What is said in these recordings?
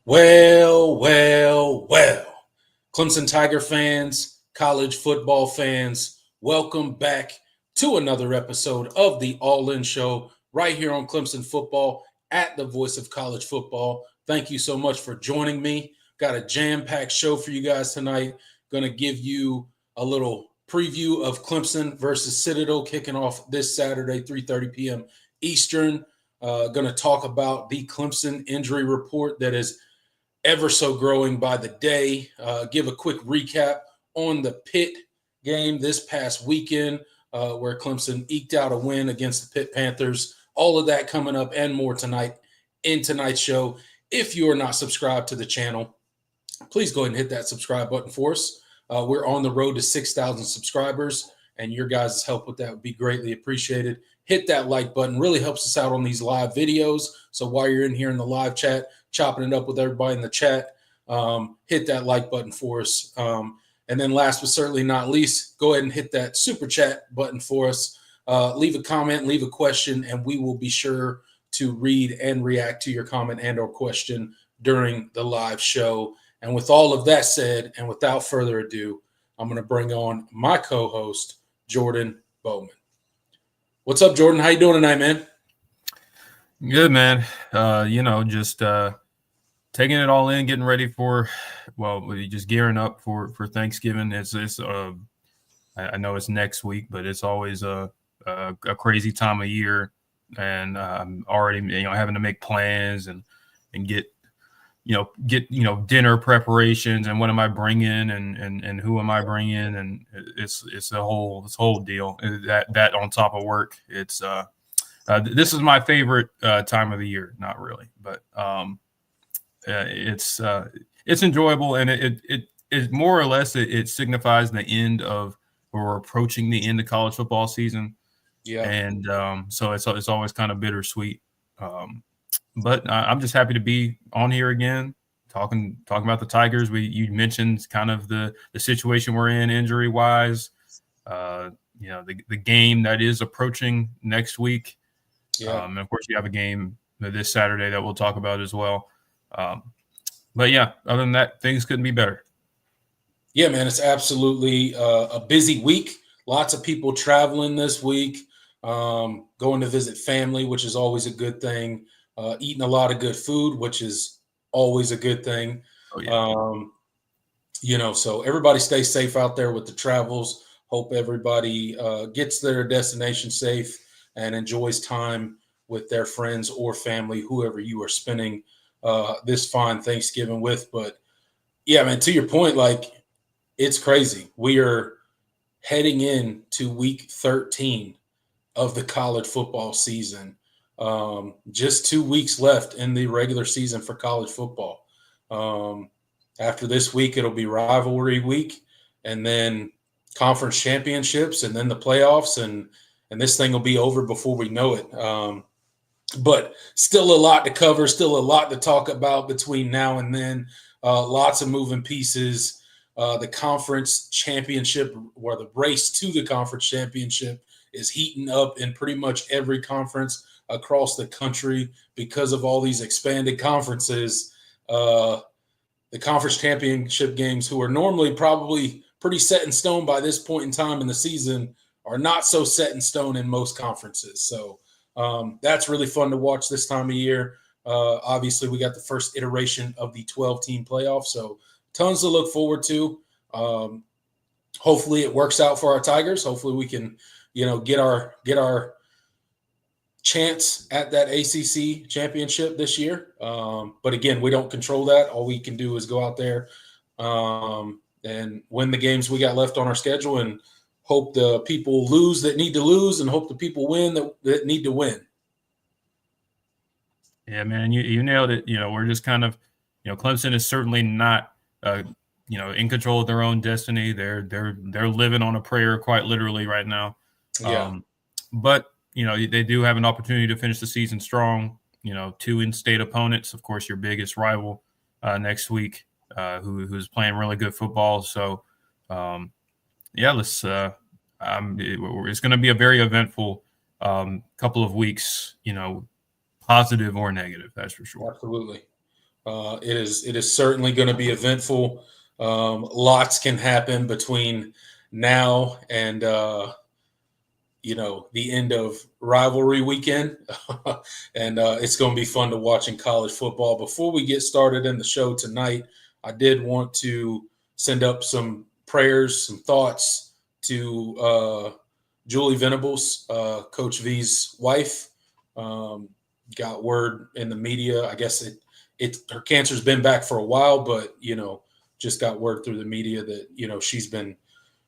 Well. Clemson Tiger fans, college football fans, welcome back to another episode of the All In Show right here on Clemson Football at the Voice of College Football. Thank you so much for joining me. Got a jam-packed show for you guys tonight. Going to give you a little preview of Clemson versus Citadel kicking off this Saturday, 3:30 p.m. Eastern. Going to talk about the Clemson injury report that is ever so growing by the day. Give a quick recap on the Pitt game this past weekend where Clemson eked out a win against the Pitt Panthers. All of that coming up and more tonight in tonight's show. If you are not subscribed to the channel, please go ahead and hit that subscribe button for us. We're on the road to 6,000 subscribers, and your guys' help with that would be greatly appreciated. Hit that like button. Really helps us out on these live videos. So while you're in here in the live chat, chopping it up with everybody in the chat, hit that like button for us. And then last but certainly not least, go ahead and hit that super chat button for us. Leave a comment, leave a question, and we will be sure to read and react to your comment and or question during the live show. And with all of that said, and without further ado, I'm going to bring on my co-host, Jordan Bowman. What's up, Jordan? How you doing tonight, man? Good, man. Just taking it all in, getting ready for, just gearing up for Thanksgiving. I know it's next week, but it's always a crazy time of year, and I'm already having to make plans and get dinner preparations and what am I bringing and who am I bringing, and it's a whole deal. That on top of work, it's this is my favorite time of the year. Not really, but it's enjoyable, and it more or less it signifies the end of, or we're approaching the end of college football season. Yeah, and so it's always kind of bittersweet. But I'm just happy to be on here again, talking about the Tigers. You mentioned kind of the situation we're in injury wise. The game that is approaching next week. Yeah. And of course, you have a game this Saturday that we'll talk about as well. But yeah, other than that, things couldn't be better. Yeah, man, it's absolutely a busy week. Lots of people traveling this week, going to visit family, which is always a good thing. Eating a lot of good food, which is always a good thing. Oh, yeah. So everybody stay safe out there with the travels. Hope everybody gets their destination safe and enjoys time with their friends or family, whoever you are spending this fine Thanksgiving with. But yeah, man, to your point, like, it's crazy. We are heading into week 13 of the college football season. Just 2 weeks left in the regular season for college football. After this week, it'll be rivalry week, and then conference championships, and then the playoffs, and this thing will be over before we know it. But still a lot to cover, still a lot to talk about between now and then. Lots of moving pieces. The conference championship, or the race to the conference championship, is heating up in pretty much every conference across the country because of all these expanded conferences. The conference championship games, who are normally probably pretty set in stone by this point in time in the season, are not so set in stone in most conferences. So that's really fun to watch this time of year. Obviously, we got the first iteration of the 12-team playoff, so tons to look forward to. Hopefully it works out for our Tigers. Hopefully we can, get our chance at that ACC championship this year. But again, we don't control that. All we can do is go out there and win the games we got left on our schedule, and hope the people lose that need to lose, and hope the people win that need to win. Yeah, man, you nailed it. We're just kind of, Clemson is certainly not, in control of their own destiny. They're living on a prayer, quite literally, right now. Yeah. But they do have an opportunity to finish the season strong. 2 in-state opponents, of course, your biggest rival next week, who's playing really good football. So, let's. It's going to be a very eventful couple of weeks. Positive or negative, that's for sure. Absolutely. It is certainly going to be eventful. Lots can happen between now and the end of rivalry weekend, and it's going to be fun to watch in college football. Before we get started in the show tonight, I did want to send up some prayers, some thoughts to Julie Venables, Coach V's wife. Got word in the media. I guess her cancer's been back for a while, but just got word through the media that she's been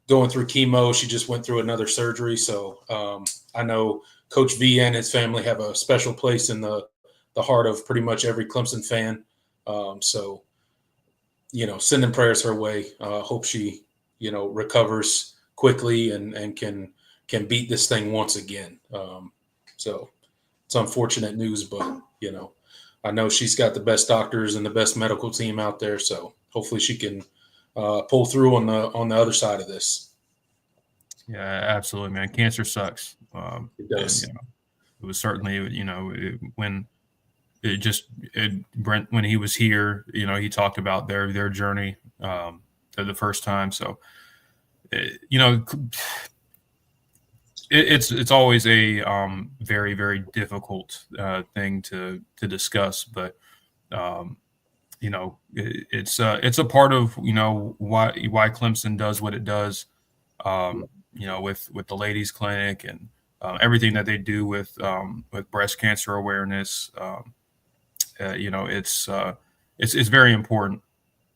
going through chemo. She just went through another surgery. So I know Coach V and his family have a special place in the heart of pretty much every Clemson fan. So sending prayers her way. Hope she, recovers quickly and can beat this thing once again. So it's unfortunate news, but, I know she's got the best doctors and the best medical team out there. So hopefully she can pull through on the other side of this. Yeah, absolutely, man. Cancer sucks. It does. And, it was certainly, Brent, when he was here, he talked about their journey the first time. So, it's always a very, very difficult thing to discuss, but it's a part of why Clemson does what it does. With the ladies clinic and everything that they do with breast cancer awareness. It's very important.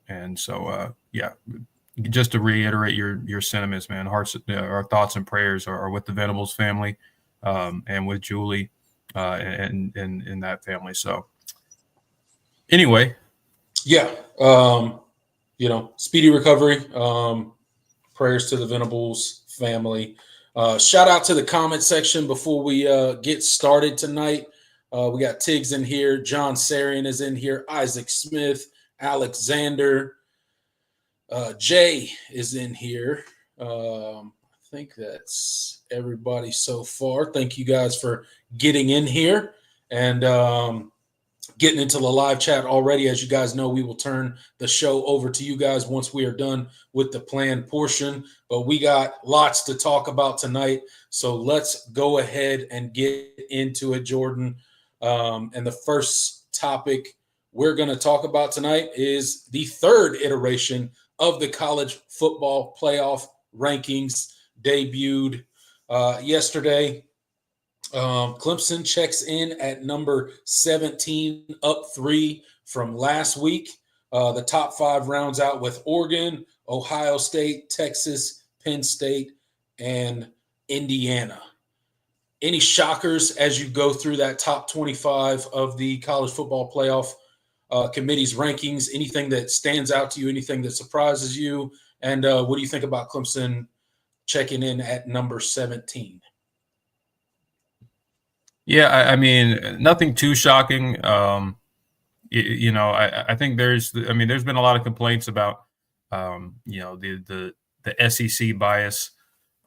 And so just to reiterate your sentiments, man, our thoughts and prayers are with the Venables family and with Julie and that family. So anyway. Yeah. Speedy recovery. Prayers to the Venables family. Shout out to the comment section before we get started tonight. We got Tiggs in here. John Sarian is in here. Isaac Smith, Alexander. Jay is in here. I think that's everybody so far. Thank you guys for getting in here and getting into the live chat already. As you guys know, we will turn the show over to you guys once we are done with the planned portion. But we got lots to talk about tonight. So let's go ahead and get into it, Jordan. And the first topic we're going to talk about tonight is the third iteration of the college football playoff rankings debuted yesterday. Clemson checks in at number 17, up 3 from last week. The top 5 rounds out with Oregon, Ohio State, Texas, Penn State, and Indiana. Any shockers as you go through that top 25 of the college football playoff committee's rankings? Anything that stands out to you? Anything that surprises you? And what do you think about Clemson checking in at number 17? Yeah, I mean, nothing too shocking. I think there's been a lot of complaints about, the SEC bias.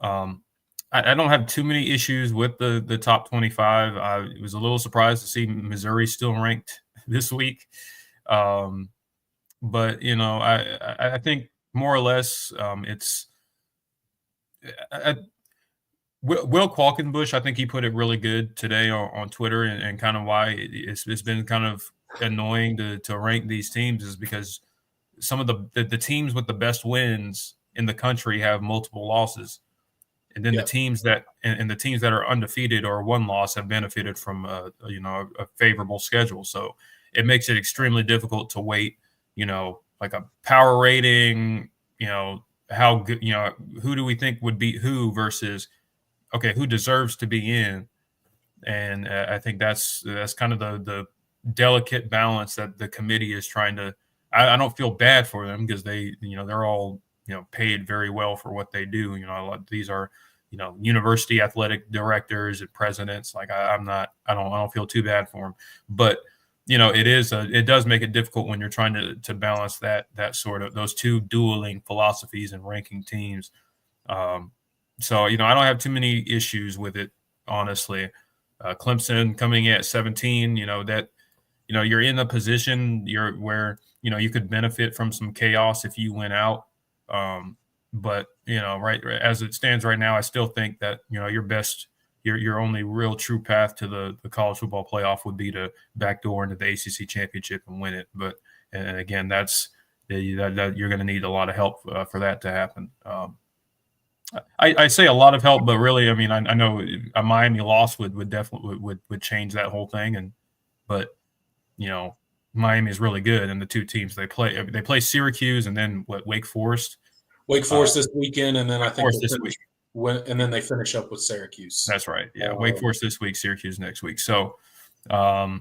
I don't have too many issues with the top 25. I was a little surprised to see Missouri still ranked this week. But, I think more or less it's Will Qualkenbush, I think he put it really good today on Twitter, and kind of why it's been kind of annoying to rank these teams is because some of the teams with the best wins in the country have multiple losses, and then the teams that are undefeated or one loss have benefited from a favorable schedule. So it makes it extremely difficult to weight, like a power rating, how good, who do we think would beat who versus okay, who deserves to be in? And I think that's kind of the delicate balance that the committee is trying to. I don't feel bad for them because they're all paid very well for what they do. A lot of these are university athletic directors and presidents. Like I don't feel too bad for them, but it does make it difficult when you're trying to balance that sort of those two dueling philosophies and ranking teams. So, I don't have too many issues with it, honestly. Clemson coming at 17, that you're in a position where you could benefit from some chaos if you went out. But right as it stands right now, I still think that your only real true path to the college football playoff would be to backdoor into the ACC championship and win it. But and again, that you're going to need a lot of help for that to happen. I say a lot of help, but really, I mean, I know a Miami loss would definitely would change that whole thing. But Miami is really good, and the two teams they play Syracuse and then Wake Forest. Wake Forest this weekend, and then I think this week. And then they finish up with Syracuse. That's right. Yeah, Wake Forest this week, Syracuse next week. So, yeah,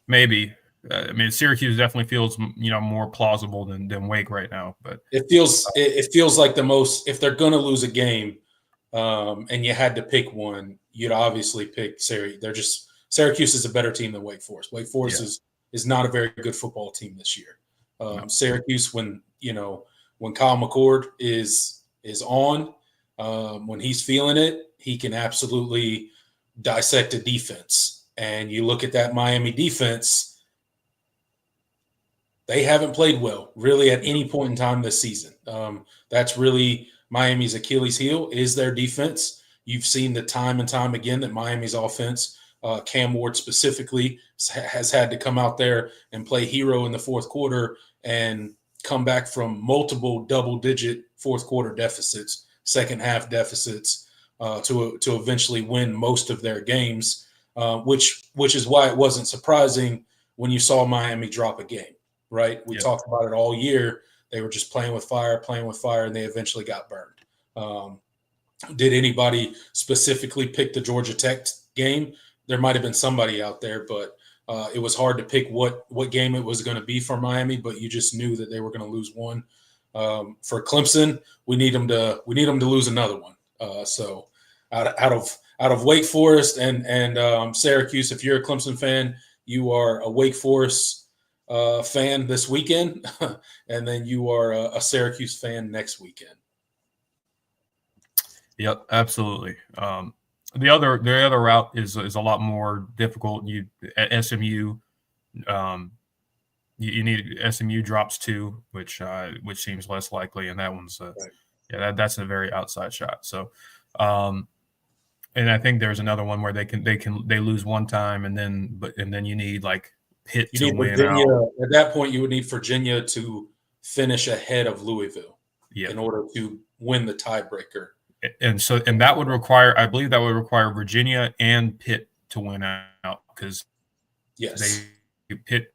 maybe. I mean, Syracuse definitely feels more plausible than Wake right now. But it feels like the most. If they're going to lose a game, and you had to pick one, you'd obviously pick Syracuse. Syracuse is a better team than Wake Forest. Wake Forest is not a very good football team this year. Syracuse, when Kyle McCord is on, when he's feeling it, he can absolutely dissect a defense. And you look at that Miami defense, they haven't played well really at any point in time this season. That's really Miami's Achilles heel is their defense. You've seen the time and time again that Miami's offense, Cam Ward specifically, has had to come out there and play hero in the fourth quarter and come back from multiple double-digit fourth-quarter deficits, second-half deficits, to eventually win most of their games, which is why it wasn't surprising when you saw Miami drop a game, right? We talked about it all year. They were just playing with fire, and they eventually got burned. Did anybody specifically pick the Georgia Tech game? There might have been somebody out there, but it was hard to pick what game it was going to be for Miami, but you just knew that they were going to lose one. For Clemson, we need them to lose another one. So out of Wake Forest and Syracuse, if you're a Clemson fan, you are a Wake Forest fan this weekend, and then you are a Syracuse fan next weekend. Yep, absolutely. The other route is a lot more difficult. At SMU, you need SMU drops 2, which seems less likely, and that one's that's a very outside shot. So, and I think there's another one where they lose one time, and then you need like Pitt to win Virginia, out. At that point, you would need Virginia to finish ahead of Louisville in order to win the tiebreaker. And that would require, I believe, Virginia and Pitt to win out because Pitt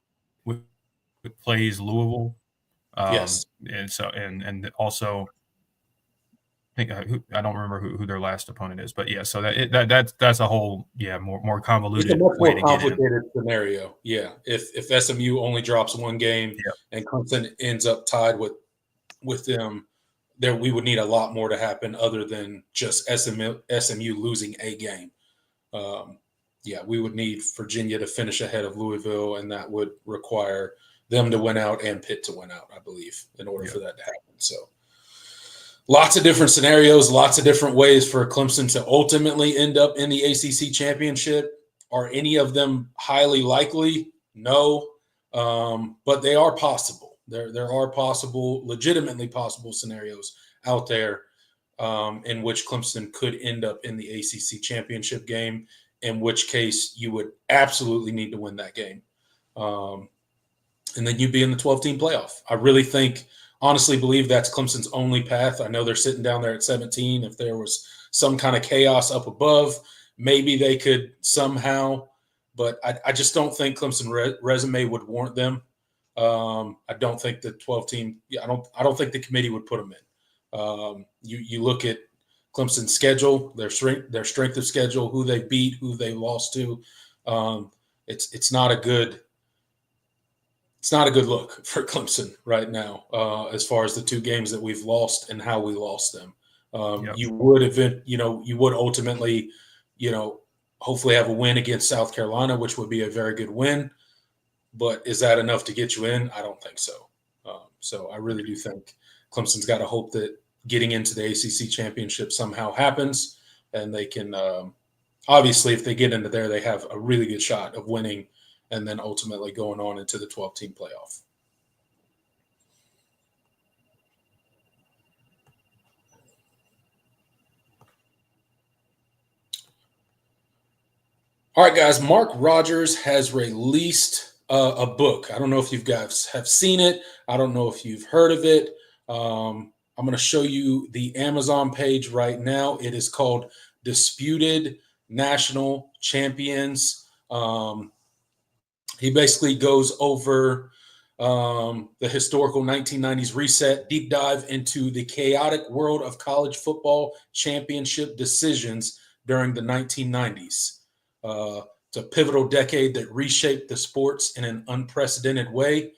plays Louisville. And so and also I think I don't remember who their last opponent is, but so that's a whole more convoluted. It's a much more complicated scenario. Yeah, if SMU only drops one game and Clemson ends up tied with them, there we would need a lot more to happen other than just SMU losing a game. We would need Virginia to finish ahead of Louisville, and that would require them to win out and Pitt to win out, I believe, in order for that to happen. So lots of different scenarios, lots of different ways for Clemson to ultimately end up in the ACC championship. Are any of them highly likely? No, but they are possible. There are legitimately possible scenarios out there in which Clemson could end up in the ACC championship game, in which case you would absolutely need to win that game. And then you'd be in the 12-team playoff. I really honestly believe that's Clemson's only path. I know they're sitting down there at 17. If there was some kind of chaos up above, maybe they could somehow, but I just don't think Clemson resume would warrant them. I don't think the 12-team. I don't think the committee would put them in. You look at Clemson's schedule, their strength of schedule, who they beat, who they lost to. It's not a good look for Clemson right now as far as the two games that we've lost and how we lost them. You would ultimately, hopefully have a win against South Carolina, which would be a very good win. But is that enough to get you in? I don't think so. So I really do think Clemson's got to hope that getting into the ACC championship somehow happens, and they can obviously, if they get into there, they have a really good shot of winning and then ultimately going on into the 12-team playoff. All right, guys, Mark Rogers has released a book. I don't know if you guys have seen it. I don't know if you've heard of it. I'm going to show you the Amazon page right now. It is called Disputed National Champions. He basically goes over the historical 1990s reset, deep dive into the chaotic world of college football championship decisions during the 1990s. It's a pivotal decade that reshaped the sports in an unprecedented way,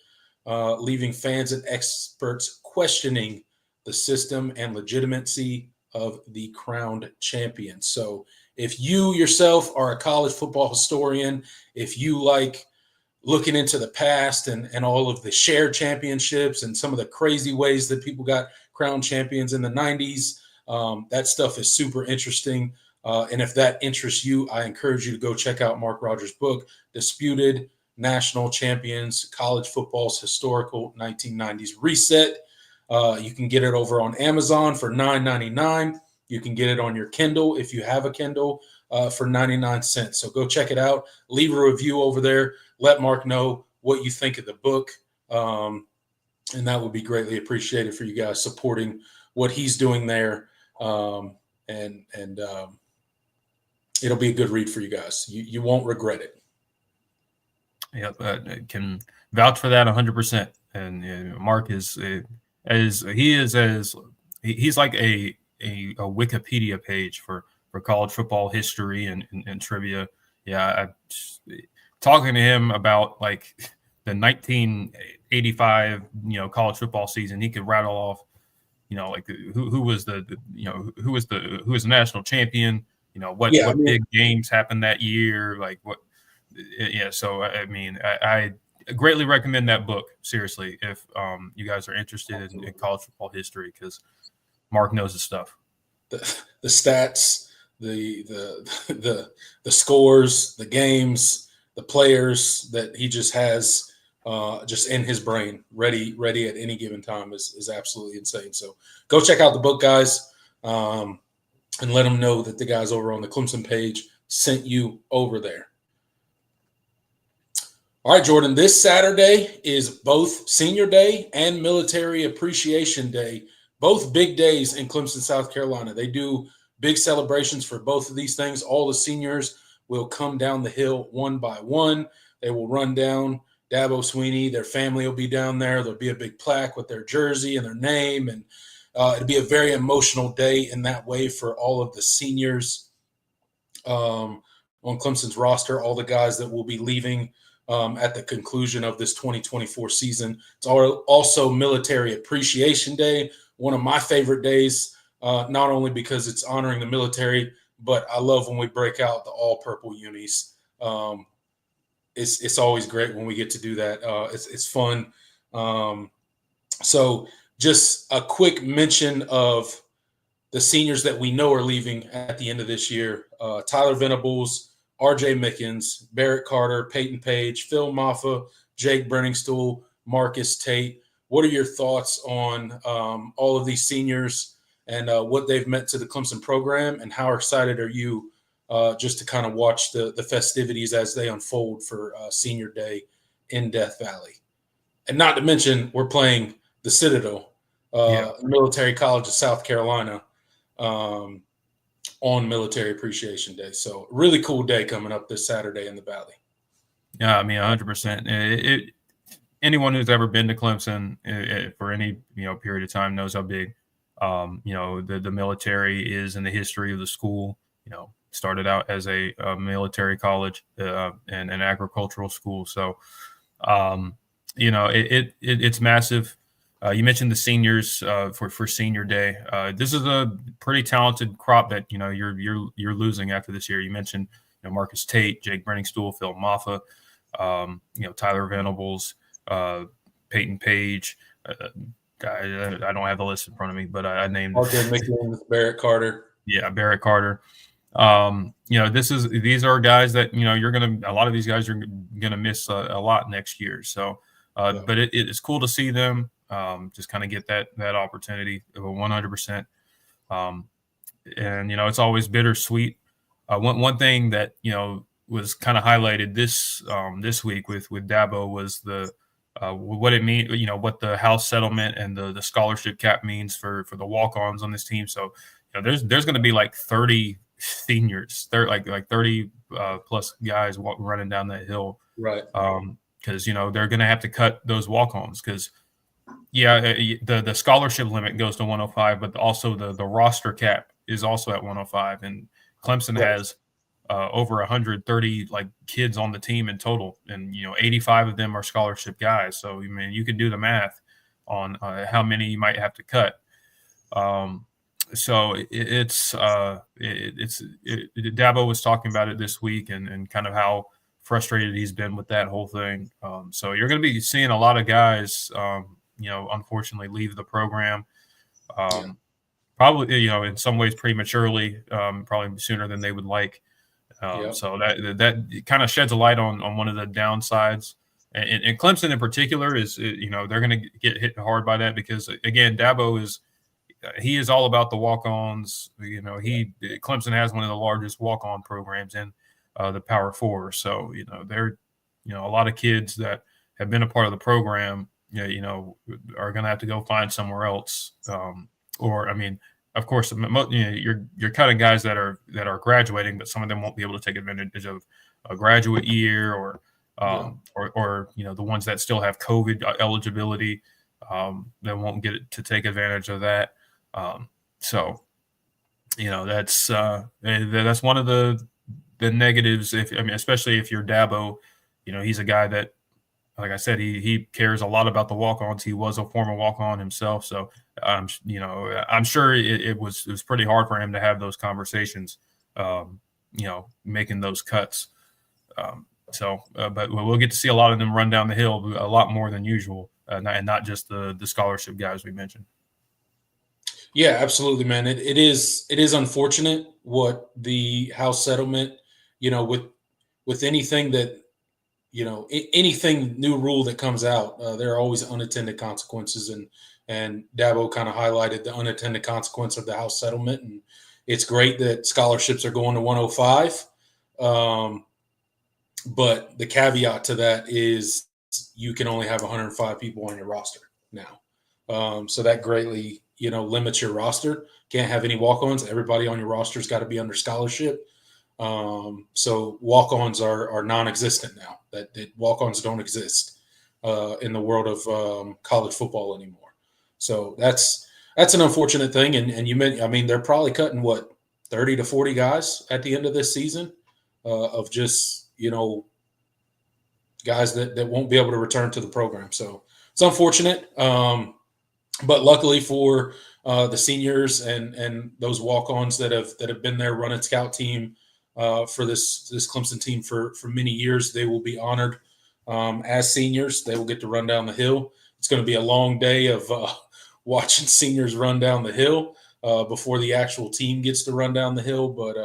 leaving fans and experts questioning the system and legitimacy of the crowned champion. So, if you yourself are a college football historian, if you like looking into the past and all of the shared championships and some of the crazy ways that people got crowned champions in the 90s, that stuff is super interesting. And if that interests you, I encourage you to go check out Mark Rogers' book, Disputed National Champions, College Football's Historical 1990s Reset. You can get it over on Amazon for $9.99. You can get it on your Kindle if you have a Kindle for 99 cents. So go check it out. Leave a review over there. Let Mark know what you think of the book. And that would be greatly appreciated for you guys supporting what he's doing there. And it'll be a good read for you guys. You won't regret it. Yep, I can vouch for that 100%. And Mark is he's like a Wikipedia page for college football history and trivia. Yeah, talking to him about like the 1985 college football season, he could rattle off like who was the national champion. What big games happened that year, like what. Yeah, so I mean, I greatly recommend that book, seriously, if you guys are interested in college football history, because Mark knows his stuff. The stats, the scores, the games, the players that he just has just in his brain, ready at any given time is absolutely insane. So go check out the book, guys, and let them know that the guys over on the Clemson page sent you over there. All right, Jordan, this Saturday is both Senior Day and Military Appreciation Day, both big days in Clemson, South Carolina. They do big celebrations for both of these things. All the seniors will come down the hill one by one. They will run down Dabo Swinney. Their family will be down there. There'll be a big plaque with their jersey and their name, and it'll be a very emotional day in that way for all of the seniors on Clemson's roster, all the guys that will be leaving at the conclusion of this 2024 season. It's also Military Appreciation Day, one of my favorite days, not only because it's honoring the military, but I love when we break out the all-purple unis. It's always great when we get to do that. It's fun. So just a quick mention of the seniors that we know are leaving at the end of this year. Tyler Venables, R.J. Mickens, Barrett Carter, Peyton Page, Phil Maffa, Jake Brenningstool, Marcus Tate. What are your thoughts on all of these seniors and what they've meant to the Clemson program, and how excited are you just to kind of watch the festivities as they unfold for Senior Day in Death Valley? And not to mention, we're playing the Citadel, Military College of South Carolina, on Military Appreciation Day. So really cool day coming up this Saturday in the Valley. Yeah, I mean, 100%. Anyone who's ever been to Clemson for any period of time knows how big the military is in the history of the school. Started out as a military college and an agricultural school. So it's massive. You mentioned the seniors for Senior Day. This is a pretty talented crop that you're losing after this year. You mentioned Marcus Tate, Jake Brenningstool, Phil Maffa, Tyler Venables, Peyton Page. I don't have the list in front of me, but I named R.J. Mickens, Barrett Carter. Yeah, Barrett Carter. these are guys that a lot of these guys are gonna miss a lot next year. So, Yeah. but it's cool to see them just kind of get that opportunity of a 100%. And it's always bittersweet. One thing that was kind of highlighted this week with Dabo was the what it mean what the house settlement and the scholarship cap means for the walk-ons on this team. So there's going to be like 30 seniors, like 30 plus guys running down that hill, Right. Because they're going to have to cut those walk-ons because the scholarship limit goes to 105, but also the roster cap is also at 105, and Clemson Right. has over 130 like kids on the team in total, and 85 of them are scholarship guys. So I mean, you can do the math on how many you might have to cut. So Dabo was talking about it this week and kind of how frustrated he's been with that whole thing. So you're going to be seeing a lot of guys, unfortunately leave the program. Probably, in some ways prematurely, probably sooner than they would like. So that kind of sheds a light on one of the downsides. And Clemson in particular is, they're going to get hit hard by that because, again, Dabo he is all about the walk-ons. Clemson has one of the largest walk-on programs in the Power Four. So, they're, a lot of kids that have been a part of the program, are going to have to go find somewhere else. Or, I mean, of course, you're cutting guys that are graduating, but some of them won't be able to take advantage of a graduate year or the ones that still have COVID eligibility that won't get to take advantage of that. So, that's one of the negatives. Especially if you're Dabo, he's a guy that, like I said, he cares a lot about the walk-ons. He was a former walk-on himself, so I'm sure it was pretty hard for him to have those conversations, making those cuts. But we'll get to see a lot of them run down the hill a lot more than usual, and not just the scholarship guys we mentioned. Yeah, absolutely, man. It is unfortunate what the house settlement, with anything that, anything new rule that comes out, there are always unintended consequences, and Dabo kind of highlighted the unintended consequence of the house settlement, and it's great that scholarships are going to 105. But the caveat to that is you can only have 105 people on your roster now. So that greatly, limits your roster. Can't have any walk-ons. Everybody on your roster's got to be under scholarship. So walk-ons are non-existent now. That walk-ons don't exist in the world of college football anymore. So that's an unfortunate thing. And they're probably cutting 30 to 40 guys at the end of this season of just guys that won't be able to return to the program. So it's unfortunate. But luckily for the seniors and those walk-ons that have been there running scout team for this Clemson team for many years, they will be honored as seniors. They will get to run down the hill. It's going to be a long day of watching seniors run down the hill before the actual team gets to run down the hill. But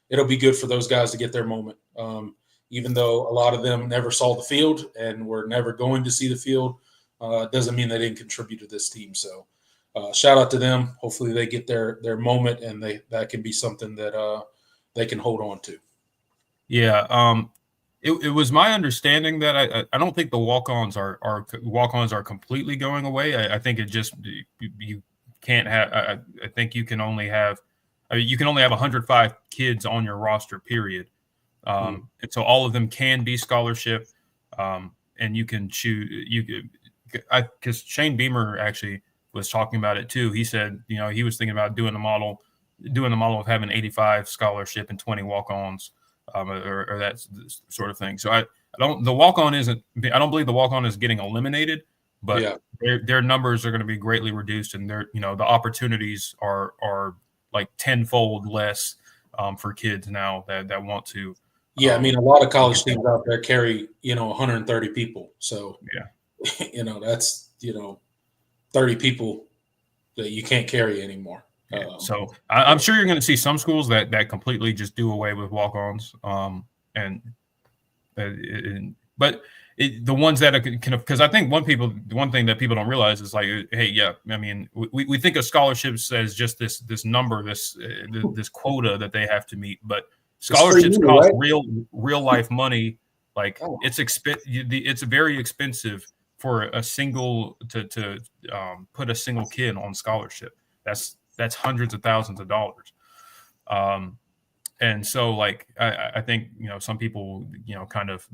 it'll be good for those guys to get their moment. Even though a lot of them never saw the field and were never going to see the field, doesn't mean they didn't contribute to this team. So shout out to them. Hopefully they get their moment, and that can be something that they can hold on to. Yeah. It was my understanding that I don't think the walk-ons are completely going away. I think it just you can't have. I think you can only have 105 kids on your roster, period. And so all of them can be scholarship, and you can choose. Because Shane Beamer actually was talking about it too. He said, he was thinking about doing the model of having 85 scholarship and 20 walk-ons, or that sort of thing. So I don't believe the walk-on is getting eliminated, but their numbers are going to be greatly reduced, and the opportunities are like tenfold less for kids now that want to. Yeah, a lot of college teams out there carry 130 people. So that's 30 people that you can't carry anymore. So I'm sure you're going to see some schools that completely just do away with walk-ons. But the ones that can, because I think one thing that people don't realize is like, hey, yeah, I mean, we think of scholarships as just this number, this quota that they have to meet, but scholarships cost real life money. Like it's very expensive for a single to put a single kid on scholarship. That's hundreds of thousands of dollars. And so like I think some people kind of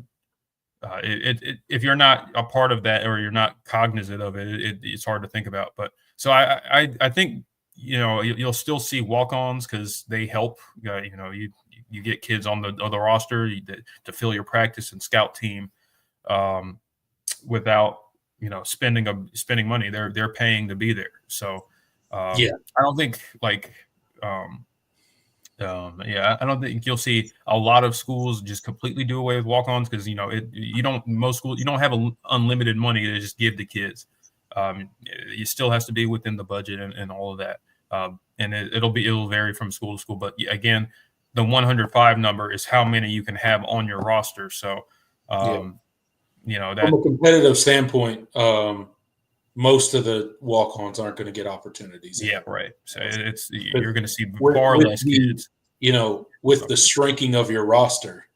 if you're not a part of that or you're not cognizant of it, it's hard to think about. But so I think you'll still see walk-ons because they help. You get kids on the roster to fill your practice and scout team without spending money. They're paying to be there. So I don't think like. I don't think you'll see a lot of schools just completely do away with walk-ons because most schools you don't have unlimited money to just give to kids. It still has to be within the budget and all of that. And it'll vary from school to school. But again, the 105 number is how many you can have on your roster. So that from a competitive standpoint, most of the walk-ons aren't going to get opportunities. Yeah, right. So you're going to see far less kids. With the shrinking of your roster,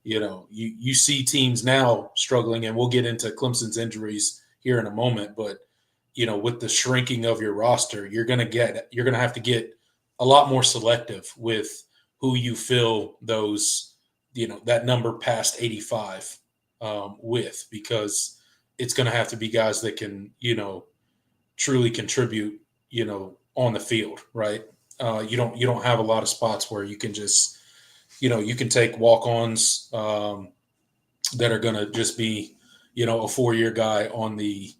you see teams now struggling, and we'll get into Clemson's injuries here in a moment. But with the shrinking of your roster, you're going to have to get a lot more selective with who you fill those, that number past 85 with, because it's going to have to be guys that can, truly contribute, on the field, right? You don't have a lot of spots where you can just, you can take walk-ons that are going to just be, a 4-year guy on the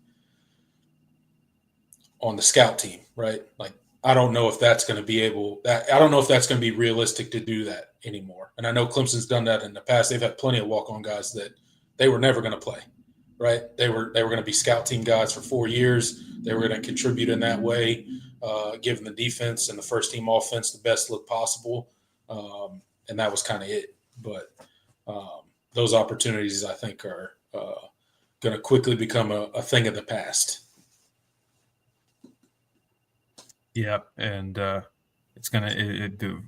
scout team, right? Like, I don't know if that's going to be I don't know if that's going to be realistic to do that anymore. And I know Clemson's done that in the past. They've had plenty of walk-on guys that they were never going to play. Right, they were going to be scout team guys for 4 years. They were going to contribute in that way, giving the defense and the first team offense the best look possible, and that was kind of it. But those opportunities, I think, are going to quickly become a thing of the past. Yeah, and it's going to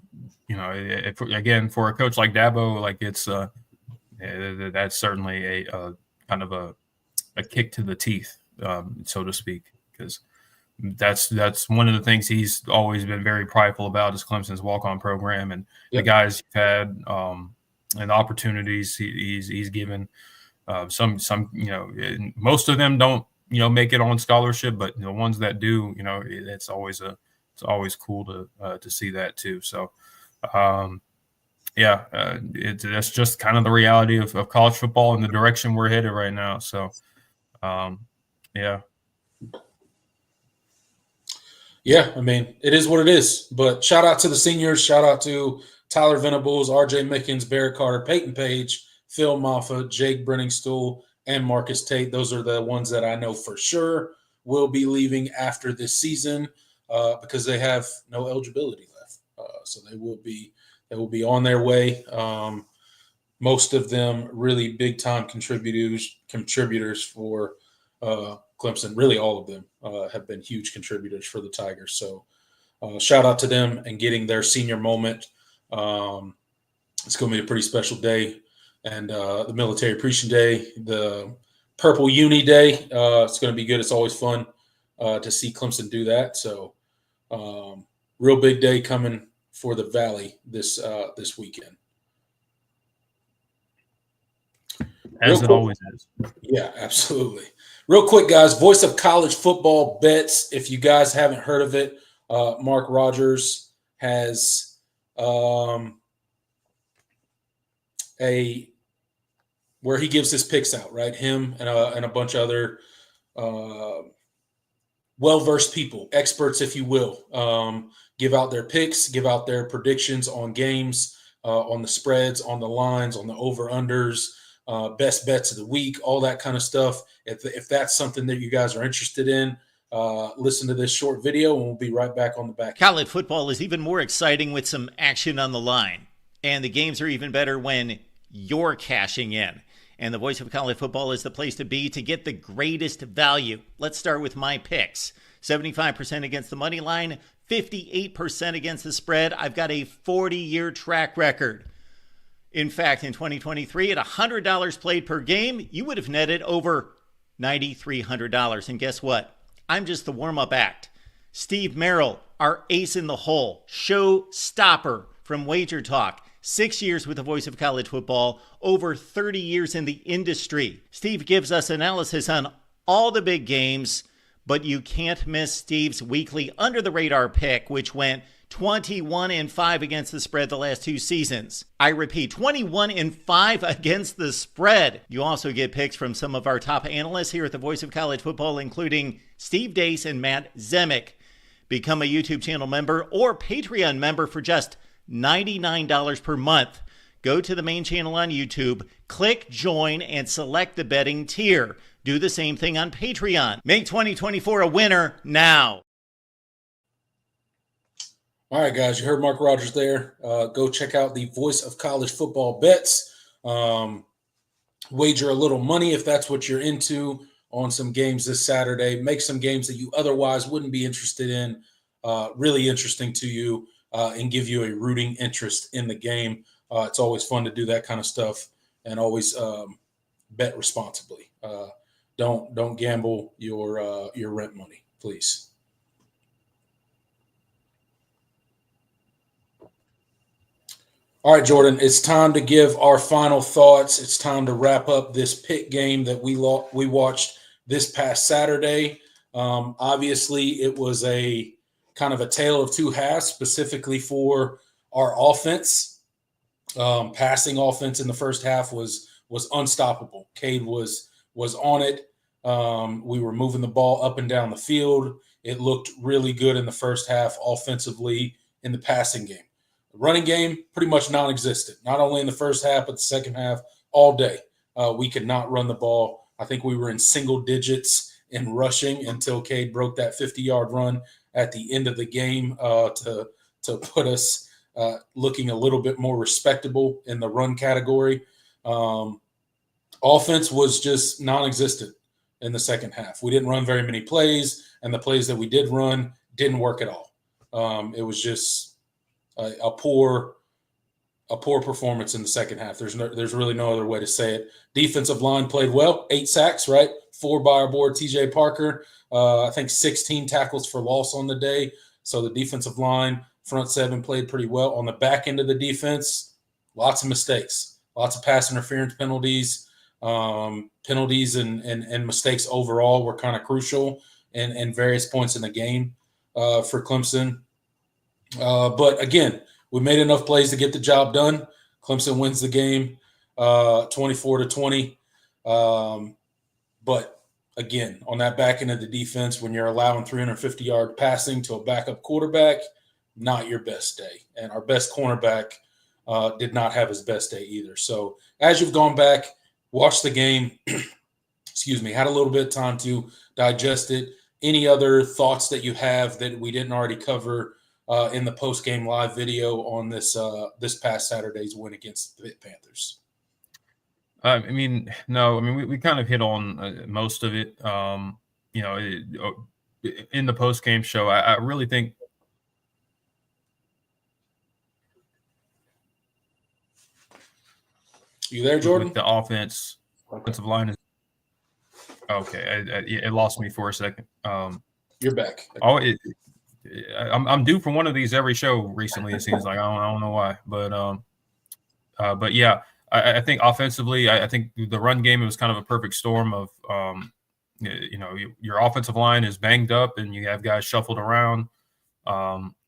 again, for a coach like Dabo, like it's that's certainly a kind of a kick to the teeth, so to speak, because that's one of the things he's always been very prideful about is Clemson's walk-on program and the guys he's had and the opportunities he's given. Some most of them don't make it on scholarship, but the ones that do, it's always cool to see that too. So. That's just kind of the reality of college football and the direction we're headed right now. So, Yeah, I mean, it is what it is. But shout out to the seniors. Shout out to Tyler Venables, R.J. Mickens, Barrett Carter, Peyton Page, Phil Moffa, Jake Brenningstool, and Marcus Tate. Those are the ones that I know for sure will be leaving after this season because they have no eligibility left. So they will be on their way. Most of them really big time contributors for Clemson. Really, all of them have been huge contributors for the Tigers. So shout out to them and getting their senior moment. It's going to be a pretty special day. And the Military Appreciation Day, the Purple Uni Day, it's going to be good. It's always fun to see Clemson do that. So real big day coming for the Valley this weekend. As it always is. Yeah, absolutely. Real quick, guys, Voice of College Football Bets. If you guys haven't heard of it, Mark Rogers has where he gives his picks out, right? Him and a bunch of other well-versed people, experts, if you will, give out their picks, give out their predictions on games, on the spreads, on the lines, on the over-unders, best bets of the week, all that kind of stuff. If that's something that you guys are interested in, listen to this short video, and we'll be right back on the back. College football is even more exciting with some action on the line. And the games are even better when you're cashing in. And the Voice of College Football is the place to be to get the greatest value. Let's start with my picks. 75% against the money line, 58% against the spread. I've got a 40-year track record. In fact, in 2023, at $100 played per game, you would have netted over $9,300. And guess what? I'm just the warm-up act. Steve Merrill, our ace in the hole, show stopper from Wager Talk. 6 years with the Voice of College Football, over 30 years in the industry. Steve gives us analysis on all the big games, but you can't miss Steve's weekly under-the-radar pick, which went 21-5 against the spread the last 2 seasons. I repeat, 21-5 against the spread. You also get picks from some of our top analysts here at the Voice of College Football, including Steve Dace and Matt Zemek. Become a YouTube channel member or Patreon member for just $99 per month. Go to the main channel on YouTube, click join, and select the betting tier. Do the same thing on Patreon. Make 2024 a winner now. All right, guys, you heard Mark Rogers there. Go check out the Voice of College Football bets. Wager a little money if that's what you're into on some games this Saturday. Make some games that you otherwise wouldn't be interested in really interesting to you. And give you a rooting interest in the game. It's always fun to do that kind of stuff, and always bet responsibly. Don't gamble your rent money, please. All right, Jordan, it's time to give our final thoughts. It's time to wrap up this Pitt game that we watched this past Saturday. Obviously, it was a kind of a tale of two halves, specifically for our offense. Passing offense in the first half was unstoppable. Cade was on it. We were moving the ball up and down the field. It looked really good in the first half offensively in the passing game. The running game, pretty much non-existent, not only in the first half, but the second half all day. We could not run the ball. I think we were in single digits in rushing until Cade broke that 50-yard run at the end of the game to put us looking a little bit more respectable in the run category. Offense was just non-existent in the second half. We didn't run very many plays, and the plays that we did run didn't work at all. It was just a poor performance in the second half. There's really no other way to say it. Defensive line played well, 8 sacks, right? 4 by our board, TJ Parker. I think 16 tackles for loss on the day. So the defensive line, front 7 played pretty well. On the back end of the defense, lots of mistakes, lots of pass interference penalties. Penalties and mistakes overall were kind of crucial in various points in the game for Clemson. But again, we made enough plays to get the job done. Clemson wins the game 24-20. But again, on that back end of the defense, when you're allowing 350-yard passing to a backup quarterback, not your best day. And our best cornerback did not have his best day either. So as you've gone back, watched the game, had a little bit of time to digest it. Any other thoughts that you have that we didn't already cover in the post-game live video on this past Saturday's win against the Pitt Panthers? We kind of hit on most of it. In the post-game show, I really think. You there, Jordan? The offensive line is okay. It lost me for a second. You're back. I'm due for one of these every show recently. It seems like I don't know why, but yeah. I think offensively, I think the run game, it was kind of a perfect storm of, your offensive line is banged up and you have guys shuffled around.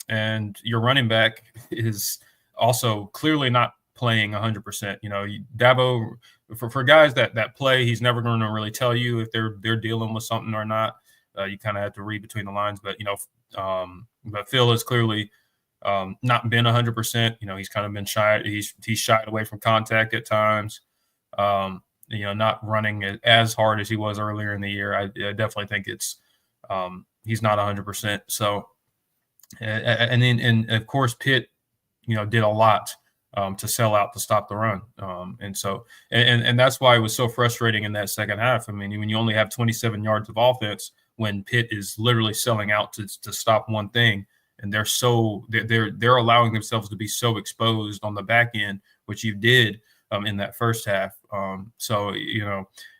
And your running back is also clearly not playing 100%. Dabo, for guys that play, he's never going to really tell you if they're dealing with something or not. You kind of have to read between the lines. But, but Phil is clearly not been 100%. He's kind of been shy. He's shied away from contact at times. Not running as hard as he was earlier in the year. I definitely think it's he's not 100%. So, and then, and of course, Pitt, did a lot to sell out to stop the run. And so, and that's why it was so frustrating in that second half. I mean, when you only have 27 yards of offense, when Pitt is literally selling out to stop one thing, and they're allowing themselves to be so exposed on the back end, which you did in that first half. So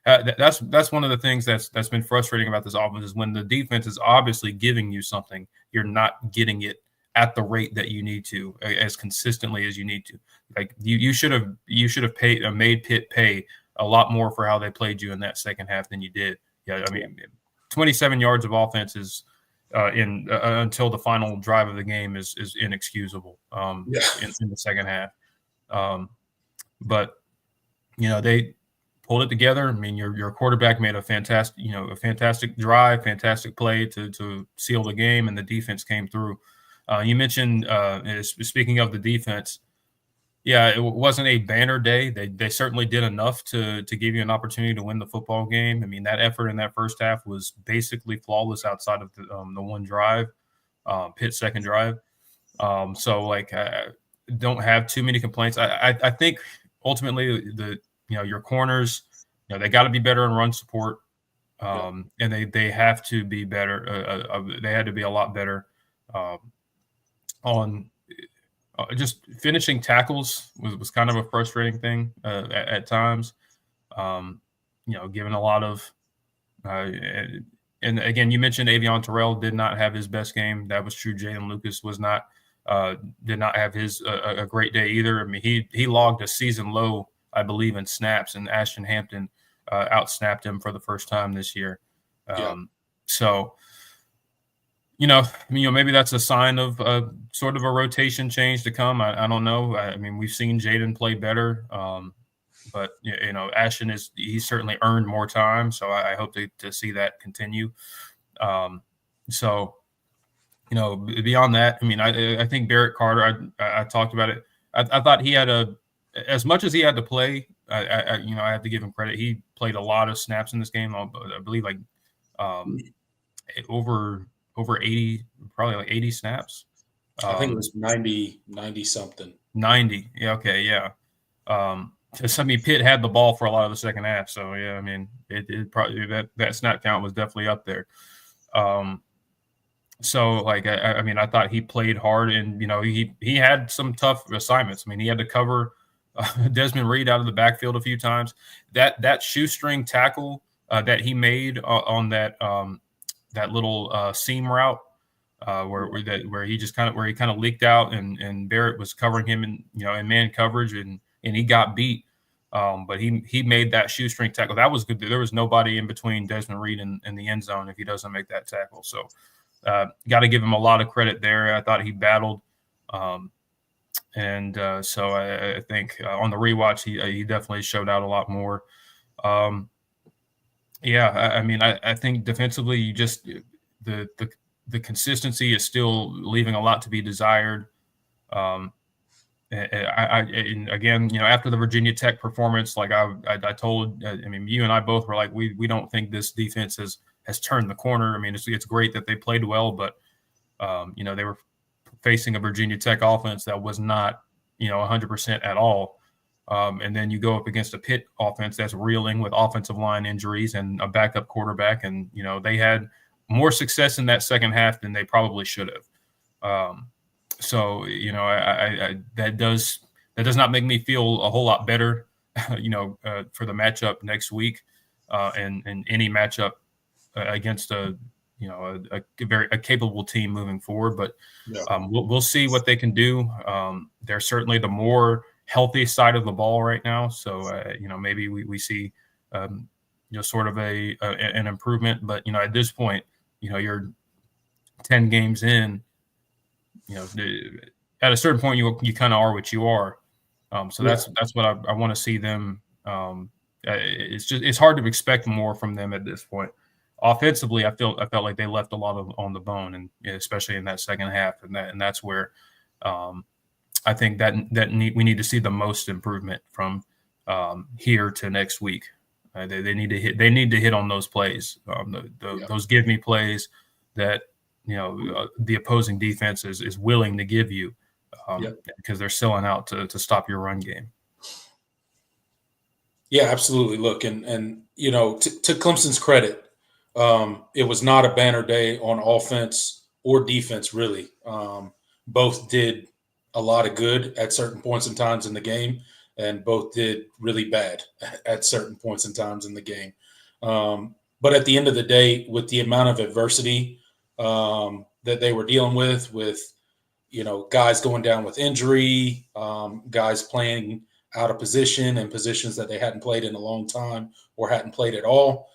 that's one of the things that's been frustrating about this offense is when the defense is obviously giving you something, you're not getting it at the rate that you need to, as consistently as you need to. Like you should have made Pitt pay a lot more for how they played you in that second half than you did. Yeah, I mean, 27 yards of offense is until the final drive of the game is inexcusable in the second half. But they pulled it together. I mean, your quarterback made a fantastic drive, fantastic play to seal the game, and the defense came through. You mentioned, speaking of the defense, it wasn't a banner day. They certainly did enough to give you an opportunity to win the football game. I mean, that effort in that first half was basically flawless outside of the one drive, Pitt's second drive. So I don't have too many complaints. I think ultimately your corners, they got to be better in run support, and they have to be better. They had to be a lot better on just finishing tackles was kind of a frustrating thing at times. Given a lot of and again, you mentioned Avion Terrell did not have his best game. That was true. Jalen Lucas did not have his a great day either. I mean, he logged a season low, I believe, in snaps, and Ashton Hampton outsnapped him for the first time this year. So, maybe that's a sign of sort of a rotation change to come. I don't know. I mean, we've seen Jaden play better, but Ashton he's certainly earned more time. So I hope to see that continue. So. Beyond that, I mean, I think Barrett Carter, I talked about it. I thought he had as much as he had to play, I have to give him credit. He played a lot of snaps in this game. I believe over 80, probably 80 snaps. I think it was 90 something. 90. Yeah. Okay. Yeah. Pitt had the ball for a lot of the second half. So yeah, I mean, it probably that snap count was definitely up there. So I mean, I thought he played hard, and he had some tough assignments. I mean, he had to cover Desmond Reed out of the backfield a few times. That shoestring tackle that he made on that little seam route where he kind of leaked out, and Barrett was covering him in man coverage, and he got beat. But he made that shoestring tackle. That was good. There was nobody in between Desmond Reed and the end zone if he doesn't make that tackle. So. Got to give him a lot of credit there. I thought he battled. So I think on the rewatch, he definitely showed out a lot more. I mean, I think defensively, you just the consistency is still leaving a lot to be desired. And again, after the Virginia Tech performance, I told, I mean, you and I both were like, we don't think this defense has turned the corner. I mean, it's great that they played well, but they were facing a Virginia Tech offense that was not 100% at all. And then you go up against a Pitt offense that's reeling with offensive line injuries and a backup quarterback, and they had more success in that second half than they probably should have. That does not make me feel a whole lot better, for the matchup next week, and any matchup against a very capable team moving forward. But we'll see what they can do. They're certainly the more healthy side of the ball right now. So maybe we see sort of an improvement. But at this point, you're 10 games in. At a certain point, you kind of are what you are. So that's what I want to see them. It's hard to expect more from them at this point. Offensively, I felt like they left a lot on the bone, and especially in that second half, and that's where I think we need to see the most improvement from here to next week. They need to hit on those plays, those give me plays, that the opposing defense is willing to give you, because they're selling out to stop your run game. Yeah, absolutely. Look, and to Clemson's credit, it was not a banner day on offense or defense, really. Both did a lot of good at certain points and times in the game, and both did really bad at certain points and times in the game. But at the end of the day, with the amount of adversity that they were dealing with guys going down with injury, guys playing out of position and positions that they hadn't played in a long time or hadn't played at all,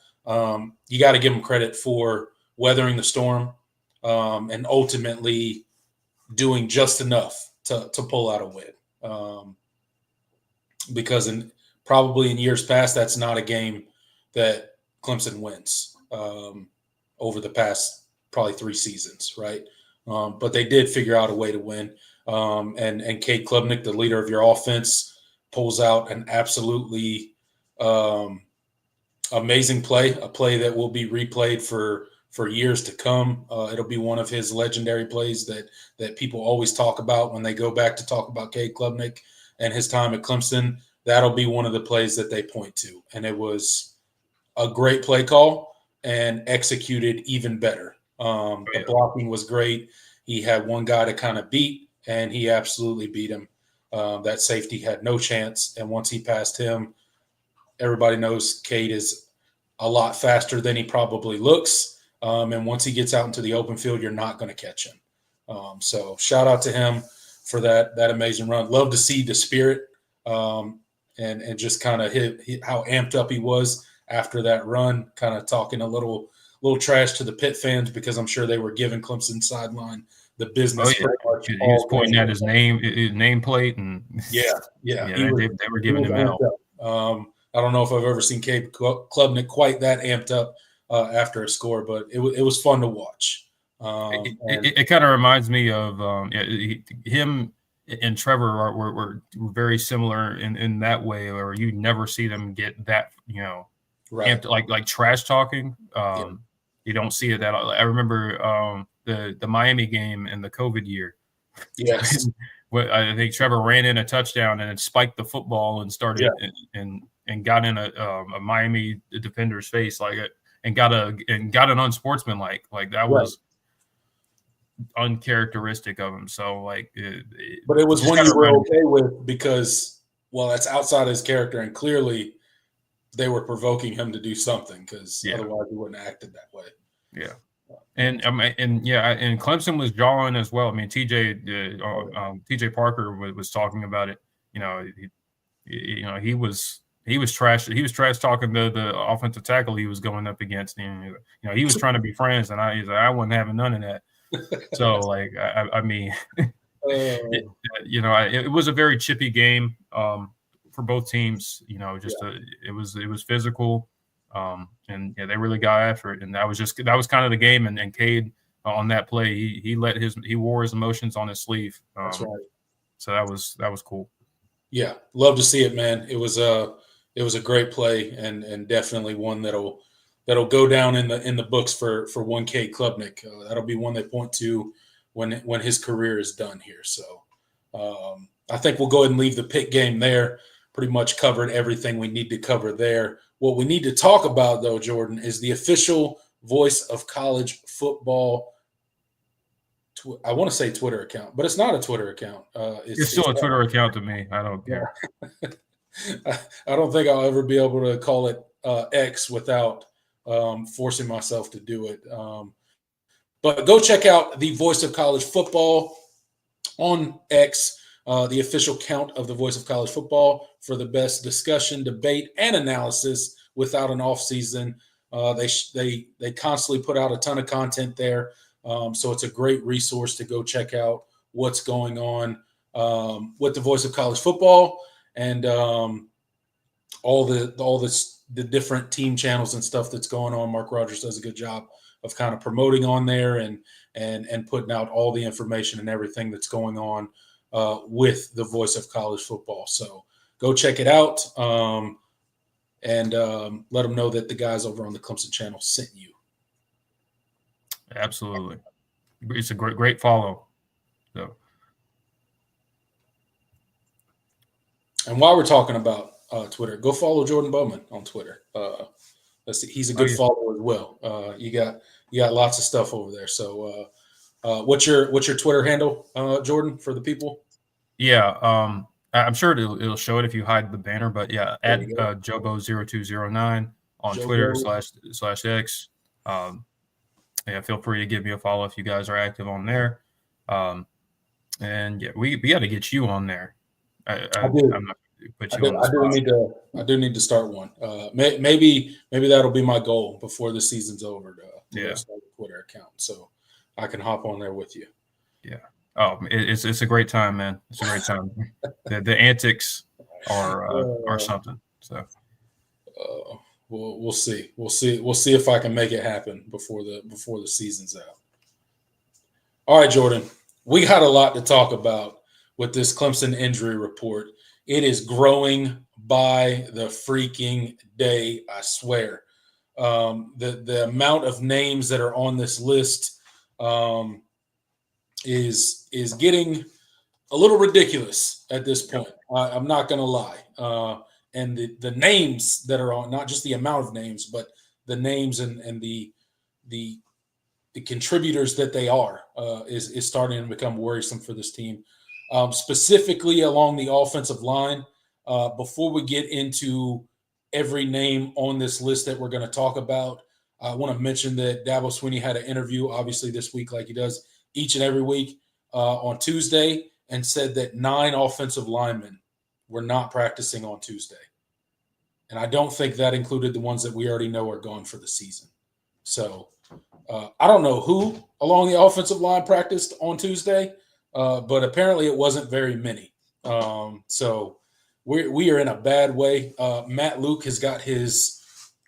you got to give them credit for weathering the storm and ultimately doing just enough to pull out a win. Because probably in years past, that's not a game that Clemson wins over the past probably 3 seasons, right? But they did figure out a way to win. And Cade Klubnik, the leader of your offense, pulls out an absolutely amazing play, a play that will be replayed for years to come. It'll be one of his legendary plays that people always talk about when they go back to talk about Cade Klubnik and his time at Clemson. That'll be one of the plays that they point to. And it was a great play call and executed even better. The blocking was great. He had one guy to kind of beat, and he absolutely beat him. That safety had no chance. And once he passed him, everybody knows Cade is a lot faster than he probably looks. And once he gets out into the open field, you're not going to catch him. So shout out to him for that amazing run. Love to see the spirit and just kind of how amped up he was after that run, kind of talking a little trash to the Pitt fans because I'm sure they were giving Clemson sideline the business. He was pointing at his nameplate, and they were giving him hell. I don't know if I've ever seen Cade Klubnik quite that amped up after a score, but it was fun to watch. It kind of reminds me of him and Trevor were very similar in that way, where you never see them get that amped, like trash talking. You don't see it that. I remember the Miami game in the COVID year. Yes. I think Trevor ran in a touchdown and then spiked the football and started and got in a Miami defender's face and got an unsportsmanlike. Like that was uncharacteristic of him. So but it was one you were okay with because that's outside his character, and clearly they were provoking him to do something because otherwise he wouldn't have acted that way. Yeah. And Clemson was jawing as well. I mean, TJ Parker was talking about it. He was trash. He was trash talking to the offensive tackle he was going up against. And, he was trying to be friends, and I wasn't having none of that. So it was a very chippy game for both teams. It was physical. And they really got after it, and that was kind of the game. And Cade on that play, he wore his emotions on his sleeve. That's right. So that was cool. Yeah, love to see it, man. It was a great play, and definitely one that'll go down in the books for one Cade Klubnik. That'll be one they point to when his career is done here. So I think we'll go ahead and leave the Pitt game there. Pretty much covered everything we need to cover there. What we need to talk about, though, Jordan, is the official Voice of College Football. I want to say Twitter account, but it's not a Twitter account. It's still a Twitter account to me. I don't care. I don't think I'll ever be able to call it X without forcing myself to do it. But go check out the Voice of College Football on X. The official count of the Voice of College Football for the best discussion, debate, and analysis without an off season. They constantly put out a ton of content there, so it's a great resource to go check out what's going on with the Voice of College Football and all the different team channels and stuff that's going on. Mark Rogers does a good job of kind of promoting on there and putting out all the information and everything that's going on with the Voice of College Football. So go check it out and let them know that the guys over on the Clemson channel sent you. Absolutely. It's a great follow. So, and while we're talking about Twitter, go follow Jordan Bowman on Twitter. Let's see, he's a good follower as well. You got lots of stuff over there. So, what's your Twitter handle, Jordan, for the people? Yeah, I'm sure it'll show it if you hide the banner. But yeah, at Jobo0209 on Twitter /X. Yeah, feel free to give me a follow if you guys are active on there. And yeah, we got to get you on there. I'm not put you on the spot. I do need to start one. Maybe that'll be my goal before the season's over to start a Twitter account, so I can hop on there with you. Yeah. Oh, it's a great time, man. It's a great time. the antics are something. So we'll see. We'll see if I can make it happen before the season's out. All right, Jordan, we got a lot to talk about with this Clemson injury report. It is growing by the freaking day, I swear. The amount of names that are on this list is getting a little ridiculous at this point. I'm not going to lie. And the names that are on, not just the amount of names, but the names and the contributors that they are is starting to become worrisome for this team. Specifically along the offensive line. Before we get into every name on this list that we're going to talk about, I want to mention that Dabo Swinney had an interview, obviously this week, like he does each and every week, on Tuesday, and said that 9 offensive linemen were not practicing on Tuesday. And I don't think that included the ones that we already know are gone for the season. So I don't know who along the offensive line practiced on Tuesday, but apparently it wasn't very many. So we are in a bad way. Matt Luke has got his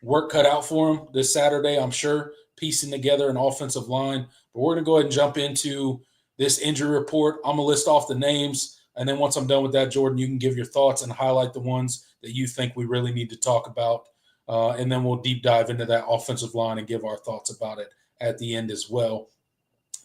work cut out for him this Saturday, I'm sure, piecing together an offensive line. But we're going to go ahead and jump into this injury report. I'm going to list off the names, and then once I'm done with that, Jordan, you can give your thoughts and highlight the ones that you think we really need to talk about. And then we'll deep dive into that offensive line and give our thoughts about it at the end as well.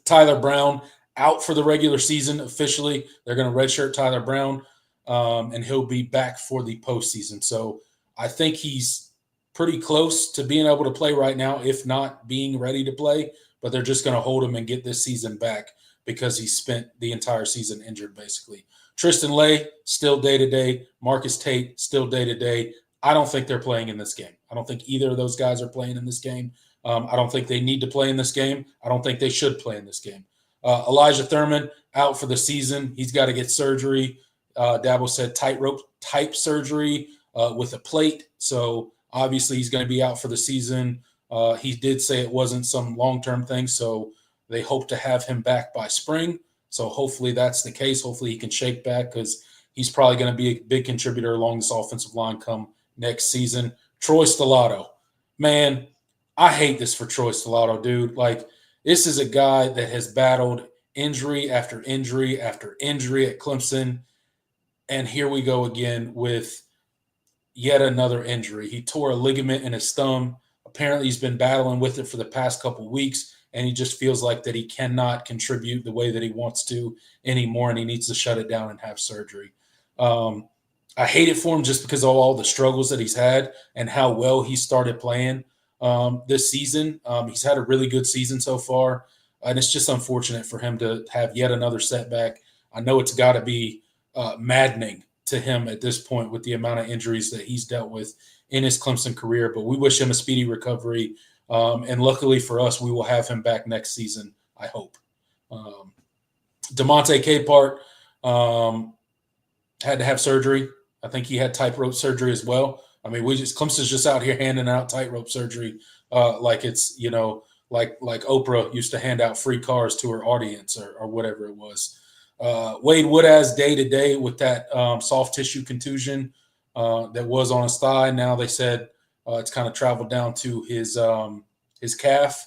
Tyler Brown out for the regular season officially. They're going to redshirt Tyler Brown, and he'll be back for the postseason. So I think he's pretty close to being able to play right now, if not being ready to play. But they're just going to hold him and get this season back because he spent the entire season injured, basically. Tristan Lay, still day-to-day. Marcus Tate, still day-to-day. I don't think they're playing in this game. I don't think either of those guys are playing in this game. I don't think they need to play in this game. I don't think they should play in this game. Elijah Thurman, out for the season. He's got to get surgery. Dabo said tightrope type surgery with a plate. So obviously he's going to be out for the season. He did say it wasn't some long-term thing, so they hope to have him back by spring. So hopefully that's the case. Hopefully he can shake back because he's probably going to be a big contributor along this offensive line come next season. Troy Stellato. Man, I hate this for Troy Stellato, dude. Like, this is a guy that has battled injury after injury after injury at Clemson. And here we go again with yet another injury. He tore a ligament in his thumb. Apparently he's been battling with it for the past couple of weeks, and he just feels like that he cannot contribute the way that he wants to anymore, and he needs to shut it down and have surgery. I hate it for him just because of all the struggles that he's had and how well he started playing this season. He's had a really good season so far, and it's just unfortunate for him to have yet another setback. I know it's got to be maddening to him at this point with the amount of injuries that he's dealt with in his Clemson career, but we wish him a speedy recovery. And luckily for us, we will have him back next season, I hope. DeMonte Capehart had to have surgery. I think he had tightrope surgery as well. I mean, Clemson's just out here handing out tightrope surgery like it's, like Oprah used to hand out free cars to her audience or whatever it was. Wade Woodaz day-to-day with that soft tissue contusion that was on his thigh. Now they said it's kind of traveled down to his calf.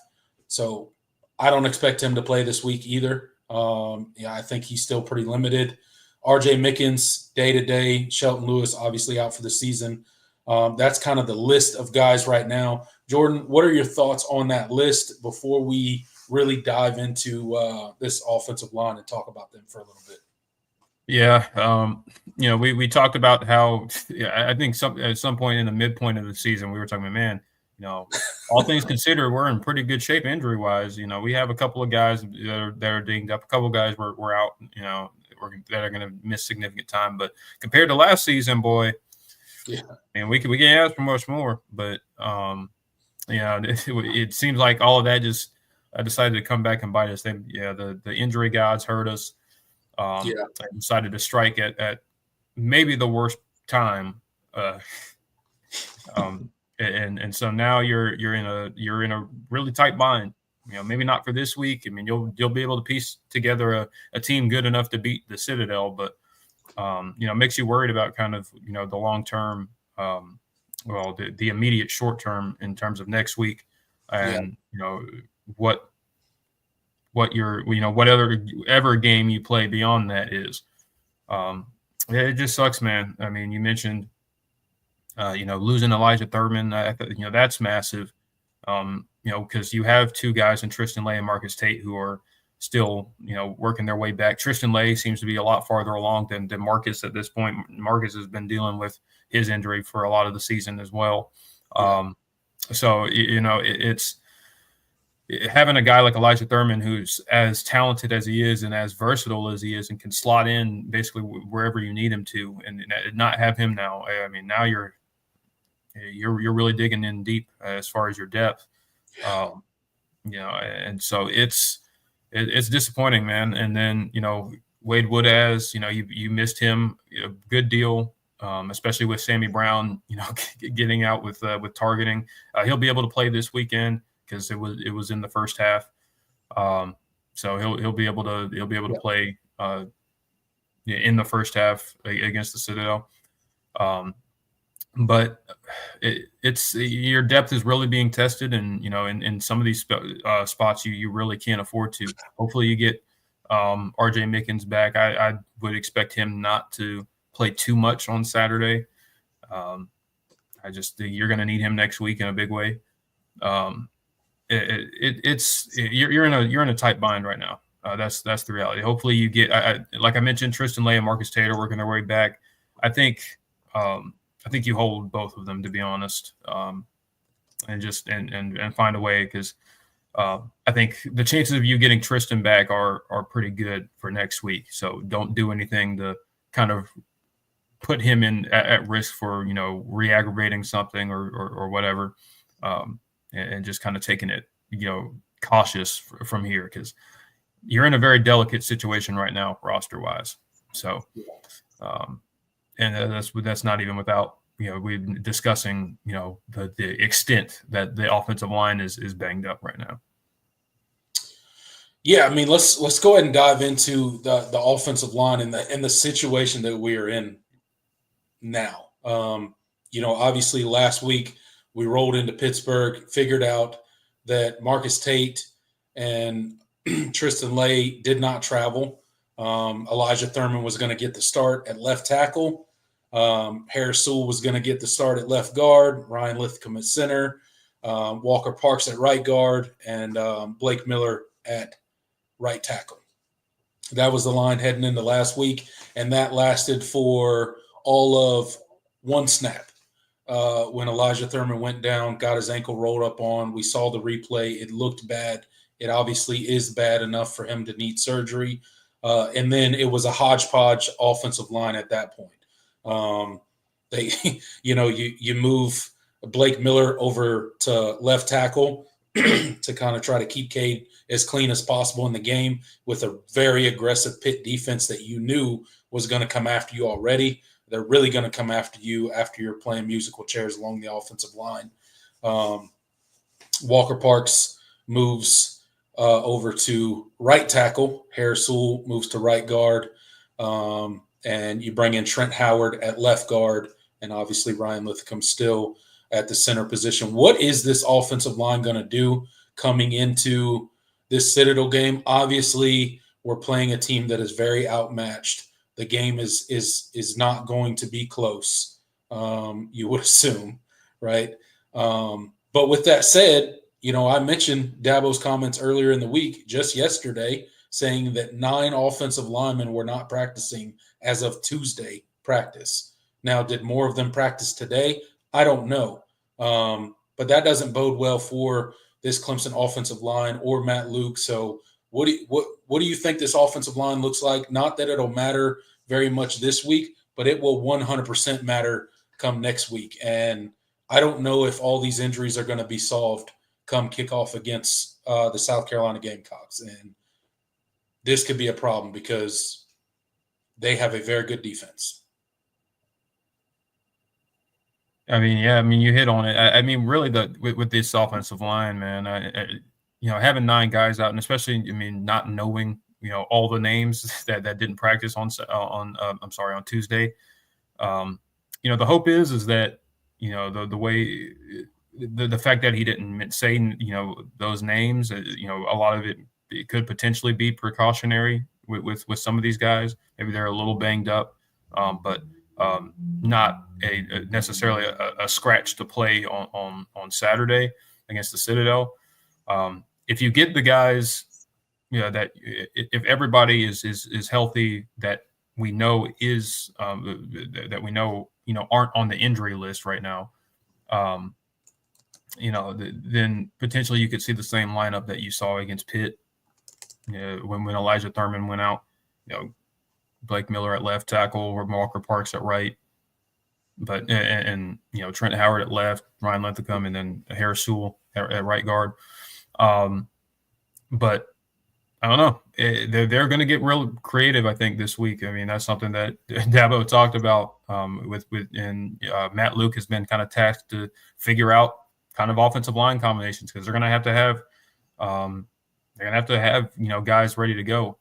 So I don't expect him to play this week either. I think he's still pretty limited. RJ Mickens, day-to-day. Shelton Lewis, obviously out for the season. That's kind of the list of guys right now. Jordan, what are your thoughts on that list before we really dive into this offensive line and talk about them for a little bit. Yeah, we talked about how I think at some point in the midpoint of the season we were talking about, man, all things considered, we're in pretty good shape injury wise. We have a couple of guys that are dinged up, a couple of guys we're out, that are going to miss significant time. But compared to last season, boy, yeah, and we can ask for much more. But it seems like all of that just decided to come back and bite us. The injury gods hurt us. I decided to strike at maybe the worst time, and so now you're in a really tight bind. Maybe not for this week. I mean, you'll be able to piece together a team good enough to beat the Citadel, but makes you worried about kind of the long term, the immediate short term in terms of next week, and what your whatever game you play beyond that is. It just sucks, man. I mean, you mentioned losing Elijah Thurman. That's massive. Because you have two guys in Tristan Lay and Marcus Tate who are still working their way back. Tristan Lay seems to be a lot farther along than Marcus at this point. Marcus has been dealing with his injury for a lot of the season as well. So it's having a guy like Elijah Thurman, who's as talented as he is and as versatile as he is and can slot in basically wherever you need him to, and not have him now. I mean, now you're really digging in deep as far as your depth. And so it's disappointing, man. And then, Wade Woodaz, you missed him a good deal, especially with Sammy Brown, getting out with targeting. He'll be able to play this weekend because it was in the first half. So he'll be able to play in the first half against the Citadel. But it's your depth is really being tested, and in some of these spots you really can't afford to. Hopefully you get RJ Mickens back. I would expect him not to play too much on Saturday. You're going to need him next week in a big way. You're in a tight bind right now. That's the reality. Hopefully you get like I mentioned, Tristan Lay and Marcus Tate are working their way back. I think you hold both of them, to be honest, and find a way, because I think the chances of you getting Tristan back are pretty good for next week. So don't do anything to kind of put him at risk for re-aggravating something or whatever, and just kind of taking it cautious from here, because you're in a very delicate situation right now roster wise. So. And that's not even without we're discussing the extent that the offensive line is banged up right now. Yeah, I mean, let's go ahead and dive into the offensive line and the situation that we are in now. Obviously last week we rolled into Pittsburgh, figured out that Marcus Tate and Tristan Lay did not travel. Elijah Thurman was going to get the start at left tackle. Harris Sewell was going to get the start at left guard. Ryan Lithcom at center. Walker Parks at right guard. And Blake Miller at right tackle. That was the line heading into last week, and that lasted for all of one snap. When Elijah Thurman went down, got his ankle rolled up on, we saw the replay. It looked bad. It obviously is bad enough for him to need surgery. And then it was a hodgepodge offensive line at that point. You move Blake Miller over to left tackle to kind of try to keep Cade as clean as possible in the game with a very aggressive Pitt defense that you knew was going to come after you already. They're really going to come after you after you're playing musical chairs along the offensive line. Walker Parks moves over to right tackle. Harris Sewell moves to right guard. And you bring in Trent Howard at left guard, and obviously Ryan Lithcom still at the center position. What is this offensive line going to do coming into this Citadel game? Obviously, we're playing a team that is very outmatched. The game is not going to be close, you would assume, right? But with that said, I mentioned Dabo's comments earlier in the week, just yesterday, saying that 9 offensive linemen were not practicing as of Tuesday practice. Now, did more of them practice today? I don't know. But that doesn't bode well for this Clemson offensive line or Matt Luke. So what do you think this offensive line looks like? Not that it'll matter very much this week, but it will 100% matter come next week. And I don't know if all these injuries are going to be solved come kickoff against the South Carolina Gamecocks. And this could be a problem because they have a very good defense. I mean, yeah, I mean, you hit on it. I mean, really, with this offensive line, man, having 9 guys out, and especially, I mean, not knowing, all the names that didn't practice on Tuesday. The hope is that, the way the fact that he didn't say, those names, a lot of it could potentially be precautionary with some of these guys. Maybe they're a little banged up, but not necessarily a scratch to play on Saturday against the Citadel. If you get the guys, that if everybody is healthy, that we know aren't on the injury list right now, then potentially you could see the same lineup that you saw against Pitt, when Elijah Thurman went out. Blake Miller at left tackle, or Walker Parks at right, but and Trent Howard at left, Ryan Linthicum, and then Harris Sewell at right guard. But I don't know. They're going to get real creative, I think, this week. I mean, that's something that Dabo talked about and Matt Luke has been kind of tasked to figure out kind of offensive line combinations, because they're going to have to have guys ready to go.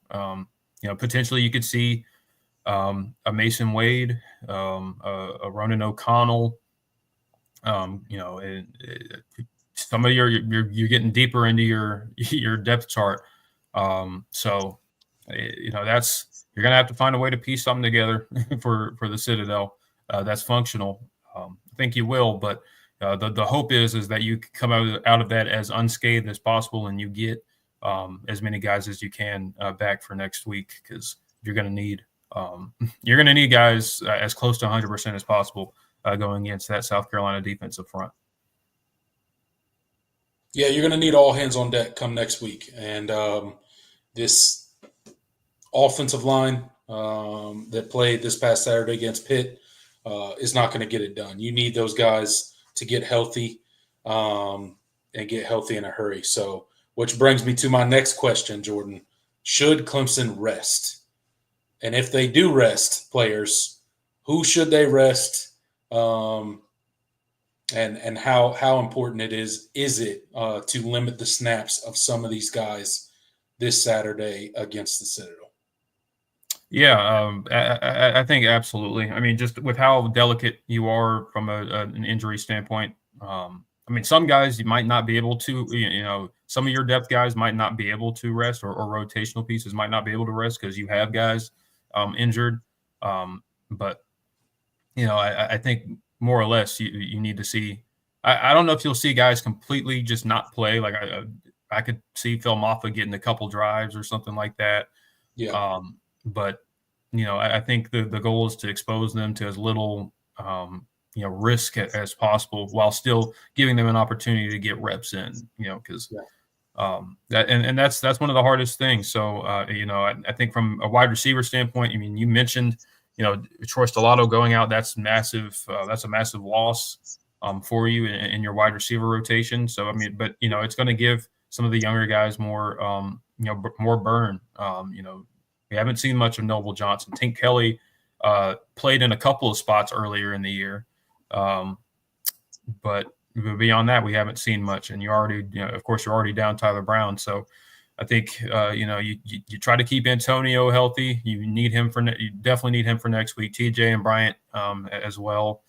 Potentially you could see a Mason Wade, a Ronan O'Connell. Some of you're getting deeper into your depth chart. So you're gonna have to find a way to piece something together for the Citadel that's functional. I think you will, but the hope is that you come out of that as unscathed as possible, and you get as many guys as you can back for next week, because you're going to need guys as close to 100% as possible going against that South Carolina defensive front. Yeah, you're going to need all hands on deck come next week. And this offensive line that played this past Saturday against Pitt is not going to get it done. You need those guys to get healthy and get healthy in a hurry. So, which brings me to my next question, Jordan. Should Clemson rest? And if they do rest players, who should they rest? And how important is it to limit the snaps of some of these guys this Saturday against the Citadel? Yeah, I think absolutely. I mean, just with how delicate you are from an injury standpoint. I mean, some guys you might not be able to, some of your depth guys might not be able to rest, or rotational pieces might not be able to rest because you have guys injured. But, I think more or less you need to see. I don't know if you'll see guys completely just not play. Like I could see Phil Maffa getting a couple drives or something like that. Yeah. But, I think the goal is to expose them to as little risk as possible, while still giving them an opportunity to get reps in, because that's one of the hardest things. So, I think from a wide receiver standpoint, I mean, you mentioned, Troy Stellato going out, that's massive. That's a massive loss for you in your wide receiver rotation. So, I mean, but, it's going to give some of the younger guys more, more burn. We haven't seen much of Noble Johnson. Tink Kelly played in a couple of spots earlier in the year. But beyond that, we haven't seen much. And of course, you're already down Tyler Brown. So I think, you try to keep Antonio healthy. You definitely need him for next week. TJ and Bryant as well.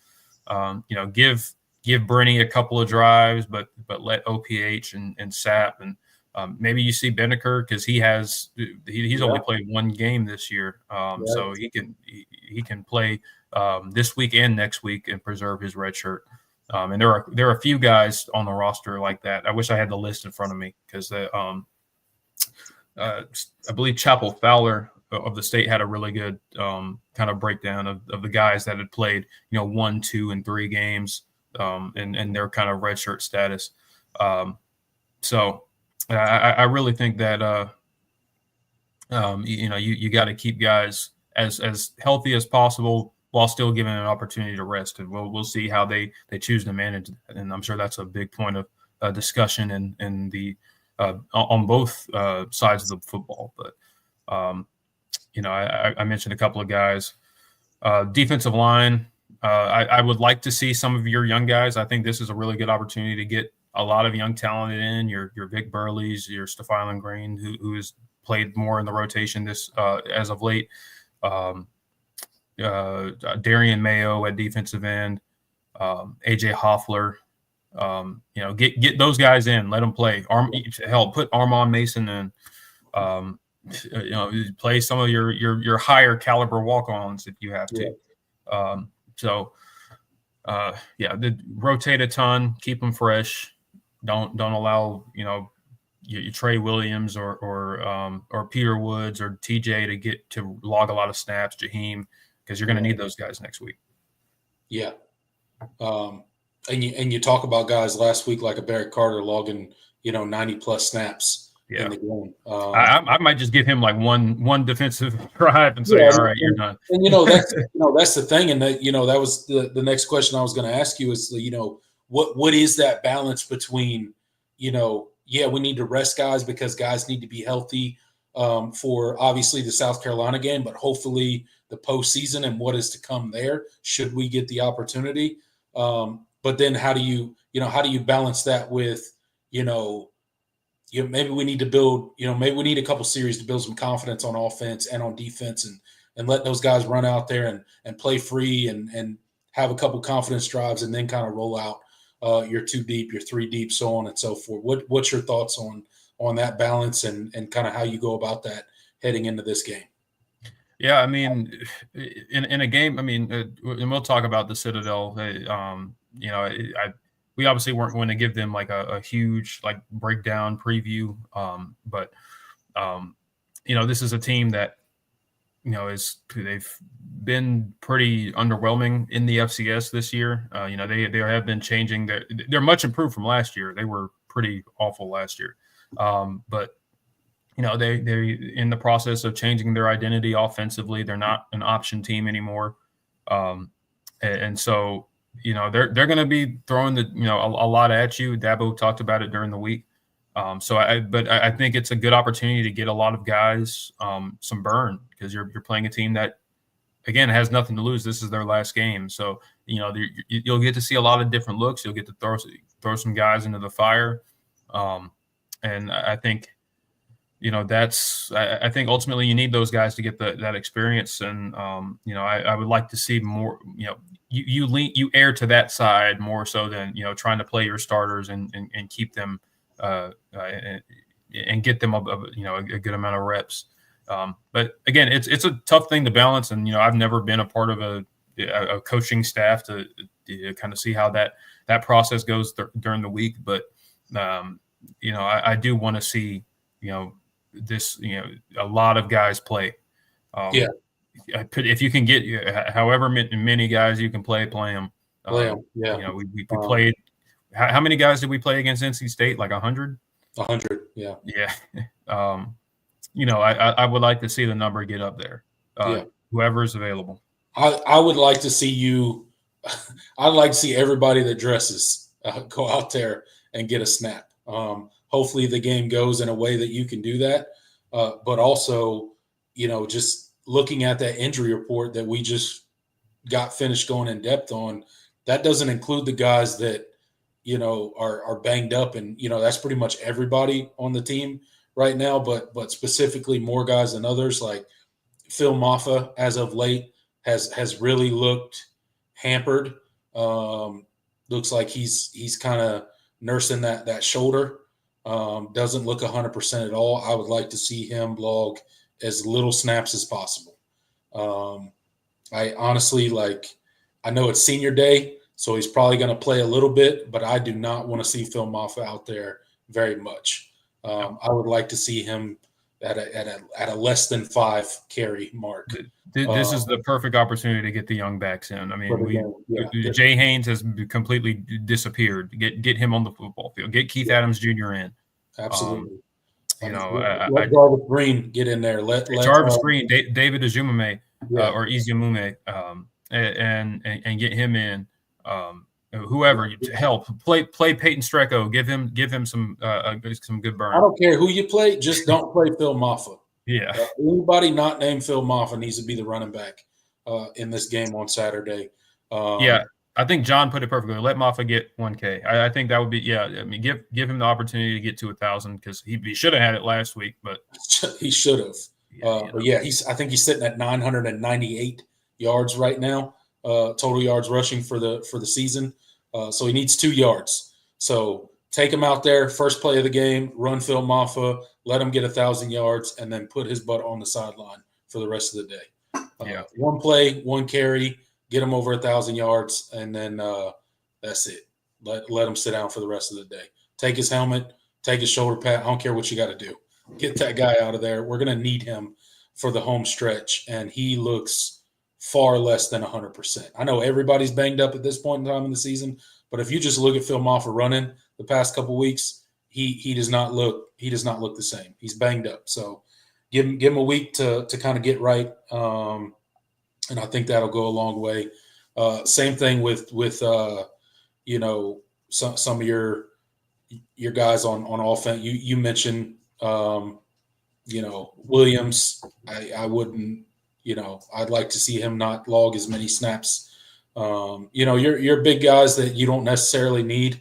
Give Brenny a couple of drives, but let OPH and Sapp and maybe you see Beneker, because he's only played one game this year, so he can play this week and next week and preserve his red shirt. And there are a few guys on the roster like that. I wish I had the list in front of me because I believe Chapel Fowler of the state had a really good kind of breakdown of the guys that had played, 1, 2, and 3 games and their kind of redshirt status. So I really think that you got to keep guys as healthy as possible while still giving an opportunity to rest, and we'll see how they choose to manage that. And I'm sure that's a big point of discussion in the on both sides of the football. But I mentioned a couple of guys, defensive line. I would like to see some of your young guys. I think this is a really good opportunity to get a lot of young talent in. Your Vic Burleys, your Stefan Green, who has played more in the rotation this as of late. Darian Mayo at defensive end, AJ Hoffler. Get those guys in, let them play. Put Armand Mason in. Play some of your higher caliber walk-ons if you have to. Rotate a ton, keep them fresh. Don't allow your Trey Williams or Peter Woods or TJ to log a lot of snaps, Jaheim, because you're going to need those guys next week. Yeah. And you talk about guys last week like a Barrett Carter logging 90 plus snaps in the game. I might just give him like one defensive drive and say, all right, you're done. And that's the thing, and that was the next question I was going to ask you is what is that balance between we need to rest guys because guys need to be healthy for obviously the South Carolina game, but hopefully the postseason and what is to come there should we get the opportunity. But then how do you balance that with maybe we need to build maybe we need a couple series to build some confidence on offense and on defense and let those guys run out there and play free and have a couple confidence drives and then kind of roll out your 2 deep, your 3 deep, so on and so forth. What's your thoughts on that balance and kind of how you go about that heading into this game? Yeah, I mean, in a game, I mean, and we'll talk about the Citadel. We obviously weren't going to give them like a huge like breakdown preview, but this is a team that they've been pretty underwhelming in the FCS this year. They have been changing. They're much improved from last year. They were pretty awful last year, but they're in the process of changing their identity offensively. They're not an option team anymore, and so they're going to be throwing a lot at you. Dabo talked about it during the week. But I think it's a good opportunity to get a lot of guys some burn because you're playing a team that, again, has nothing to lose. This is their last game. So, you'll get to see a lot of different looks. You'll get to throw some guys into the fire. And I think, I think ultimately you need those guys to get that experience. And, I would like to see more, you err to that side more so than, trying to play your starters and keep them and get them a good amount of reps. But again, it's a tough thing to balance. And, I've never been a part of a coaching staff to kind of see how that process goes during the week. But, I do want to see, this, a lot of guys play. If you can get however many guys you can play them. We played. How many guys did we play against NC State? Like 100? 100, yeah. Yeah. I would like to see the number get up there. Whoever is available. I would like to see you – I'd like to see everybody that dresses go out there and get a snap. Hopefully the game goes in a way that you can do that. But also, just looking at that injury report that we just got finished going in depth on, that doesn't include the guys that – are banged up, and that's pretty much everybody on the team right now, but specifically more guys than others. Like Phil Maffa, as of late, has really looked hampered. Looks like he's kind of nursing that shoulder. Doesn't look 100% at all. I would like to see him log as little snaps as possible. I honestly I know it's senior day. So he's probably going to play a little bit, but I do not want to see Phil Maffa out there very much. I would like to see him at a less than 5 carry mark. This is the perfect opportunity to get the young backs in. I mean, Jay Haynes has completely disappeared. Get him on the football field. Get Keith Adams Jr. in. Absolutely. Let Jarvis Green get in there. Let Jarvis Green, David Azumume, or Iziamume, and get him in. Whoever to help play Peyton Strecco, give him some good burn. I don't care who you play, just don't play Phil Maffa. Yeah, anybody not named Phil Maffa needs to be the running back in this game on Saturday. I think John put it perfectly. Let Maffa get 1K. I think that would be I mean, give him the opportunity to get to 1,000 because he should have had it last week, but he should have. But I think he's sitting at 998 yards right now, total yards rushing for the season. So he needs 2 yards. So take him out there, first play of the game, run Phil Maffa, let him get 1,000 yards, and then put his butt on the sideline for the rest of the day. One play, 1 carry, get him over 1,000 yards, and then that's it. Let him sit down for the rest of the day. Take his helmet, take his shoulder pad. I don't care what you got to do. Get that guy out of there. We're going to need him for the home stretch, and he looks far less than 100%. I know everybody's banged up at this point in time in the season, but if you just look at Phil Maffa running the past couple weeks, he does not look the same. He's banged up. So give him a week to kind of get right. And I think that'll go a long way. Same thing with some of your guys on offense. You mentioned Williams. I wouldn't. I'd like to see him not log as many snaps. Your big guys that you don't necessarily need.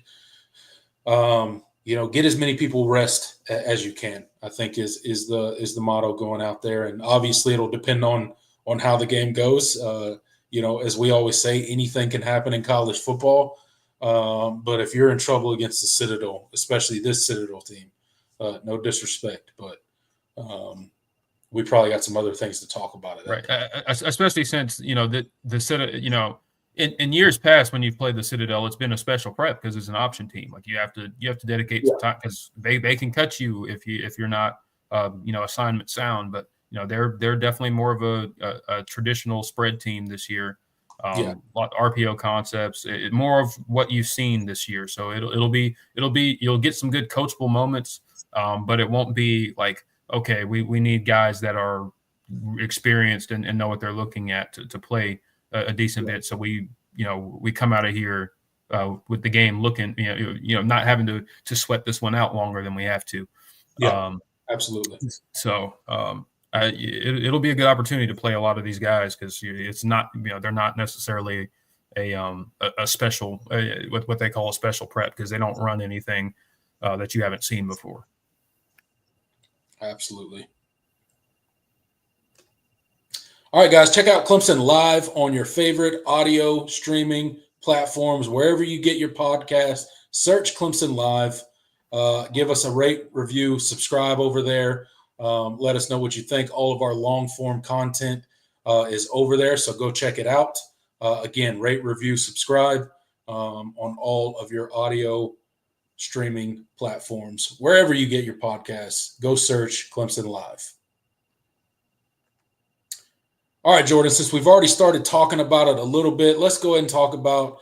Get as many people rest as you can. I think is the motto going out there, and obviously it'll depend on how the game goes. As we always say, anything can happen in college football. But if you're in trouble against the Citadel, especially this Citadel team, no disrespect, but we probably got some other things to talk about it. Right. Especially since, the Citadel, in years past when you've played the Citadel, it's been a special prep because it's an option team. Like you have to dedicate some time because they can cut you if you're not, assignment sound, but they're definitely more of a traditional spread team this year. A lot of RPO concepts, more of what you've seen this year. So it'll be you'll get some good coachable moments, but it won't be like, okay, we need guys that are experienced and know what they're looking at to play a decent bit. So we come out of here with the game looking, not having to sweat this one out longer than we have to. Yeah, absolutely. So it'll be a good opportunity to play a lot of these guys because it's not, they're not necessarily a special, what they call a special prep because they don't run anything that you haven't seen before. Absolutely. All right, guys, check out Clemson Live on your favorite audio streaming platforms, wherever you get your podcast. Search Clemson Live. Give us a rate, review, subscribe over there. Let us know what you think. All of our long-form content is over there, so go check it out. Again, rate, review, subscribe on all of your audio streaming platforms. Wherever you get your podcasts, go search Clemson Live. All right, Jordan, since we've already started talking about it a little bit, let's go ahead and talk about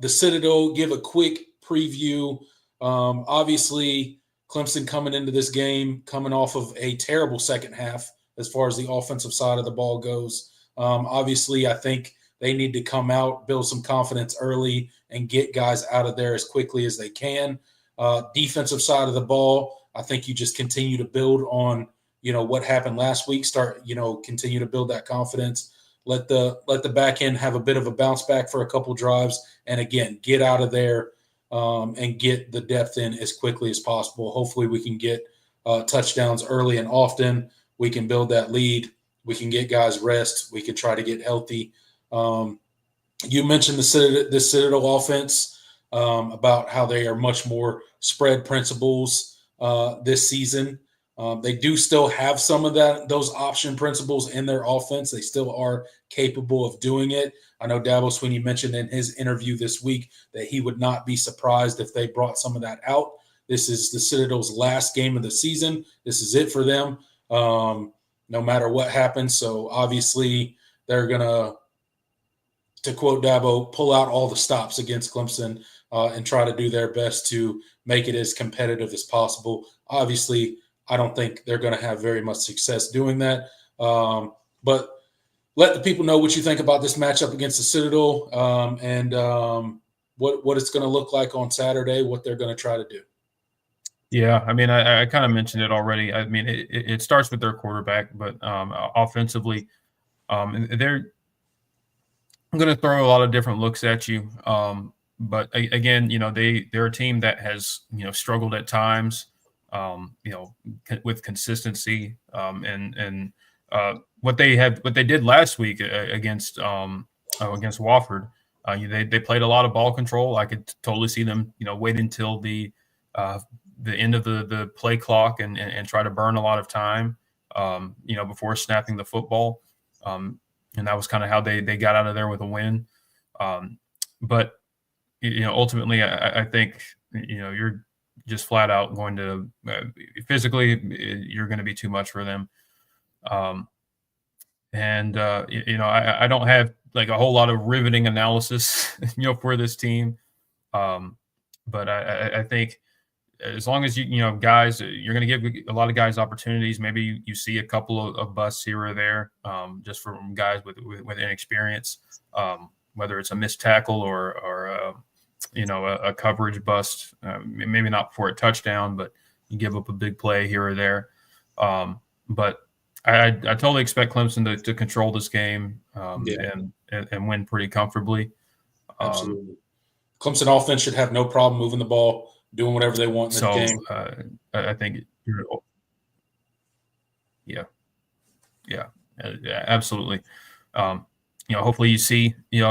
the Citadel, give a quick preview. Obviously, Clemson coming into this game, coming off of a terrible second half as far as the offensive side of the ball goes. Obviously, I think they need to come out, build some confidence early, and get guys out of there as quickly as they can. Defensive side of the ball, I think you just continue to build on what happened last week. Continue to build that confidence. Let the back end have a bit of a bounce back for a couple drives, and again, get out of there and get the depth in as quickly as possible. Hopefully, we can get touchdowns early and often. We can build that lead. We can get guys rest. We can try to get healthy. You mentioned the Citadel offense about how they are much more spread principles this season. They do still have some of those option principles in their offense. They still are capable of doing it. I know Dabo Swinney mentioned in his interview this week that he would not be surprised if they brought some of that out. This is the Citadel's last game of the season. This is it for them, no matter what happens. So obviously they're going to quote Dabo, pull out all the stops against Clemson and try to do their best to make it as competitive as possible. Obviously, I don't think they're going to have very much success doing that. But let the people know what you think about this matchup against the Citadel and what it's going to look like on Saturday, what they're going to try to do. Yeah, I mean, I kind of mentioned it already. I mean, it starts with their quarterback, but offensively, they're going to throw a lot of different looks at you. But again, they're a team that has, struggled at times, with consistency. And what they did last week against Wofford, they played a lot of ball control. I could totally see them, wait until the end of the play clock and try to burn a lot of time, before snapping the football. And that was kind of how they got out of there with a win. But ultimately, I think, you're just flat out going to physically, you're going to be too much for them. I don't have like a whole lot of riveting analysis, for this team. But I think as long as guys, you're going to give a lot of guys opportunities. Maybe you see a couple of busts here or there, just from guys with inexperience, whether it's a missed tackle or a coverage bust, maybe not for a touchdown, but you give up a big play here or there. But I totally expect Clemson to control this game and win pretty comfortably. Absolutely. Clemson offense should have no problem moving the ball, doing whatever they want in the game. I think absolutely. Hopefully you see, you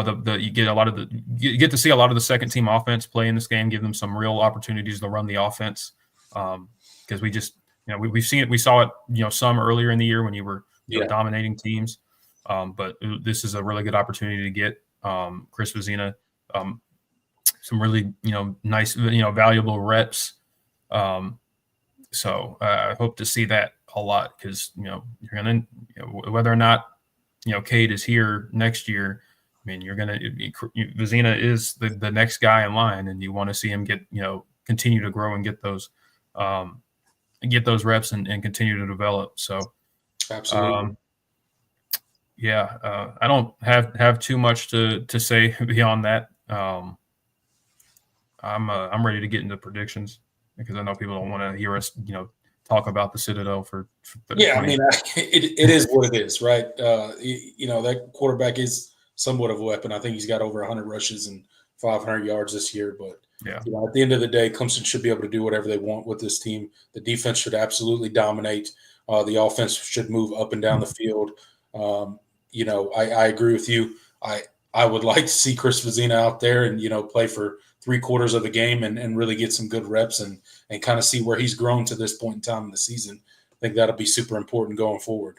get to see a lot of the second team offense play in this game, give them some real opportunities to run the offense. Because we just, we've seen it, we saw it, some earlier in the year when you were dominating teams. But this is a really good opportunity to get Chris Vezina some really, nice, valuable reps. So I hope to see that a lot because, you're going to, whether or not, Cade is here next year. I mean, you're going to Vezina is the next guy in line, and you want to see him get, continue to grow and get those reps and continue to develop. So, absolutely. I don't have too much to say beyond that. I'm ready to get into predictions because I know people don't want to hear us, talk about the Citadel for 20. I mean, it is what it is, right? That quarterback is somewhat of a weapon. I think he's got over 100 rushes and 500 yards this year. But at the end of the day, Clemson should be able to do whatever they want with this team. The defense should absolutely dominate. The offense should move up and down the field. I agree with you. I would like to see Chris Vezina out there and, play for 3/4 of the game and really get some good reps and kind of see where he's grown to this point in time in the season. I think that'll be super important going forward.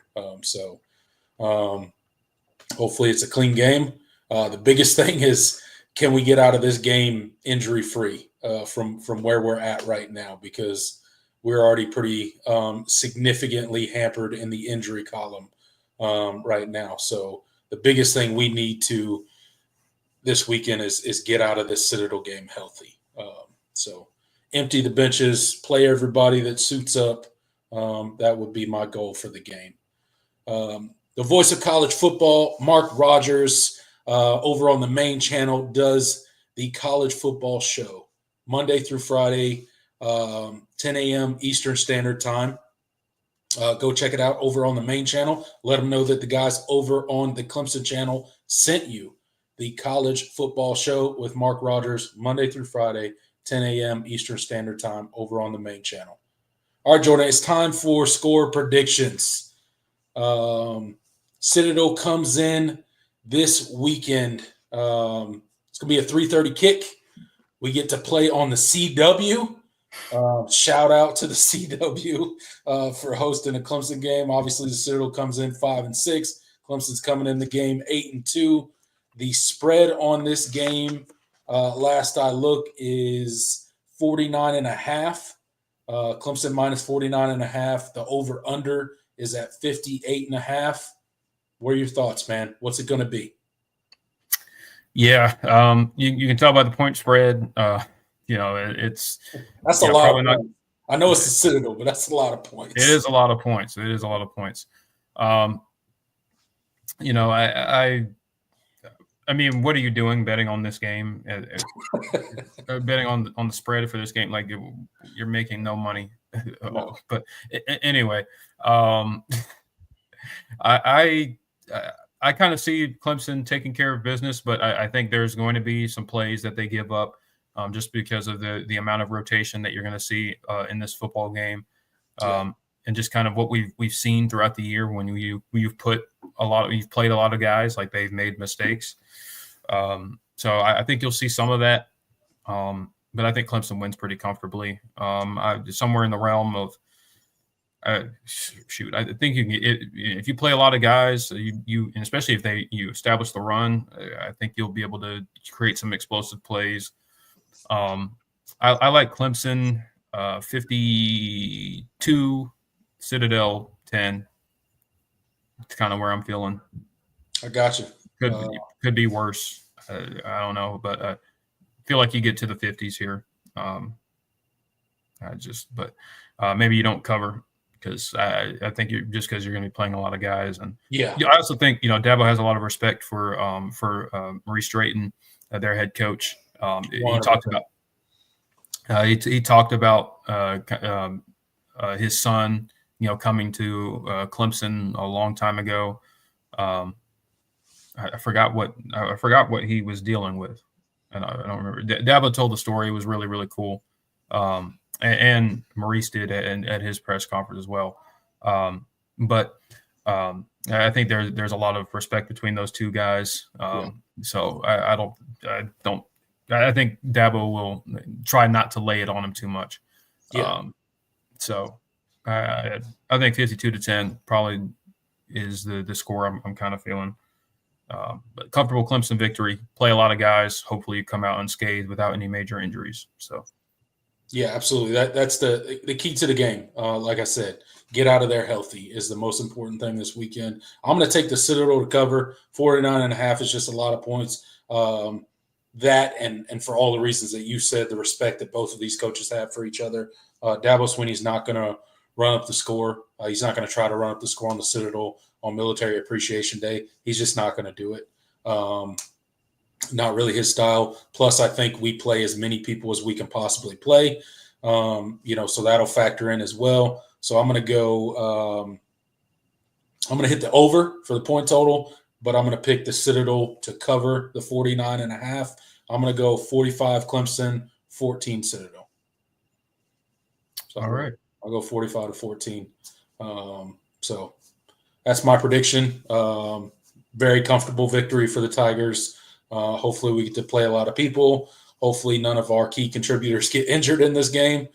Hopefully it's a clean game. The biggest thing is, can we get out of this game injury-free from where we're at right now? Because we're already pretty significantly hampered in the injury column right now. So the biggest thing we need to this weekend is get out of this Citadel game healthy. So empty the benches, play everybody that suits up. That would be my goal for the game. The voice of college football, Mark Rogers, over on the main channel, does the college football show Monday through Friday, 10 a.m. Eastern Standard Time. Go check it out over on the main channel. Let them know that the guys over on the Clemson channel sent you. The college football show with Mark Rogers, Monday through Friday, 10 a.m. Eastern Standard Time over on the main channel. All right, Jordan, it's time for score predictions. Citadel comes in this weekend. It's going to be a 3:30 kick. We get to play on the CW. Shout out to the CW for hosting a Clemson game. Obviously, the Citadel comes in 5-6. Clemson's coming in the game 8-2. The spread on this game, last I look, is 49.5. Clemson minus 49.5. The over/under is at 58.5. What are your thoughts, man? What's it going to be? Yeah, you can tell by the point spread. It's that's a lot of points. I know it's the Citadel, but that's a lot of points. It is a lot of points. It is a lot of points. I mean, what are you doing betting on this game? Betting on the spread for this game, like you're making no money. No. But anyway, I kind of see Clemson taking care of business, but I think there's going to be some plays that they give up just because of the amount of rotation that you're going to see in this football game. And just kind of what we've seen throughout the year when you've played a lot of guys, like they've made mistakes. So I think you'll see some of that. But I think Clemson wins pretty comfortably. Somewhere in the realm of I think if you play a lot of guys, and especially if you establish the run, I think you'll be able to create some explosive plays. I like Clemson 52, Citadel 10. It's kind of where I'm feeling. I got you. Could be worse. I don't know, but I feel like you get to the 50s here. Maybe you don't cover because I think because you're going to be playing a lot of guys, and I also think Dabo has a lot of respect for Maurice Drayton, their head coach. He talked about his son, coming to Clemson a long time ago. I forgot what he was dealing with, and I don't remember. Dabo told the story. It was really, really cool, and Maurice did at his press conference as well. But I think there's a lot of respect between those two guys. So I think Dabo will try not to lay it on him too much. So I think 52-10 probably is the score I'm kind of feeling. But comfortable Clemson victory. Play a lot of guys. Hopefully, you come out unscathed without any major injuries. So, yeah, absolutely. That's the key to the game. Like I said, get out of there healthy is the most important thing this weekend. I'm going to take the Citadel to cover. 49.5 is just a lot of points. That and for all the reasons that you said, the respect that both of these coaches have for each other. Dabo Swinney's not going to run up the score. He's not going to try to run up the score on the Citadel on Military Appreciation Day. He's just not going to do it. Not really his style. Plus, I think we play as many people as we can possibly play. So that'll factor in as well. So I'm going to go. I'm going to hit the over for the point total, but I'm going to pick the Citadel to cover the 49.5. I'm going to go 45 Clemson, 14 Citadel. So all right. I'll go 45-14. So that's my prediction. Very comfortable victory for the Tigers. Hopefully we get to play a lot of people. Hopefully none of our key contributors get injured in this game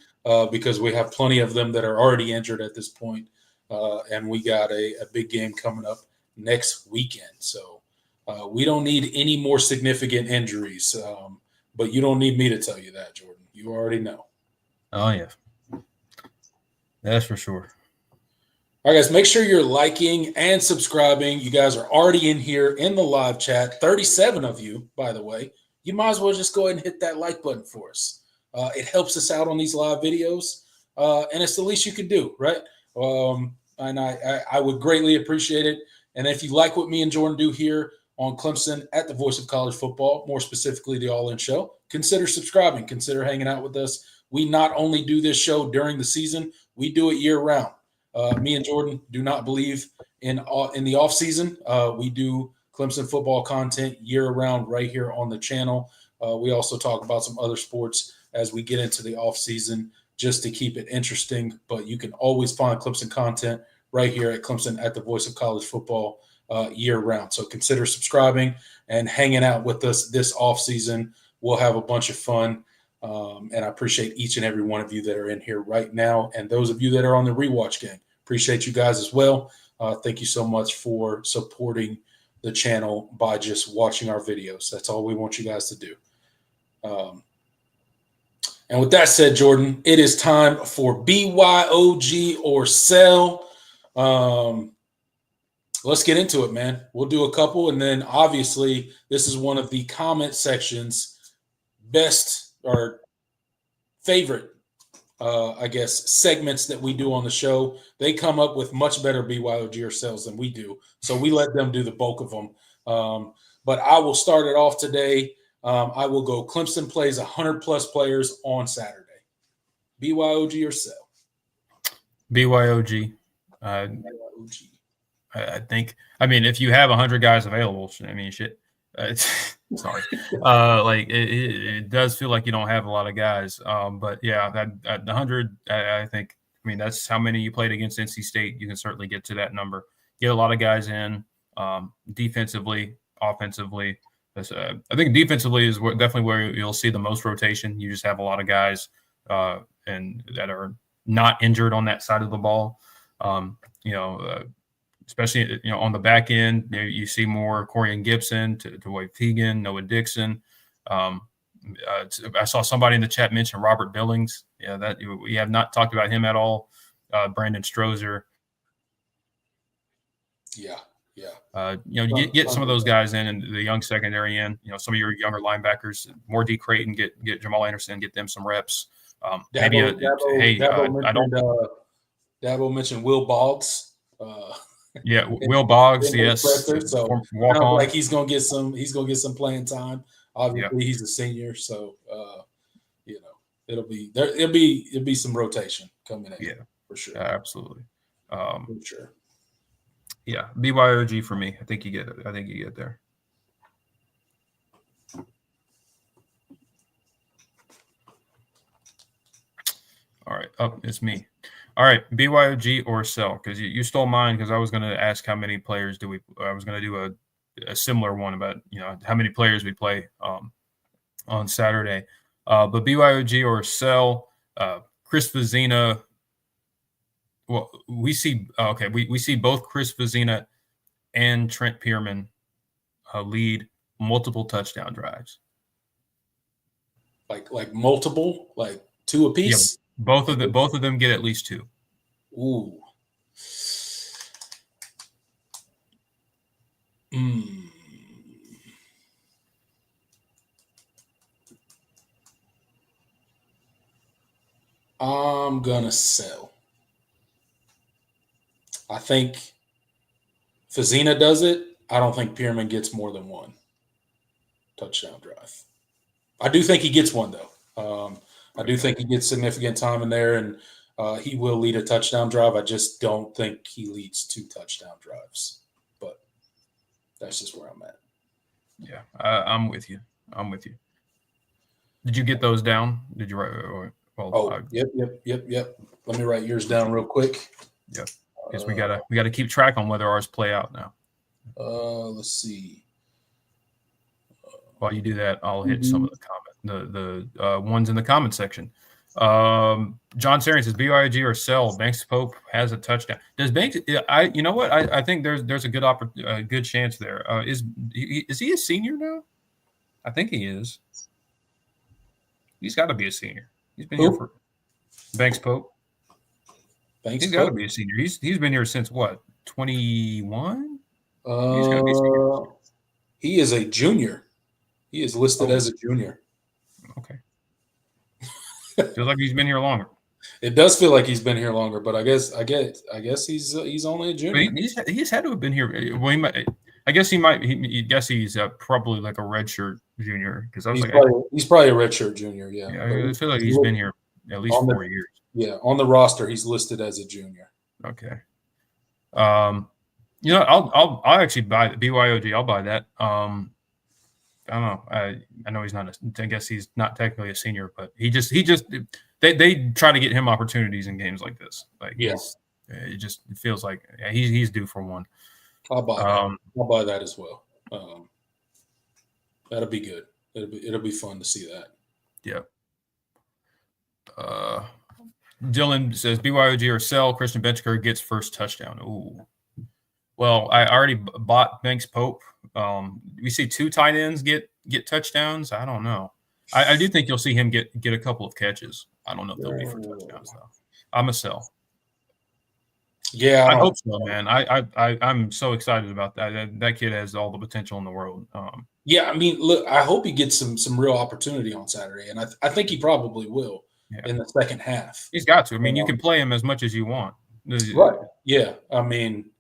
because we have plenty of them that are already injured at this point. And we got a big game coming up next weekend. So we don't need any more significant injuries. But you don't need me to tell you that, Jordan. You already know. Oh, yeah. That's for sure. All right, guys, make sure you're liking and subscribing. You guys are already in here in the live chat. 37 of you, by the way. You might as well just go ahead and hit that like button for us. It helps us out on these live videos, and it's the least you can do, right? And I would greatly appreciate it. And if you like what me and Jordan do here on Clemson at the Voice of College Football, more specifically the All In Show, consider subscribing. Consider hanging out with us. We not only do this show during the season, we do it year-round. Me and Jordan do not believe in the off season. We do Clemson football content year-round right here on the channel. We also talk about some other sports as we get into the off season just to keep it interesting. But you can always find Clemson content right here at Clemson at the Voice of College Football year-round. So consider subscribing and hanging out with us this off season. We'll have a bunch of fun. And I appreciate each and every one of you that are in here right now. And those of you that are on the rewatch game, appreciate you guys as well. Thank you so much for supporting the channel by just watching our videos. That's all we want you guys to do. And with that said, Jordan, it is time for BYOG or sell. Let's get into it, man. We'll do a couple, and then obviously this is one of the comment section's best or favorite, I guess, segments that we do on the show. They come up with much better BYOG or sells than we do, so we let them do the bulk of them. But I will start it off today. I will go Clemson plays 100-plus players on Saturday. BYOG or sell? BYOG. BYOG. I think. I mean, if you have 100 guys available, I mean, shit. Sorry. Like it does feel like you don't have a lot of guys. But yeah, that 100. I think. I mean, that's how many you played against NC State. You can certainly get to that number. Get a lot of guys in. Defensively, offensively. I think defensively is definitely where you'll see the most rotation. You just have a lot of guys and that are not injured on that side of the ball. Especially on the back end, you see more Corian Gibson to Wade Fegan, Noah Dixon. I saw somebody in the chat mention Robert Billings. Yeah, that we have not talked about him at all. Brandon Strozer. Yeah. Get some of those guys in and the young secondary in. Some of your younger linebackers, more D. Creighton, get Jamal Anderson, get them some reps. Dabo mentioned Will Boggs. Yeah, Will Boggs, yes. So like he's gonna get some playing time. Obviously, he's a senior, so it'll be some rotation coming in. Yeah, for sure. Absolutely. For sure. Yeah, BYOG for me. I think you get it. I think you get there. All right, it's me. All right, BYOG or sell, because you stole mine because I was going to ask how many players I was going to do a similar one about how many players we play on Saturday. But BYOG or sell, Chris Vizina. Well, we see we see both Chris Vizina and Trent Pierman lead multiple touchdown drives. Like multiple, like two apiece. Yeah, both of them get at least two. Ooh. I'm gonna sell. I think Fazina does it. I don't think Pierman gets more than one touchdown drive. I do think he gets one, though. I do think he gets significant time in there, and he will lead a touchdown drive. I just don't think he leads two touchdown drives. But that's just where I'm at. Yeah, I'm with you. Did you get those down? Did you write? Yep. Let me write yours down real quick. Yep. Because we gotta keep track on whether ours play out now. Let's see. While you do that, I'll hit some of the ones in the comment section. John Sarian says BYOG or sell. Banks Pope has a touchdown. Does Banks? You know what? I think there's a good chance there. Is he a senior now? I think he is. He's got to be a senior. He's been here for Banks Pope. He's got to be a senior. He's been here since what? 21. He's got to be a senior. He is a junior. He is listed as a junior. Okay. Feels like he's been here longer. It does feel like he's been here longer, but I guess he's only a junior. But he's had to have been here. Well, he guess he's probably like a redshirt junior because he's probably a redshirt junior. Yeah, I feel like he's been here at least 4 years. Yeah, on the roster he's listed as a junior. Okay. I'll actually buy the BYOG. I'll buy that. I don't know. I know he's not. I guess he's not technically a senior, but they try to get him opportunities in games like this. Like yes, it feels like he's due for one. I'll buy that. I'll buy that as well. That'll be good. It'll be fun to see that. Yeah. Dylan says BYOG or sell. Christian Benchker gets first touchdown. Ooh. Well, I already bought Banks Pope. We see 2 tight ends get touchdowns. I don't know. I do think you'll see him get a couple of catches. I don't know if they'll be for touchdowns though. I'm a sell. Yeah, I hope so, man. I'm so excited about that. That kid has all the potential in the world. Yeah, I mean, look, I hope he gets some real opportunity on Saturday, and I think he probably will in the second half. He's got to. I mean, you can play him as much as you want. Right. Yeah. I mean,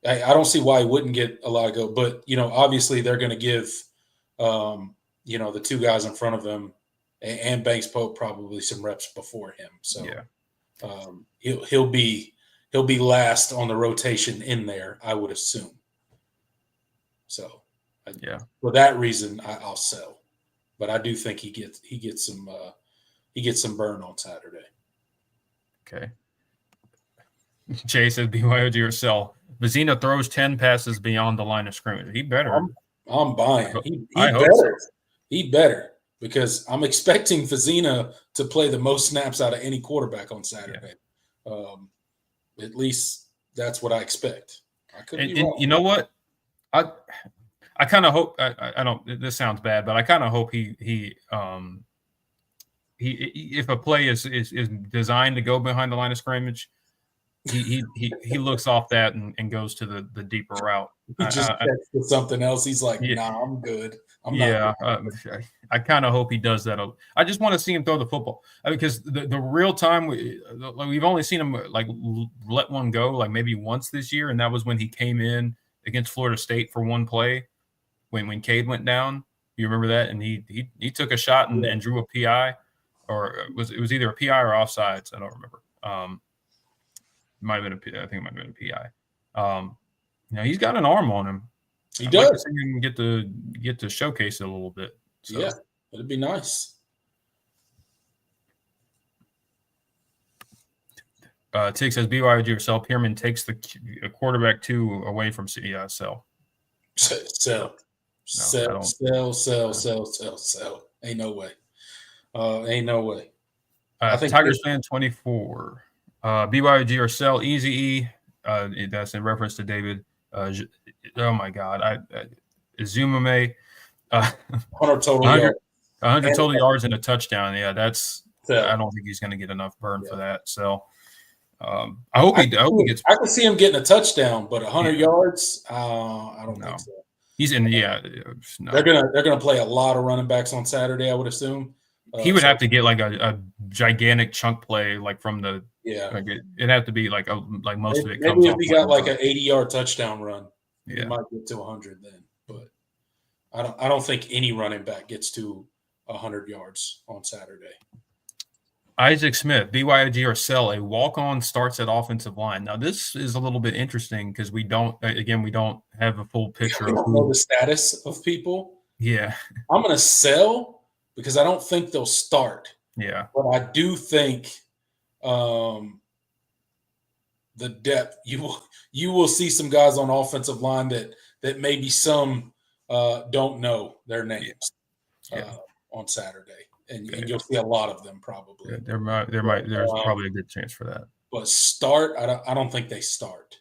I don't see why he wouldn't get a lot of go, but obviously they're going to give, the 2 guys in front of him and Banks Pope probably some reps before him. So he'll be last on the rotation in there, I would assume. So for that reason, I'll sell, but I do think he gets some burn on Saturday. Okay. Jay says BYOG or sell. Vizina throws 10 passes beyond the line of scrimmage. He better. I'm buying. He hope better. so. He better, because I'm expecting Vizina to play the most snaps out of any quarterback on Saturday. Yeah. At least that's what I expect. I could be wrong. And you know what? I kind of hope. I don't. This sounds bad, but I kind of hope he if a play is designed to go behind the line of scrimmage, he looks off that and goes to the deeper route. He just checks for something else. He's like, nah, I'm good. I'm not good. I kind of hope he does that. I just want to see him throw the football, because the real time we've only seen him like let one go like maybe once this year, and that was when he came in against Florida State for one play when Cade went down. You remember that? And he took a shot and drew a PI, or it was either a PI or offsides. I don't remember. Might have been I think it might have been a PI. He's got an arm on him. He does. Like to see him get to showcase it a little bit. So. Yeah, it'd be nice. Tig says BYOG or sell. Pierman takes the quarterback 2 away from City. Sell. Sell. Ain't no way. Ain't no way. I think Tigers fan 24. BYOG or sell. Easy E. That's in reference to David. Oh my God. Izumame. 100 total yards. 100 total yards and a touchdown. Yeah, that's. I don't think he's going to get enough burn for that. So, I hope he gets. I can see him getting a touchdown, but 100 yards, I don't think so. He's in. Yeah, no. They're gonna play a lot of running backs on Saturday, I would assume. He would have to get like a gigantic chunk play, like from the. Yeah, like it'd have to be like most of it. Maybe if he got like an 80-yard touchdown run, he might get to 100 then. But I don't think any running back gets to 100 yards on Saturday. Isaac Smith, BYOG or sell. A walk-on starts at offensive line. Now this is a little bit interesting because we don't have a full picture. We don't know the status of people. Yeah, I'm gonna sell because I don't think they'll start. Yeah, but I do think. The depth you will see some guys on offensive line that maybe some don't know their names on Saturday, and you'll see a lot of them probably. Yeah, there's probably a good chance for that. But start, I don't think they start.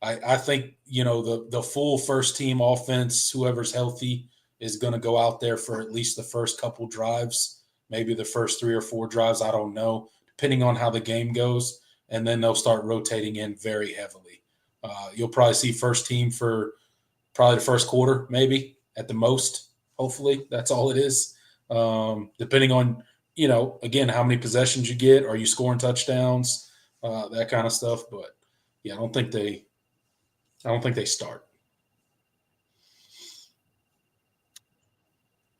I think the full first team offense, whoever's healthy, is going to go out there for at least the first couple drives, maybe the first 3 or 4 drives. I don't know. Depending on how the game goes, and then they'll start rotating in very heavily. You'll probably see first team for probably the first quarter, maybe at the most. Hopefully, that's all it is. Depending on, again, how many possessions you get, are you scoring touchdowns, that kind of stuff. But yeah, I don't think they start.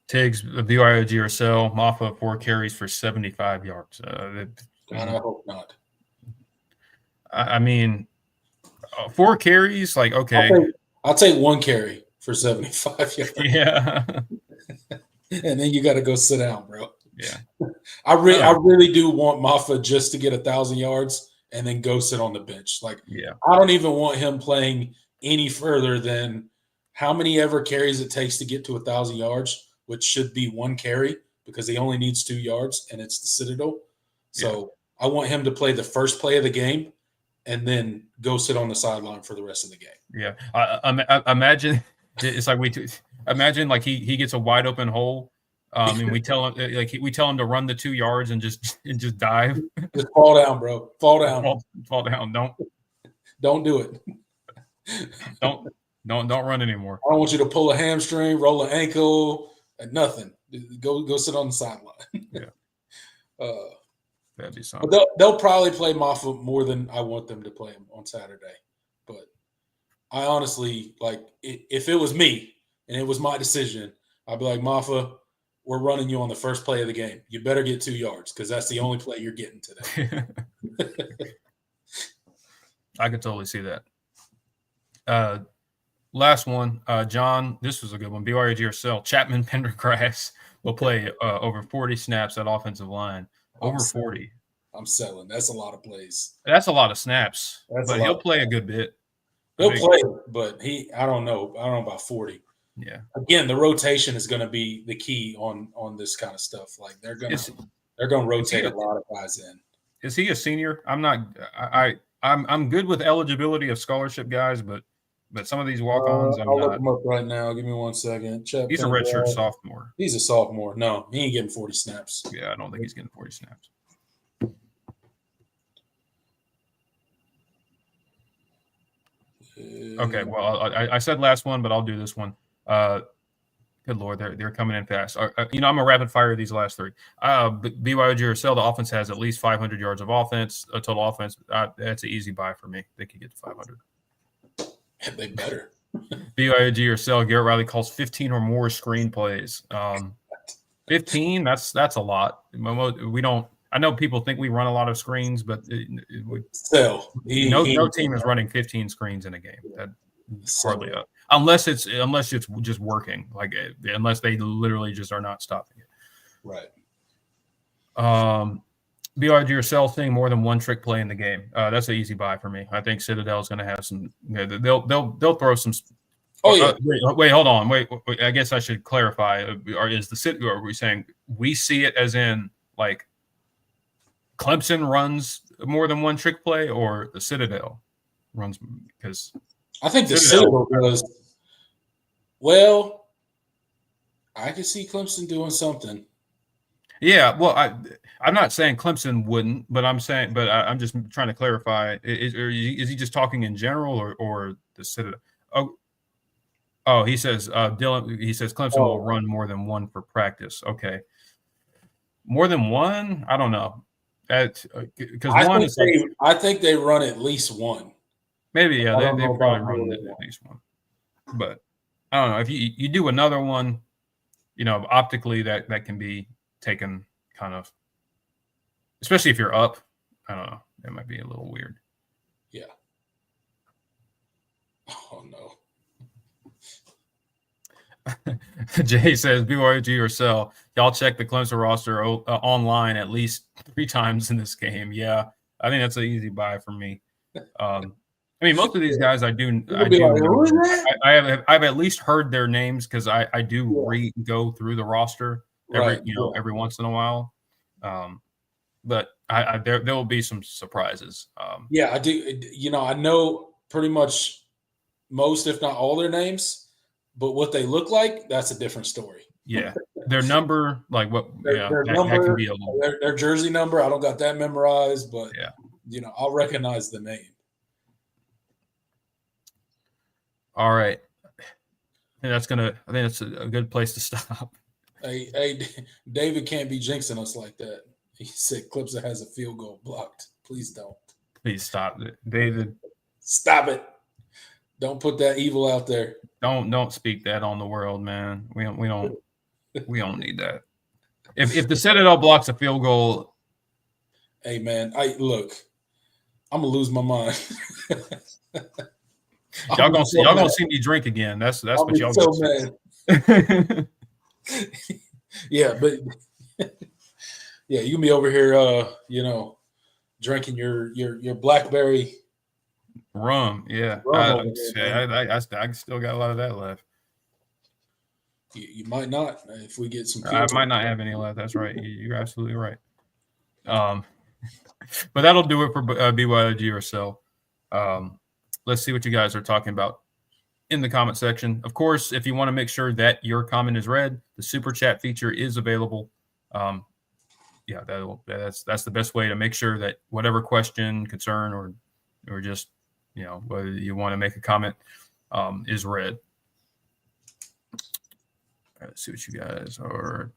Tiggs, BYOG or sell. Maffa 4 carries for 75 yards. God, I hope not. I mean, 4 carries, like, okay. I'll take 1 carry for 75 yards. Yeah. And then you got to go sit down, bro. Yeah. I really do want Maffa just to get 1,000 yards and then go sit on the bench. Like, I don't even want him playing any further than how many ever carries it takes to get to 1,000 yards, which should be 1 carry because he only needs 2 yards, and it's the Citadel. So I want him to play the first play of the game and then go sit on the sideline for the rest of the game. Yeah. I imagine it's like imagine like he gets a wide open hole. And we tell him we tell him to run the 2 yards and just dive. Just fall down, bro. Fall down. Fall down. Don't do it. Don't run anymore. I don't want you to pull a hamstring, roll an ankle, and nothing. Go sit on the sideline. Yeah. That'd be something. But they'll probably play Maffa more than I want them to play him on Saturday. But I honestly, if it was me and it was my decision, I'd be like, Maffa, we're running you on the first play of the game. You better get 2 yards because that's the only play you're getting today. I could totally see that. Last one, John, this was a good one. BYOG or sell. Chapman Pendergrass will play over 40 snaps at offensive line. Over 40. I'm selling. That's a lot of plays. That's a lot of snaps. But he'll play a good bit. He'll play, but I don't know. I don't know about 40. Yeah. Again, the rotation is going to be the key on this kind of stuff. Like they're going to rotate a lot of guys in. Is he a senior? I'm good with eligibility of scholarship guys, but some of these walk-ons, I'll look him up right now. Give me 1 second. He's a redshirt sophomore. He's a sophomore. No, he ain't getting 40 snaps. Yeah, I don't think he's getting 40 snaps. Okay, well, I said last one, but I'll do this one. Good Lord, they're coming in fast. I'm a rapid fire these last three. BYOG or sell, the offense has at least 500 yards of offense, a total offense. That's an easy buy for me. They could get to 500. They better. BYOG or sell, Garrett Riley calls 15 or more screen plays. 15, that's a lot. We don't. I know people think we run a lot of screens, but no team is running 15 screens in a game. That's hardly up. Unless it's just working, unless they literally just are not stopping it. Right. BYOG or sell thing, more than one trick play in the game. That's an easy buy for me. I think Citadel is going to have some. They'll throw some. Oh yeah. Wait, hold on. Wait. I guess I should clarify. Are we saying we see it as in like Clemson runs more than one trick play, or the Citadel runs? Because I think the Citadel does. Well, I could see Clemson doing something. Yeah, well, I'm not saying Clemson wouldn't, but I'm I'm just trying to clarify. Is he just talking in general, or the Citadel? Oh, he says Dylan. He says Clemson will run more than one for practice. Okay, more than one? I don't know. Because one is I think they run at least one. Maybe they probably run at least one, but I don't know if you do another one. Optically that can be taken kind of, especially if you're up. I don't know. It might be a little weird. Yeah. Oh no. Jay says BYOG or sell. Y'all check the Clemson roster online at least 3 times in this game. Yeah, I think that's an easy buy for me. Most of these guys I have at least heard their names because I do go through the roster every once in a while. But there will be some surprises. Yeah, I do. I know pretty much most, if not all, their names. But what they look like, that's a different story. Yeah. Their number, like what? Their number, that can be a little... their jersey number, I don't got that memorized, but, I'll recognize the name. All right. I think that's a good place to stop. Hey, David can't be jinxing us like that. He said Clemson has a field goal blocked. Please don't. Please stop it. David. Stop it. Don't put that evil out there. Don't speak that on the world, man. We don't need that. If the Citadel blocks a field goal, hey man, I'm gonna lose my mind. y'all gonna see me drink again. That's what y'all so mad. Yeah, but yeah, you can be over here drinking your blackberry rum. Yeah. I still got a lot of that left. You might not if we get some. I might not have any left. That's right. You're absolutely right. But that'll do it for BYOG or so. Let's see what you guys are talking about in the comment section. Of course, if you want to make sure that your comment is read, the super chat feature is available. Yeah, that's the best way to make sure that whatever question, concern, or just whether you want to make a comment is read. Let's see what you guys are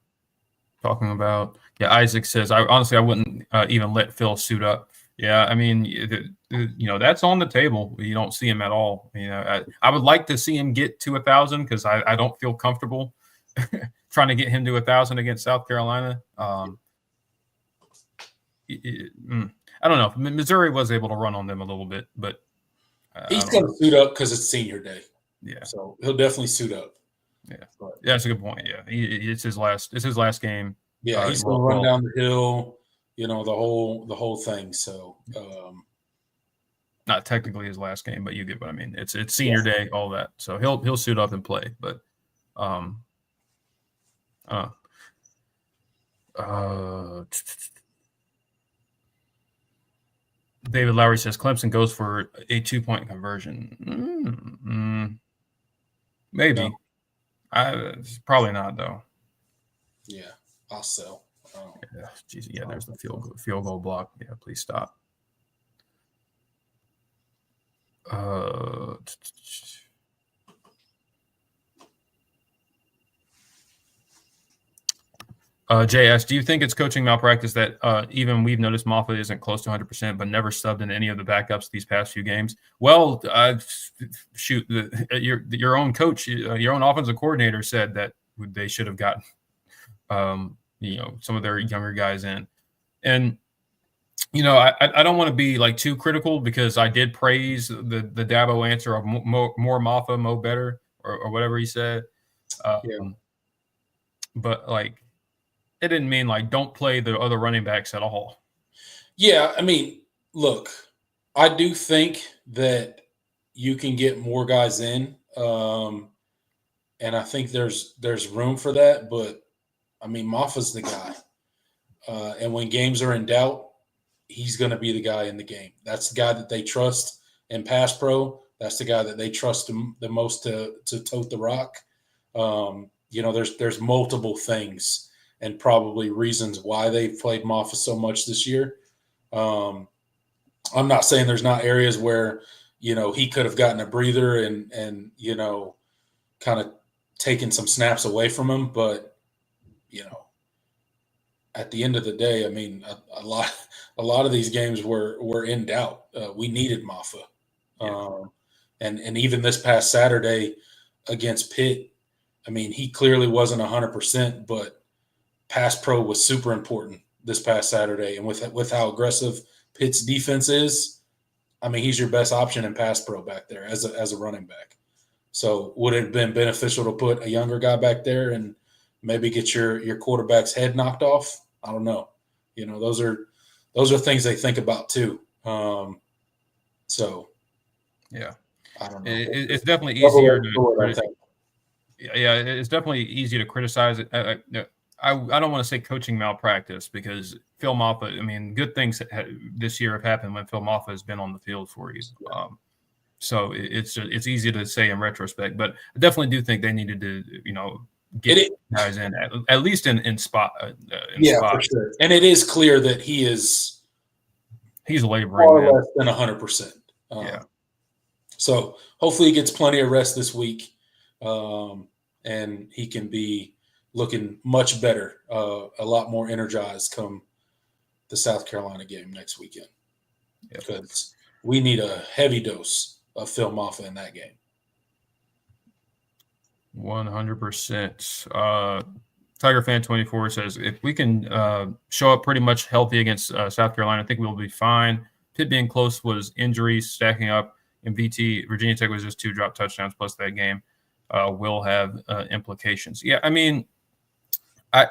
talking about. Yeah, Isaac says, I wouldn't even let Phil suit up. Yeah, I mean, that's on the table. You don't see him at all. I would like to see him get to 1,000 because I don't feel comfortable trying to get him to 1,000 against South Carolina. I don't know. Missouri was able to run on them a little bit, but he's going to suit up because it's senior day. Yeah, so he'll definitely suit up. Yeah, that's a good point. Yeah, it's his last game. Yeah, he's going to run down the hill. The whole thing. So, not technically his last game, but you get what I mean. It's senior day, all that. So he'll suit up and play. But, David Lowry says Clemson goes for a 2-point conversion. Maybe. No. Probably not though. Yeah, I'll sell. Yeah, there's the field goal block. Yeah, please stop. JS, do you think it's coaching malpractice that even we've noticed Moffitt isn't close to 100%, but never subbed in any of the backups these past few games? Well, shoot, your own coach, your own offensive coordinator said that they should have gotten, some of their younger guys in. And, I don't want to be like too critical because I did praise the Dabo answer of more Moffa, Mo better, or whatever he said. But like, it didn't mean like don't play the other running backs at all. Yeah, I mean, look, I do think that you can get more guys in, and I think there's room for that. But I mean, Moffa's the guy, and when games are in doubt, he's going to be the guy in the game. That's the guy that they trust in pass pro. That's the guy that they trust the most to tote the rock. There's multiple things and probably reasons why they've played Moffa so much this year. I'm not saying there's not areas where, he could have gotten a breather and kind of taken some snaps away from him. But, at the end of the day, I mean, a lot of these games were in doubt. We needed Moffa. And even this past Saturday against Pitt, I mean, he clearly wasn't 100%, but pass pro was super important this past Saturday. And with how aggressive Pitt's defense is, I mean, he's your best option in pass pro back there as a running back. So would it have been beneficial to put a younger guy back there and maybe get your quarterback's head knocked off? I don't know. Those are things they think about too. So yeah, I don't know. It's definitely easier it's definitely easy to criticize it. I don't want to say coaching malpractice because Phil Moffa, I mean, good things this year have happened when Phil Moffa has been on the field for you. So it's easy to say in retrospect, but I definitely do think they needed to, get guys in at least in spot. For sure. And it is clear that he's laboring far less than 100%. So hopefully he gets plenty of rest this week, and he can be looking much better, a lot more energized come the South Carolina game next weekend. Because we need a heavy dose of Phil Moffa in that game. 100%. Tiger Fan 24 says, if we can show up pretty much healthy against South Carolina, I think we'll be fine. Pitt being close was injuries stacking up. In VT, Virginia Tech was just 2 drop touchdowns plus that game will have implications. Yeah, I mean, I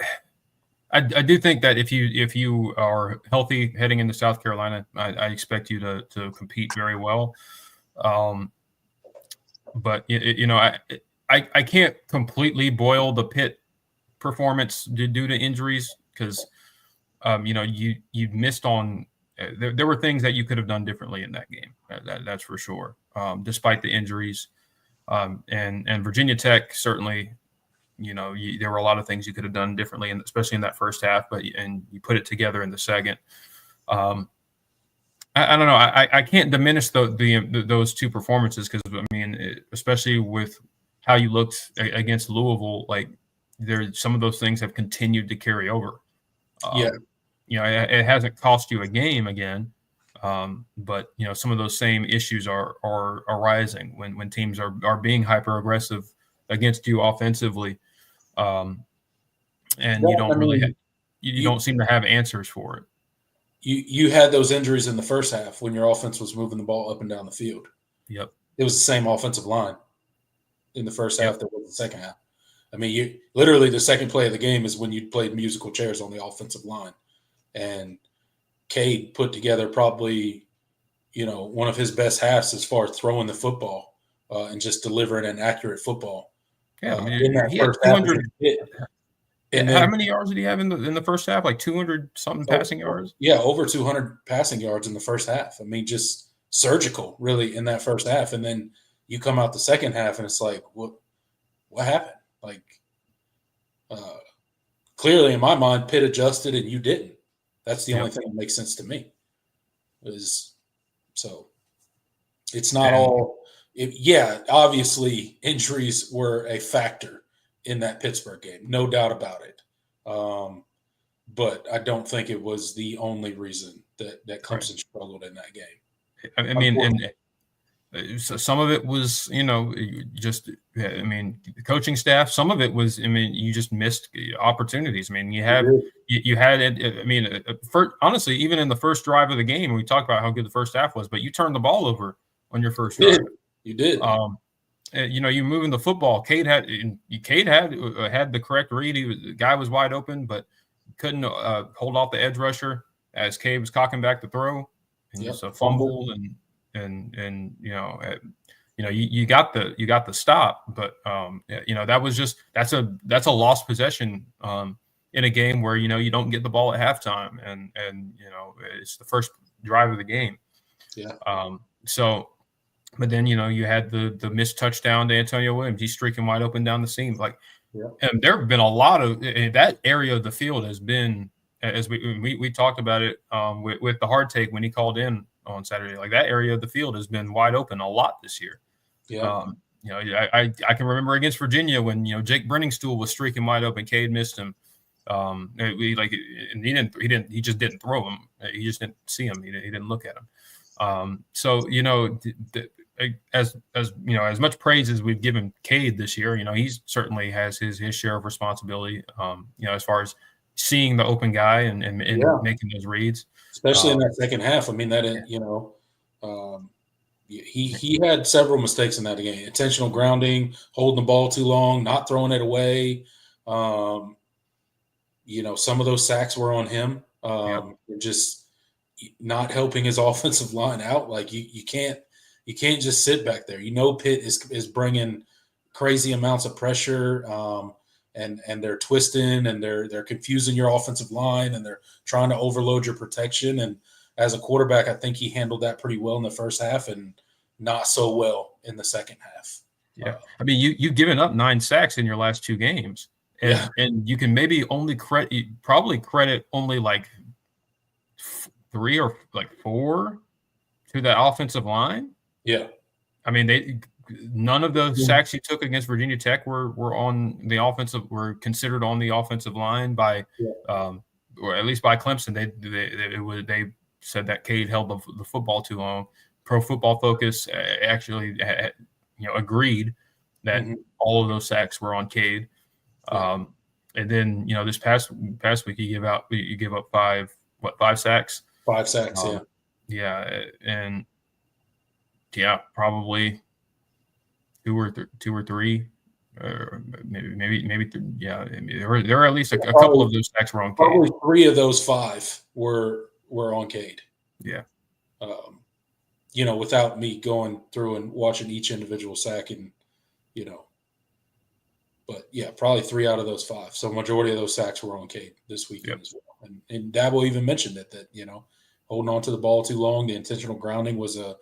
do think that if you are healthy heading into South Carolina, I expect you to compete very well. But I can't completely boil the Pitt performance due to injuries because you missed on. There were things that you could have done differently in that game. That's for sure. Despite the injuries, and Virginia Tech certainly, there were a lot of things you could have done differently, and especially in that first half. And you put it together in the second. I don't know. I can't diminish those two performances because especially with how you looked against Louisville, like some of those things have continued to carry over. It hasn't cost you a game again, but some of those same issues are arising when teams are being hyper aggressive against you offensively, and you don't you don't seem to have answers for it. You had those injuries in the first half when your offense was moving the ball up and down the field. Yep. It was the same offensive line in the first half that was the second half. I mean, you literally the second play of the game is when you played musical chairs on the offensive line. And Cade put together probably, one of his best halves as far as throwing the football and just delivering an accurate football. Yeah, in that he first had half. 200. And how many yards did he have in the first half? Like 200 something passing yards? Yeah, over 200 passing yards in the first half. I mean, just surgical, really, in that first half. And then you come out the second half, and it's like, what happened? Like, clearly in my mind, Pitt adjusted and you didn't. That's the only thing that makes sense to me. So it's not all. Obviously injuries were a factor in that Pittsburgh game, no doubt about it. But I don't think it was the only reason that Clemson struggled in that game. I mean, and some of it was, the coaching staff. Some of it was, you just missed opportunities. I mean, you had it. Honestly, even in the first drive of the game, we talked about how good the first half was, but you turned the ball over on your first drive. You did. You're moving the football. Cade had the correct read. The guy was wide open, but couldn't hold off the edge rusher as Cade was cocking back the throw, and just a fumble and you got the stop, but that's a lost possession in a game where you don't get the ball at halftime, and it's the first drive of the game. But then you had the missed touchdown to Antonio Williams. He's streaking wide open down the seam. And there have been a lot of that area of the field has been, as we talked about it with the hard take when he called in on Saturday. Like, that area of the field has been wide open a lot this year. I can remember against Virginia when Jake Brenningstool was streaking wide open. Cade missed him. He just didn't throw him. He just didn't see him. He didn't look at him. As much praise as we've given Cade this year, he certainly has his share of responsibility. As far as seeing the open guy and making those reads, especially in that second half. I mean, he had several mistakes in that game: intentional grounding, holding the ball too long, not throwing it away. Some of those sacks were on him. Just not helping his offensive line out. Like, you can't just sit back there. Pitt is bringing crazy amounts of pressure, and they're twisting and they're confusing your offensive line, and they're trying to overload your protection. And as a quarterback, I think he handled that pretty well in the first half and not so well in the second half. You've given up 9 sacks in your last 2 games, and you can maybe only credit only like 3 or like 4 to that offensive line. Yeah. None of the sacks he took against Virginia Tech were on the offensive, were considered on the offensive line by, or at least by Clemson. They said that Cade held the football too long. Pro Football Focus actually agreed that all of those sacks were on Cade. And then this past week you give up 5 sacks. 5 sacks, and probably 2 or 3, or maybe there are at least a couple of those sacks were on Cade. Probably 3 of those 5 were on Cade. Without me going through and watching each individual sack, and but probably 3 out of those 5. So majority of those sacks were on Cade this weekend as well. And Dabo even mentioned it, that, holding on to the ball too long, the intentional grounding is a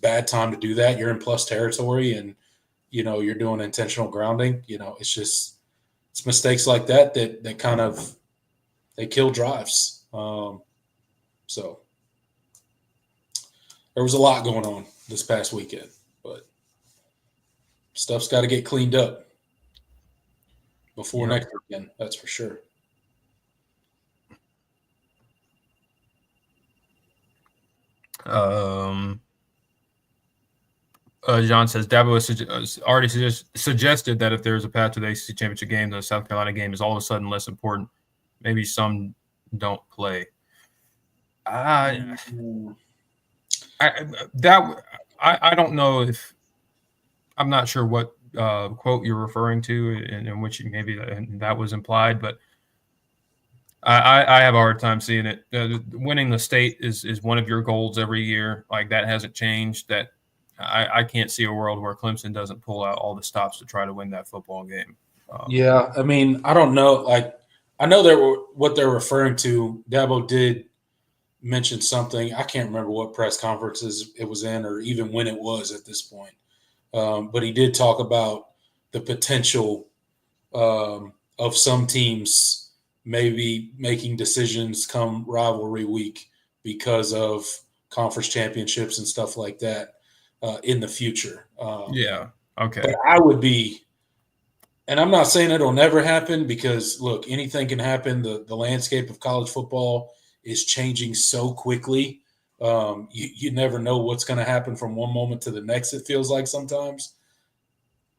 bad time to do that. You're in plus territory and, you're doing intentional grounding. It's mistakes like that kind of, they kill drives. So there was a lot going on this past weekend, but stuff's got to get cleaned up before next weekend. That's for sure. John says Dabo has already suggested that if there's a path to the ACC championship game, the South Carolina game is all of a sudden less important. Maybe some don't play. I don't know if I'm not sure what quote you're referring to, in which maybe that was implied, but I have a hard time seeing it. Winning the state is one of your goals every year. Like, that hasn't changed. That I can't see a world where Clemson doesn't pull out all the stops to try to win that football game. Yeah, I mean, I don't know. Like, I know what they're referring to. Dabo did mention something. I can't remember what press conferences it was in, or even when it was at this point. But he did talk about the potential of some teams maybe making decisions come rivalry week because of conference championships and stuff like that in the future. Yeah. Okay. But I would be, and I'm not saying it'll never happen, because look, anything can happen. The landscape of college football is changing so quickly. You never know what's going to happen from one moment to the next, it feels like sometimes.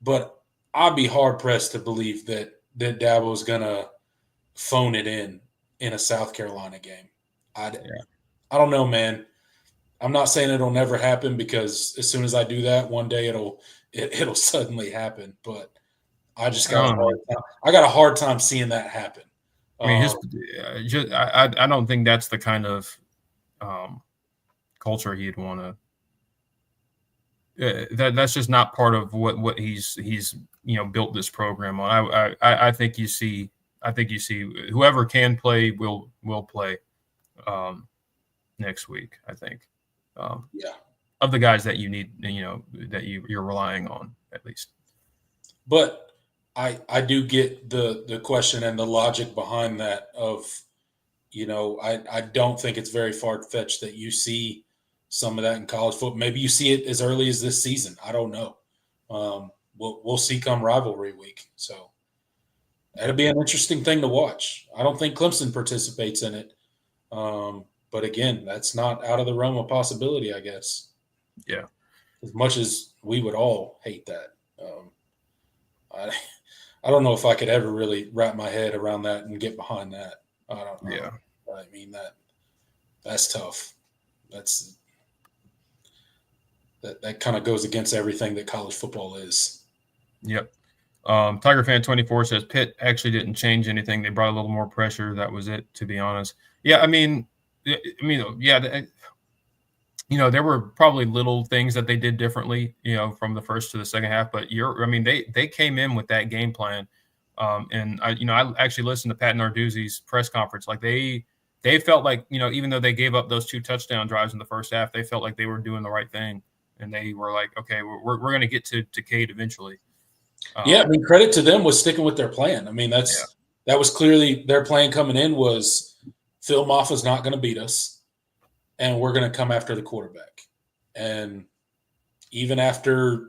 But I'd be hard-pressed to believe that Dabo is going to phone it in a South Carolina game. I don't know, man. I'm not saying it'll never happen, because as soon as I do that, one day it'll suddenly happen. But I just got a hard time seeing that happen. I mean, I don't think that's the kind of culture he'd want to. That's just not part of what he's built this program on. I think you see whoever can play will play next week. I think. Of the guys that you need, that you're relying on, at least. But I do get the question and the logic behind that of, I don't think it's very far-fetched that you see some of that in college football. Maybe you see it as early as this season. I don't know. We'll see come rivalry week. So that'll be an interesting thing to watch. I don't think Clemson participates in it. But again, that's not out of the realm of possibility, I guess. Yeah. As much as we would all hate that. I don't know if I could ever really wrap my head around that and get behind that. I don't know. Yeah. I mean, that's tough. That kind of goes against everything that college football is. Yep. Tiger Fan 24 says Pitt actually didn't change anything. They brought a little more pressure. That was it, to be honest. Yeah, I mean, there were probably little things that they did differently, from the first to the second half. But they came in with that game plan, and I actually listened to Pat Narduzzi's press conference. Like, they felt like, even though they gave up those 2 touchdown drives in the first half, they felt like they were doing the right thing, and they were like, okay, we're going to get to Cade eventually. I mean, credit to them was sticking with their plan. I mean, that was clearly their plan coming in was, Phil Moffa's not going to beat us, and we're going to come after the quarterback. And even after,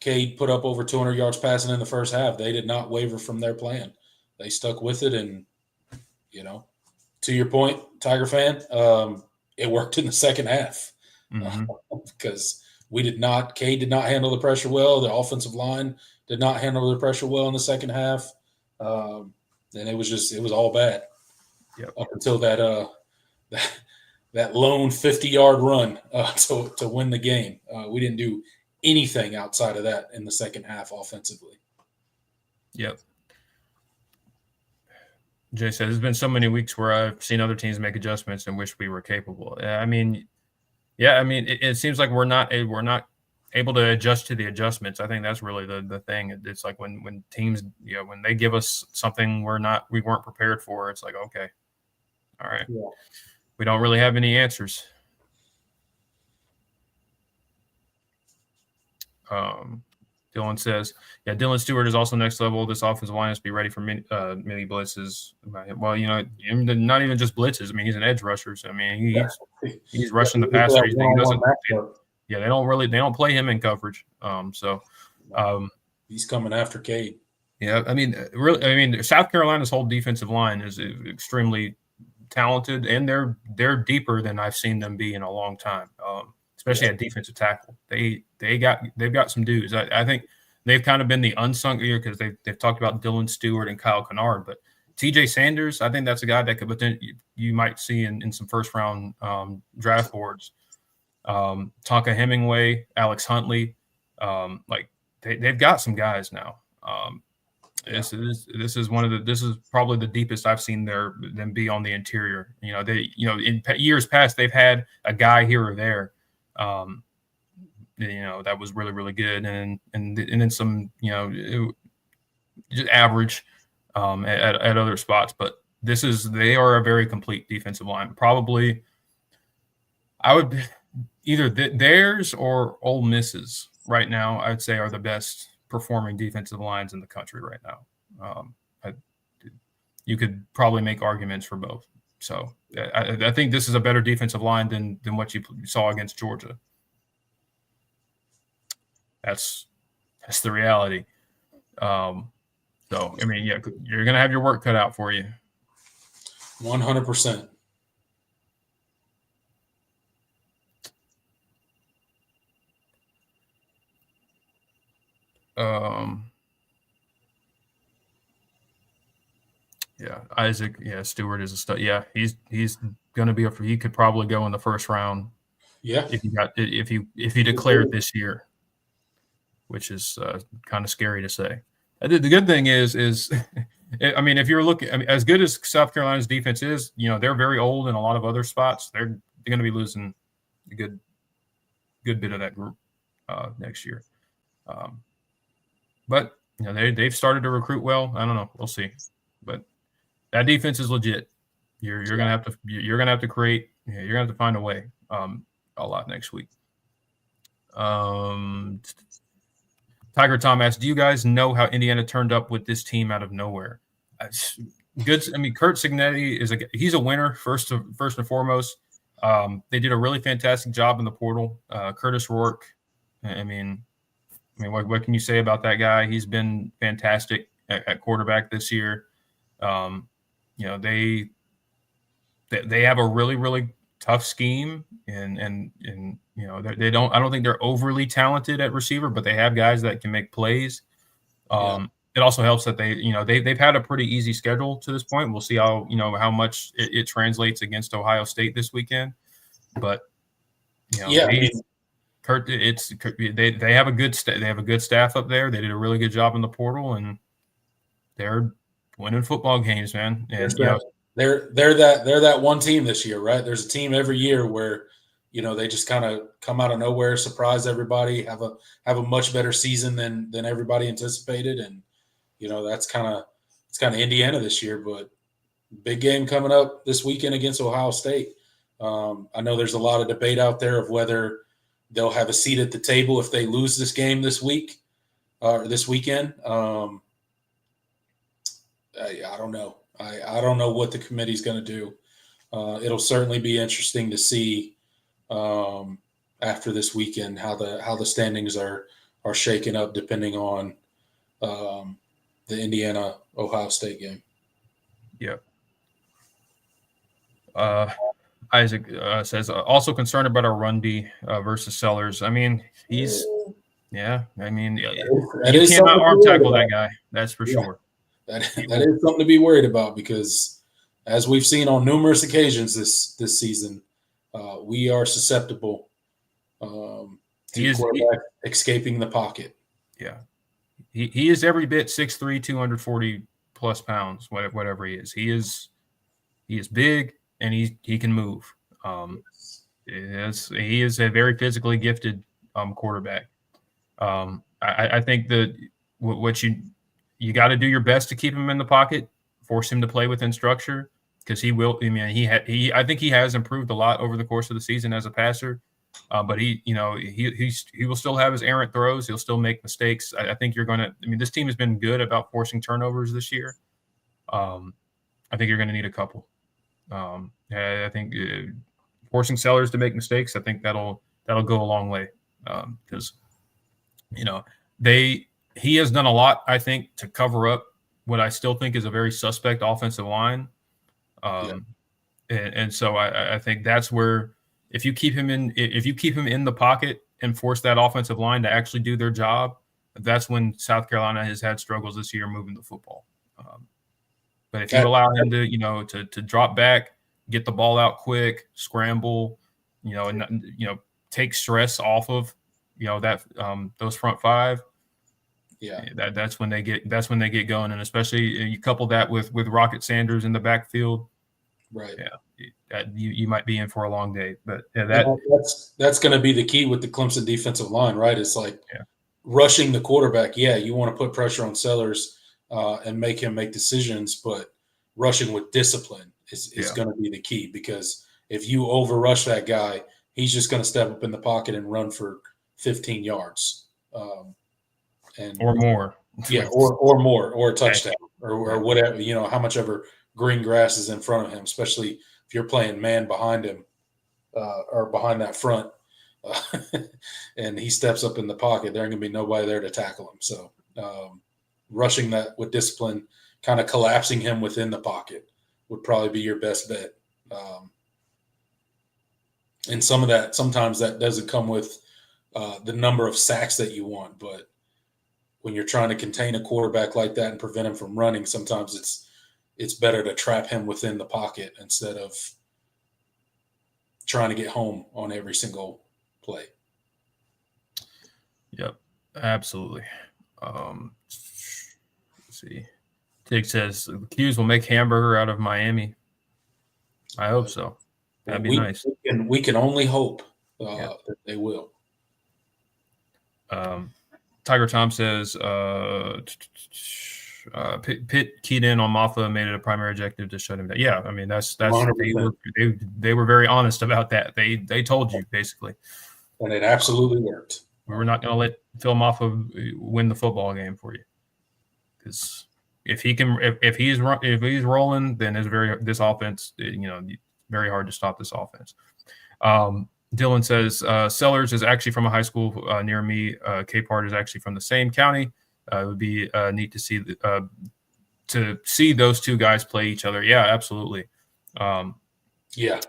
Cade put up over 200 yards passing in the first half, they did not waver from their plan. They stuck with it. And, to your point, Tiger Fan, it worked in the second half. Because Cade did not handle the pressure well. The offensive line did not handle the pressure well in the second half. And it was all bad. Yep. Up until that lone 50-yard run to win the game. We didn't do anything outside of that in the second half offensively. Yep. Jay says, there's been so many weeks where I've seen other teams make adjustments and wish we were capable. It seems like we're not able to adjust to the adjustments. I think that's really the thing. It's like when teams, when they give us something we weren't prepared for, it's like, okay, all right, we don't really have any answers. Dylan says, Dylan Stewart is also next level. This offensive line has to be ready for many blitzes. Well, not even just blitzes. I mean, he's an edge rusher. So, I mean, he's rushing the passer. They don't play him in coverage. He's coming after Cade. Yeah, I mean, South Carolina's whole defensive line is extremely talented, and they're deeper than I've seen them be in a long time. Especially at defensive tackle. They've got some dudes. I think they've kind of been the unsung here because they've talked about Dylan Stewart and Kyle Kennard, but TJ Sanders, I think that's a guy that could, but then you might see in some first round draft boards. Tonka Hemingway, Alex Huntley, they've got some guys now. This is probably the deepest I've seen them be on the interior. In years past they've had a guy here or there. That was really, really good, and then some, just average at other spots. But they are a very complete defensive line. Probably, I would either theirs or Ole Miss's right now. I'd say are the best performing defensive lines in the country right now. You could probably make arguments for both. So I think this is a better defensive line than what you saw against Georgia. That's the reality. So I mean, you're gonna have your work cut out for you. 100%. Isaac. Stewart is a stud. He's going to be he could probably go in the first round. Yeah, if he declared this year, which is kind of scary to say. The good thing is I mean, if you're looking, as good as South Carolina's defense is, they're very old in a lot of other spots. They're going to be losing a good bit of that group next year. But they've started to recruit well. I don't know. We'll see. But that defense is legit. You're gonna have to create. You're gonna have to find a way. A lot next week. Tiger Tom asks, do you guys know how Indiana turned up with this team out of nowhere? Good. I mean, Kurt Cignetti he's a winner first and foremost. They did a really fantastic job in the portal. Curtis Rourke. I mean, what can you say about that guy? He's been fantastic at quarterback this year. They have a really, really tough scheme, and they don't. I don't think they're overly talented at receiver, but they have guys that can make plays. It also helps that they've had a pretty easy schedule to this point. We'll see how much it translates against Ohio State this weekend, but Kurt, they have a good staff up there. They did a really good job in the portal, and they're winning football games, man. And they're that one team this year, right? There's a team every year where they just kind of come out of nowhere, surprise everybody, have a much better season than everybody anticipated, and it's kind of Indiana this year. But big game coming up this weekend against Ohio State. I know there's a lot of debate out there of whether they'll have a seat at the table if they lose this game this week or this weekend. I don't know. I don't know what the committee's going to do. It'll certainly be interesting to see after this weekend how the standings are shaken up depending on the Indiana Ohio State game. Yep. Isaac says also concerned about our run D versus Sellers. I mean, you cannot arm tackle that guy. That's for sure. That is something to be worried about because, as we've seen on numerous occasions this season, we are susceptible to quarterback escaping the pocket. Yeah, he is every bit 6'3", 240 plus pounds, whatever he is. He is big and he can move. He is a very physically gifted quarterback. I think that what you got to do your best to keep him in the pocket, force him to play within structure, because he will. I mean, I think he has improved a lot over the course of the season as a passer. But he will still have his errant throws. He'll still make mistakes. I think you're going to. I mean, this team has been good about forcing turnovers this year. I think you're going to need a couple. I think forcing Sellers to make mistakes. I think that'll go a long way, because he has done a lot, I think, to cover up what I still think is a very suspect offensive line. And so I think that's where, if you keep him in the pocket and force that offensive line to actually do their job, that's when South Carolina has had struggles this year moving the football. But if you allow him to drop back, get the ball out quick, scramble, and take stress off of that those front five. Yeah, that's when they get going, and especially you couple that with Rocket Sanders in the backfield. Right. Yeah, you might be in for a long day, but that's going to be the key with the Clemson defensive line, right? It's like rushing the quarterback. Yeah, you want to put pressure on Sellers and make him make decisions, but rushing with discipline is going to be the key, because if you overrush that guy, he's just going to step up in the pocket and run for 15 yards. Or more. Yeah, or more, or a touchdown, or whatever, how much ever green grass is in front of him, especially if you're playing man behind him or behind that front, and he steps up in the pocket, there ain't going to be nobody there to tackle him. So rushing that with discipline, kind of collapsing him within the pocket would probably be your best bet. And sometimes that doesn't come with the number of sacks that you want, but when you're trying to contain a quarterback like that and prevent him from running, sometimes it's better to trap him within the pocket instead of trying to get home on every single play. Yep, absolutely. Let's see. Tig says the Qs will make hamburger out of Miami. I hope so. That'd be nice. We can only hope that they will. Tiger Tom says Pitt keyed in on Maffa and made it a primary objective to shut him down. Yeah, I mean that's they were very honest about that. They told you basically, and it absolutely worked. We're not going to let Phil Maffa win the football game for you, because if he's rolling, then this offense, very hard to stop this offense. Dylan says Sellers is actually from a high school near me. Capehart is actually from the same county. It would be neat to see those two guys play each other. Yeah, absolutely. Both South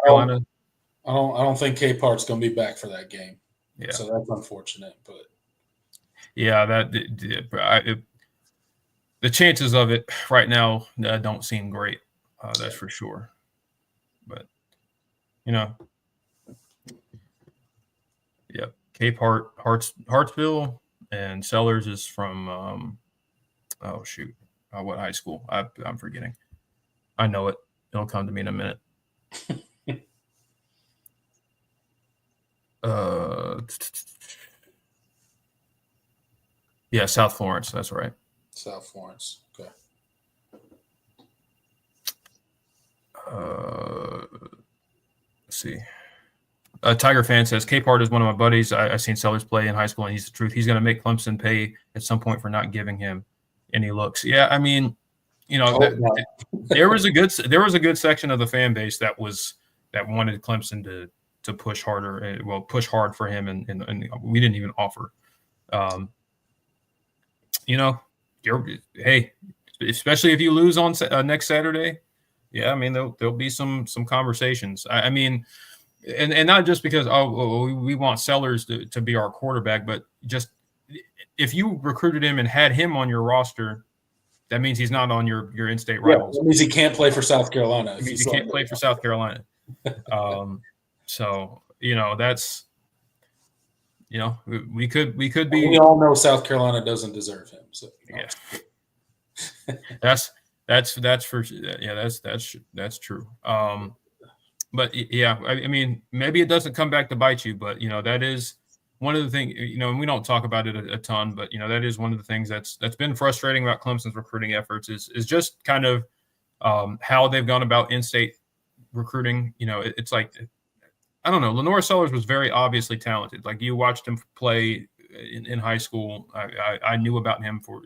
Carolina. I don't think Capehart's going to be back for that game. Yeah, so that's unfortunate. But yeah, the chances of it right now don't seem great. That's for sure. But Capehart, Hartsville, and Sellers is from what high school? I'm forgetting. I know it. It'll come to me in a minute. South Florence. That's right. South Florence. Okay. Let's see. Tiger fan says Capehart is one of my buddies. I've seen Sellers play in high school, and he's the truth. He's going to make Clemson pay at some point for not giving him any looks. Yeah, I mean, there was a good section of the fan base that wanted Clemson to push harder. Push hard for him, and we didn't even offer. Especially if you lose on next Saturday. Yeah, I mean there'll be some conversations. I mean, and not just because we want Sellers to be our quarterback, but just if you recruited him and had him on your roster, that means he's not on your in-state rivals. That means he can't play for South Carolina. It means he can't play for South Carolina. So that's we could be. We all know South Carolina doesn't deserve him. So yeah, that's true. But yeah, I mean, maybe it doesn't come back to bite you, but that is one of the things, and we don't talk about it a ton, but that is one of the things that's been frustrating about Clemson's recruiting efforts is just kind of how they've gone about in-state recruiting. It's like, I don't know, Lenore Sellers was very obviously talented. Like, you watched him play in high school. I knew about him for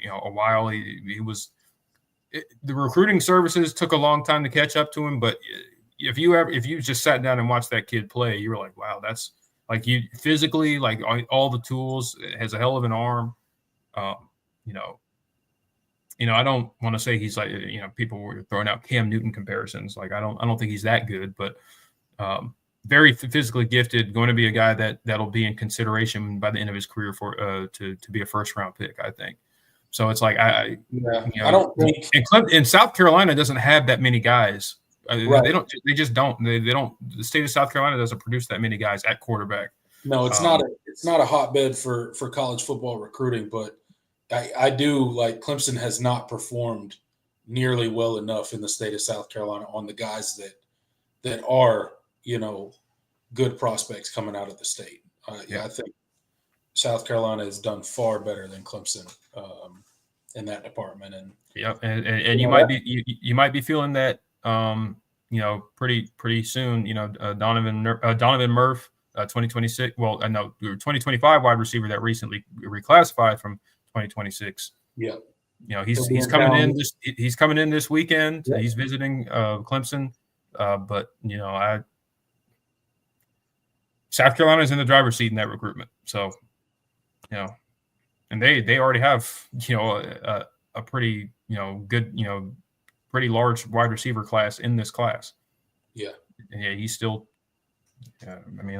a while. He was the recruiting services took a long time to catch up to him, but if you just sat down and watched that kid play, you were like, wow, that's like, you physically, like, all the tools, has a hell of an arm. I don't want to say he's like, people were throwing out Cam Newton comparisons. Like, I don't think he's that good, but very physically gifted, going to be a guy that'll be in consideration by the end of his career for to be a first round pick, I think. So it's like, I don't think, and South Carolina doesn't have that many guys. Right. They just don't. They don't. The state of South Carolina doesn't produce that many guys at quarterback. No, it's not a hotbed for college football recruiting, but I do, like, Clemson has not performed nearly well enough in the state of South Carolina on the guys that are, good prospects coming out of the state. I think South Carolina has done far better than Clemson in that department. And you might be feeling that pretty soon. Donovan Murph, 2026. Well, I know 2025 wide receiver that recently reclassified from 2026. Yeah. He's coming in. He's coming in this weekend. Yeah. He's visiting Clemson, but South Carolina's in the driver's seat in that recruitment. So, and they already have a pretty good pretty large wide receiver class in this class. Yeah. And he's still. I mean,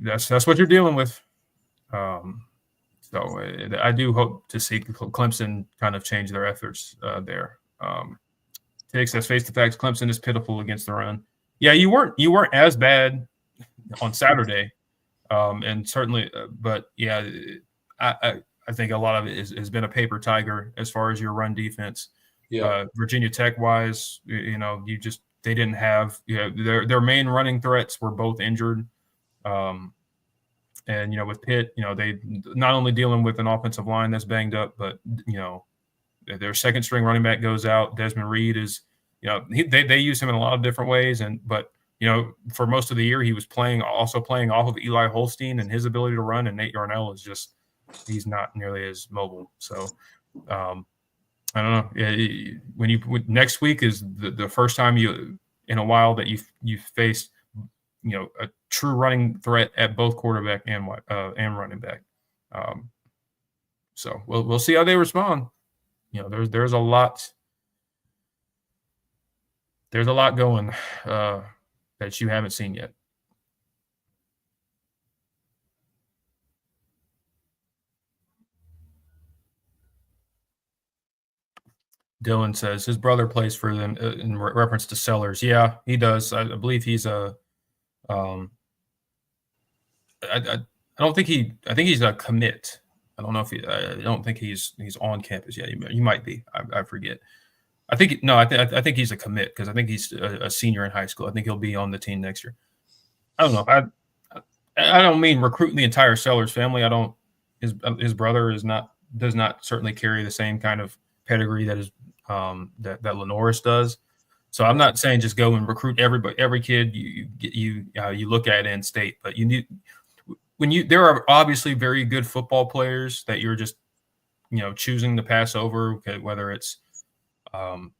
that's what you're dealing with. So I do hope to see Clemson kind of change their efforts there. Takes says face to facts, Clemson is pitiful against the run. Yeah, you weren't as bad on Saturday, and certainly, but yeah, I think a lot of it has been a paper tiger as far as your run defense. Yeah, Virginia Tech wise, they didn't have their main running threats were both injured. And with Pitt, they not only dealing with an offensive line that's banged up, but their second string running back goes out. Desmond Reed is, they use him in a lot of different ways, but for most of the year he was playing off of Eli Holstein and his ability to run, and Nate Yarnell is just he's not nearly as mobile. So I don't know. Next week is the first time in a while that you faced a true running threat at both quarterback and running back. So we'll see how they respond. There's a lot going that you haven't seen yet. Dylan says his brother plays for them in reference to Sellers. Yeah, he does. I believe he's a. I don't think I think he's a commit. I don't know if I don't think he's on campus yet. He might be. I forget. I think he's a commit because I think he's a senior in high school. I think he'll be on the team next year. I don't know. I don't mean recruiting the entire Sellers family. I don't. His brother does not certainly carry the same kind of pedigree that is that Lenoris does. So I'm not saying just go and recruit every kid you look at in state, but you need there are obviously very good football players that you're just choosing to pass over, whether it's and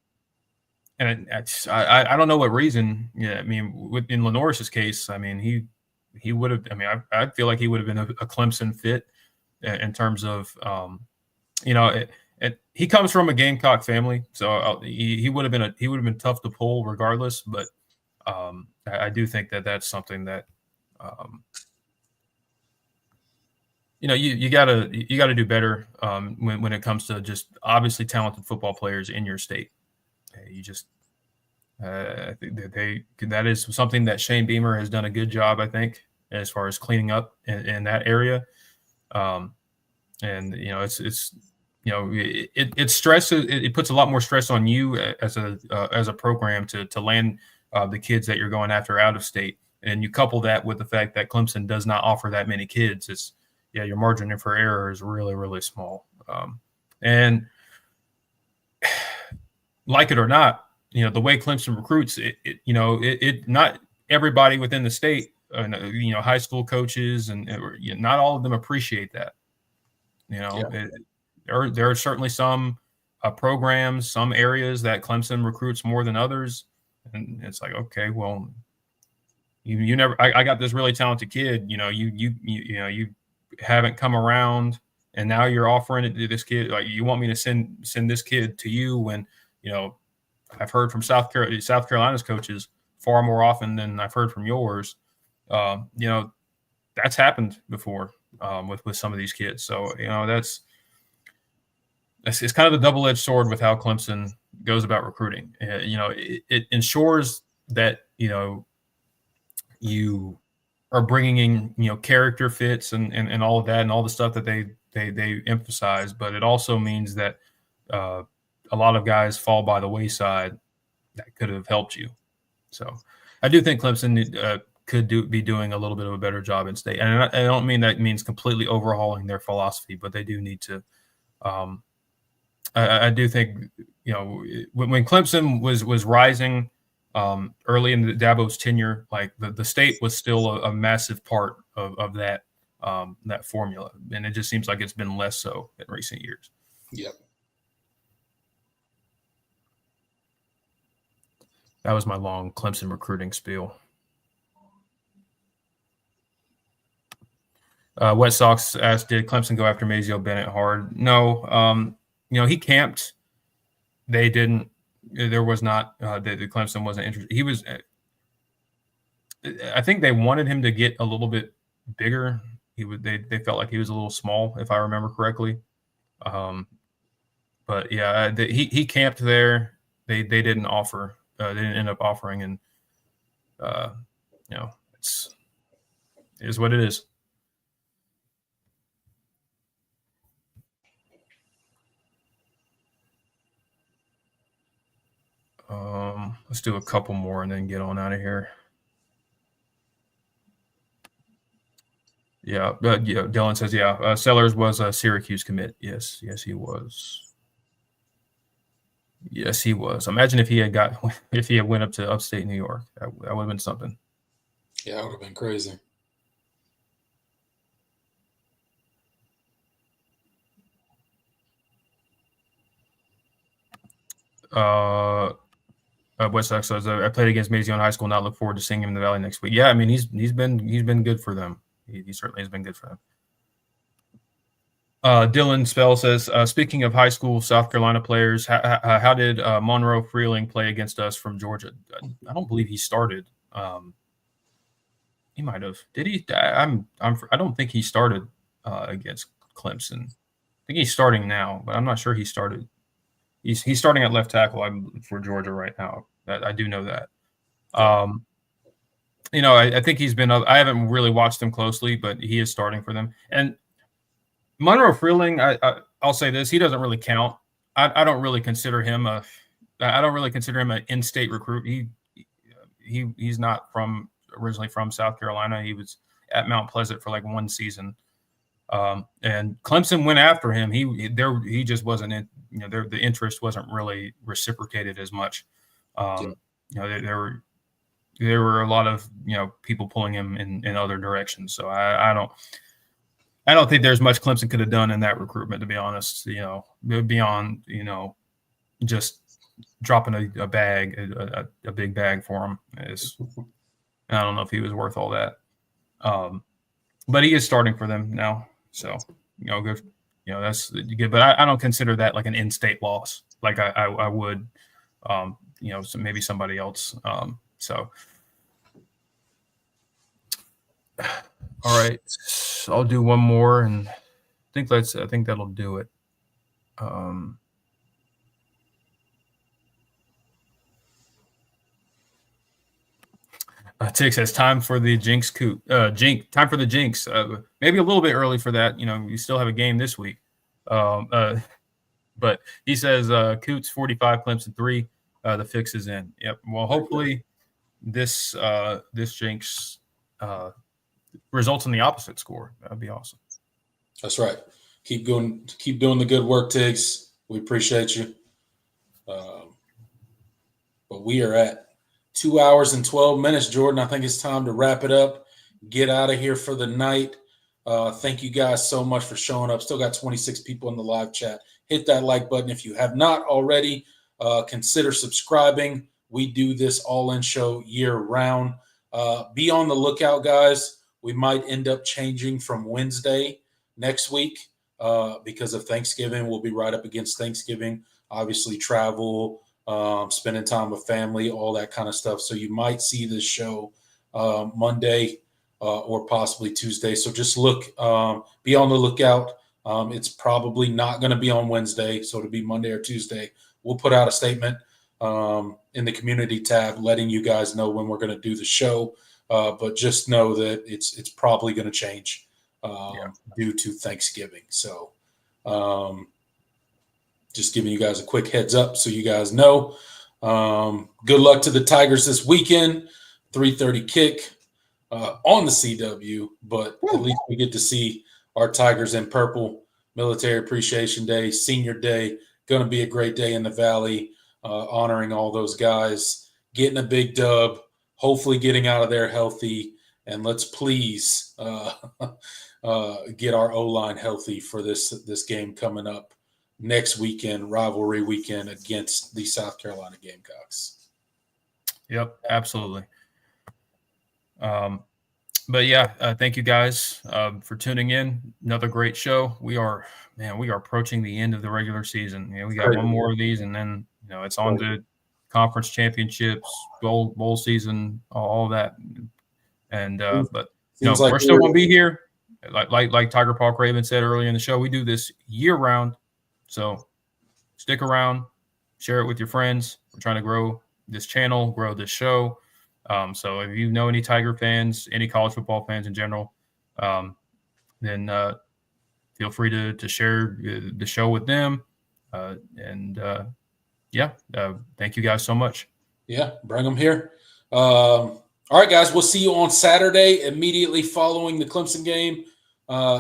I don't know what reason. Yeah, I mean, in Lenoris's case, I mean he would have. I mean, I feel like he would have been a Clemson fit in terms of he comes from a Gamecock family, so he would have been tough to pull regardless. But I do think that's something that you gotta do better when it comes to just obviously talented football players in your state. You just I think that is something that Shane Beamer has done a good job, I think, as far as cleaning up in that area. And it's it stresses. It puts a lot more stress on you as a program to land the kids that you're going after out of state, and you couple that with the fact that Clemson does not offer that many kids. Your margin for error is really, really small. And like it or not, the way Clemson recruits, not everybody within the state, high school coaches and not all of them appreciate that. There are certainly some programs, some areas that Clemson recruits more than others, and it's like, okay, well, you never. I got this really talented kid. You haven't come around, and now you're offering it to this kid. Like, you want me to send this kid to you when I've heard from South Carolina's coaches far more often than I've heard from yours. That's happened before with some of these kids. So it's kind of a double-edged sword with how Clemson goes about recruiting. It ensures that you are bringing in character fits and all of that and all the stuff that they emphasize, but it also means that a lot of guys fall by the wayside that could have helped you. So I do think Clemson could be doing a little bit of a better job in state, and I don't mean that means completely overhauling their philosophy, but they do need to. I do think when Clemson was rising early in the Dabo's tenure, like the state was still a massive part of that formula, and it just seems like it's been less so in recent years. Yep. That was my long Clemson recruiting spiel. Wet Sox asked, did Clemson go after Mazio Bennett hard? No. He camped. They didn't. There was not. The Clemson wasn't interested. He was. I think they wanted him to get a little bit bigger. They felt like he was a little small, if I remember correctly. But yeah, he camped there. They didn't offer. They didn't end up offering, and it is what it is. Let's do a couple more and then get on out of here. Yeah, Dylan says, Sellers was a Syracuse commit. Yes, he was. Yes, he was. Imagine if he had went up to upstate New York. That would have been something. Yeah, that would have been crazy. West Sox says, I played against Mazio in high school. Not look forward to seeing him in the Valley next week. Yeah, I mean he's been good for them. He certainly has been good for them. Dylan Spell says, speaking of high school South Carolina players, how did Monroe Freeling play against us from Georgia? I don't believe he started. He might have. Did he? I don't think he started against Clemson. I think he's starting now, but I'm not sure he started. He's starting at left tackle for Georgia right now. I do know that. I think he's been. I haven't really watched him closely, but he is starting for them. And Monroe Freeling, I'll say this: he doesn't really count. I don't really consider him an in-state recruit. He's not originally from South Carolina. He was at Mount Pleasant for like one season. And Clemson went after him. He just wasn't in. The interest wasn't really reciprocated as much. There were a lot of people pulling him in other directions. So I don't think there's much Clemson could have done in that recruitment, to be honest. Beyond just dropping a big bag for him I don't know if he was worth all that. But he is starting for them now, so good. That's good. But I don't consider that like an in-state loss, like I would, so maybe somebody else. So, all right, I'll do one more, and I think that'll do it. Tick says time for the jinx coup. Time for the jinx. Maybe a little bit early for that. You still have a game this week. But he says Coots 45, Clemson 3. The fix is in. Yep. Well, hopefully this jinx results in the opposite score. That'd be awesome. That's right. Keep doing the good work, Tiggs. We appreciate you. But we are at 2 hours and 12 minutes, Jordan. I think it's time to wrap it up. Get out of here for the night. Thank you guys so much for showing up. Still got 26 people in the live chat. Hit that like button if you have not already. Consider subscribing. We do this all-in show year-round. Be on the lookout, guys. We might end up changing from Wednesday next week because of Thanksgiving. We'll be right up against Thanksgiving. Obviously, travel, spending time with family, all that kind of stuff. So you might see this show Monday or possibly Tuesday. So just look, be on the lookout. It's probably not going to be on Wednesday, so it'll be Monday or Tuesday. We'll put out a statement in the community tab letting you guys know when we're going to do the show. But just know that it's probably going to change due to Thanksgiving. So just giving you guys a quick heads up so you guys know. Good luck to the Tigers this weekend. 3:30 kick on the CW, but at least we get to see our Tigers in purple. Military Appreciation Day, Senior Day, going to be a great day in the Valley, honoring all those guys, getting a big dub, hopefully getting out of there healthy, and let's please get our O-line healthy for this game coming up next weekend, rivalry weekend against the South Carolina Gamecocks. Yep, absolutely. But yeah, thank you guys for tuning in. Another great show. We are approaching the end of the regular season. We got one more of these, and then it's on to conference championships, bowl season, all that. And but we're still gonna be here. Like Tiger Paul Craven said earlier in the show, we do this year round. So stick around, share it with your friends. We're trying to grow this channel, grow this show. So if you know any Tiger fans, any college football fans in general, then feel free to share the show with them. Thank you guys so much. Yeah, bring them here. All right, guys, we'll see you on Saturday immediately following the Clemson game.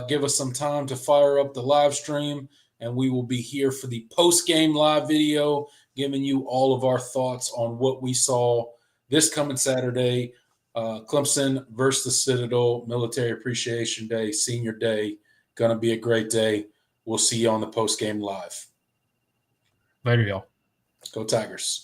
Give us some time to fire up the live stream, and we will be here for the post-game live video, giving you all of our thoughts on what we saw this coming Saturday. Clemson versus the Citadel, Military Appreciation Day, Senior Day. Going to be a great day. We'll see you on the post-game live. Later, y'all. Go Tigers.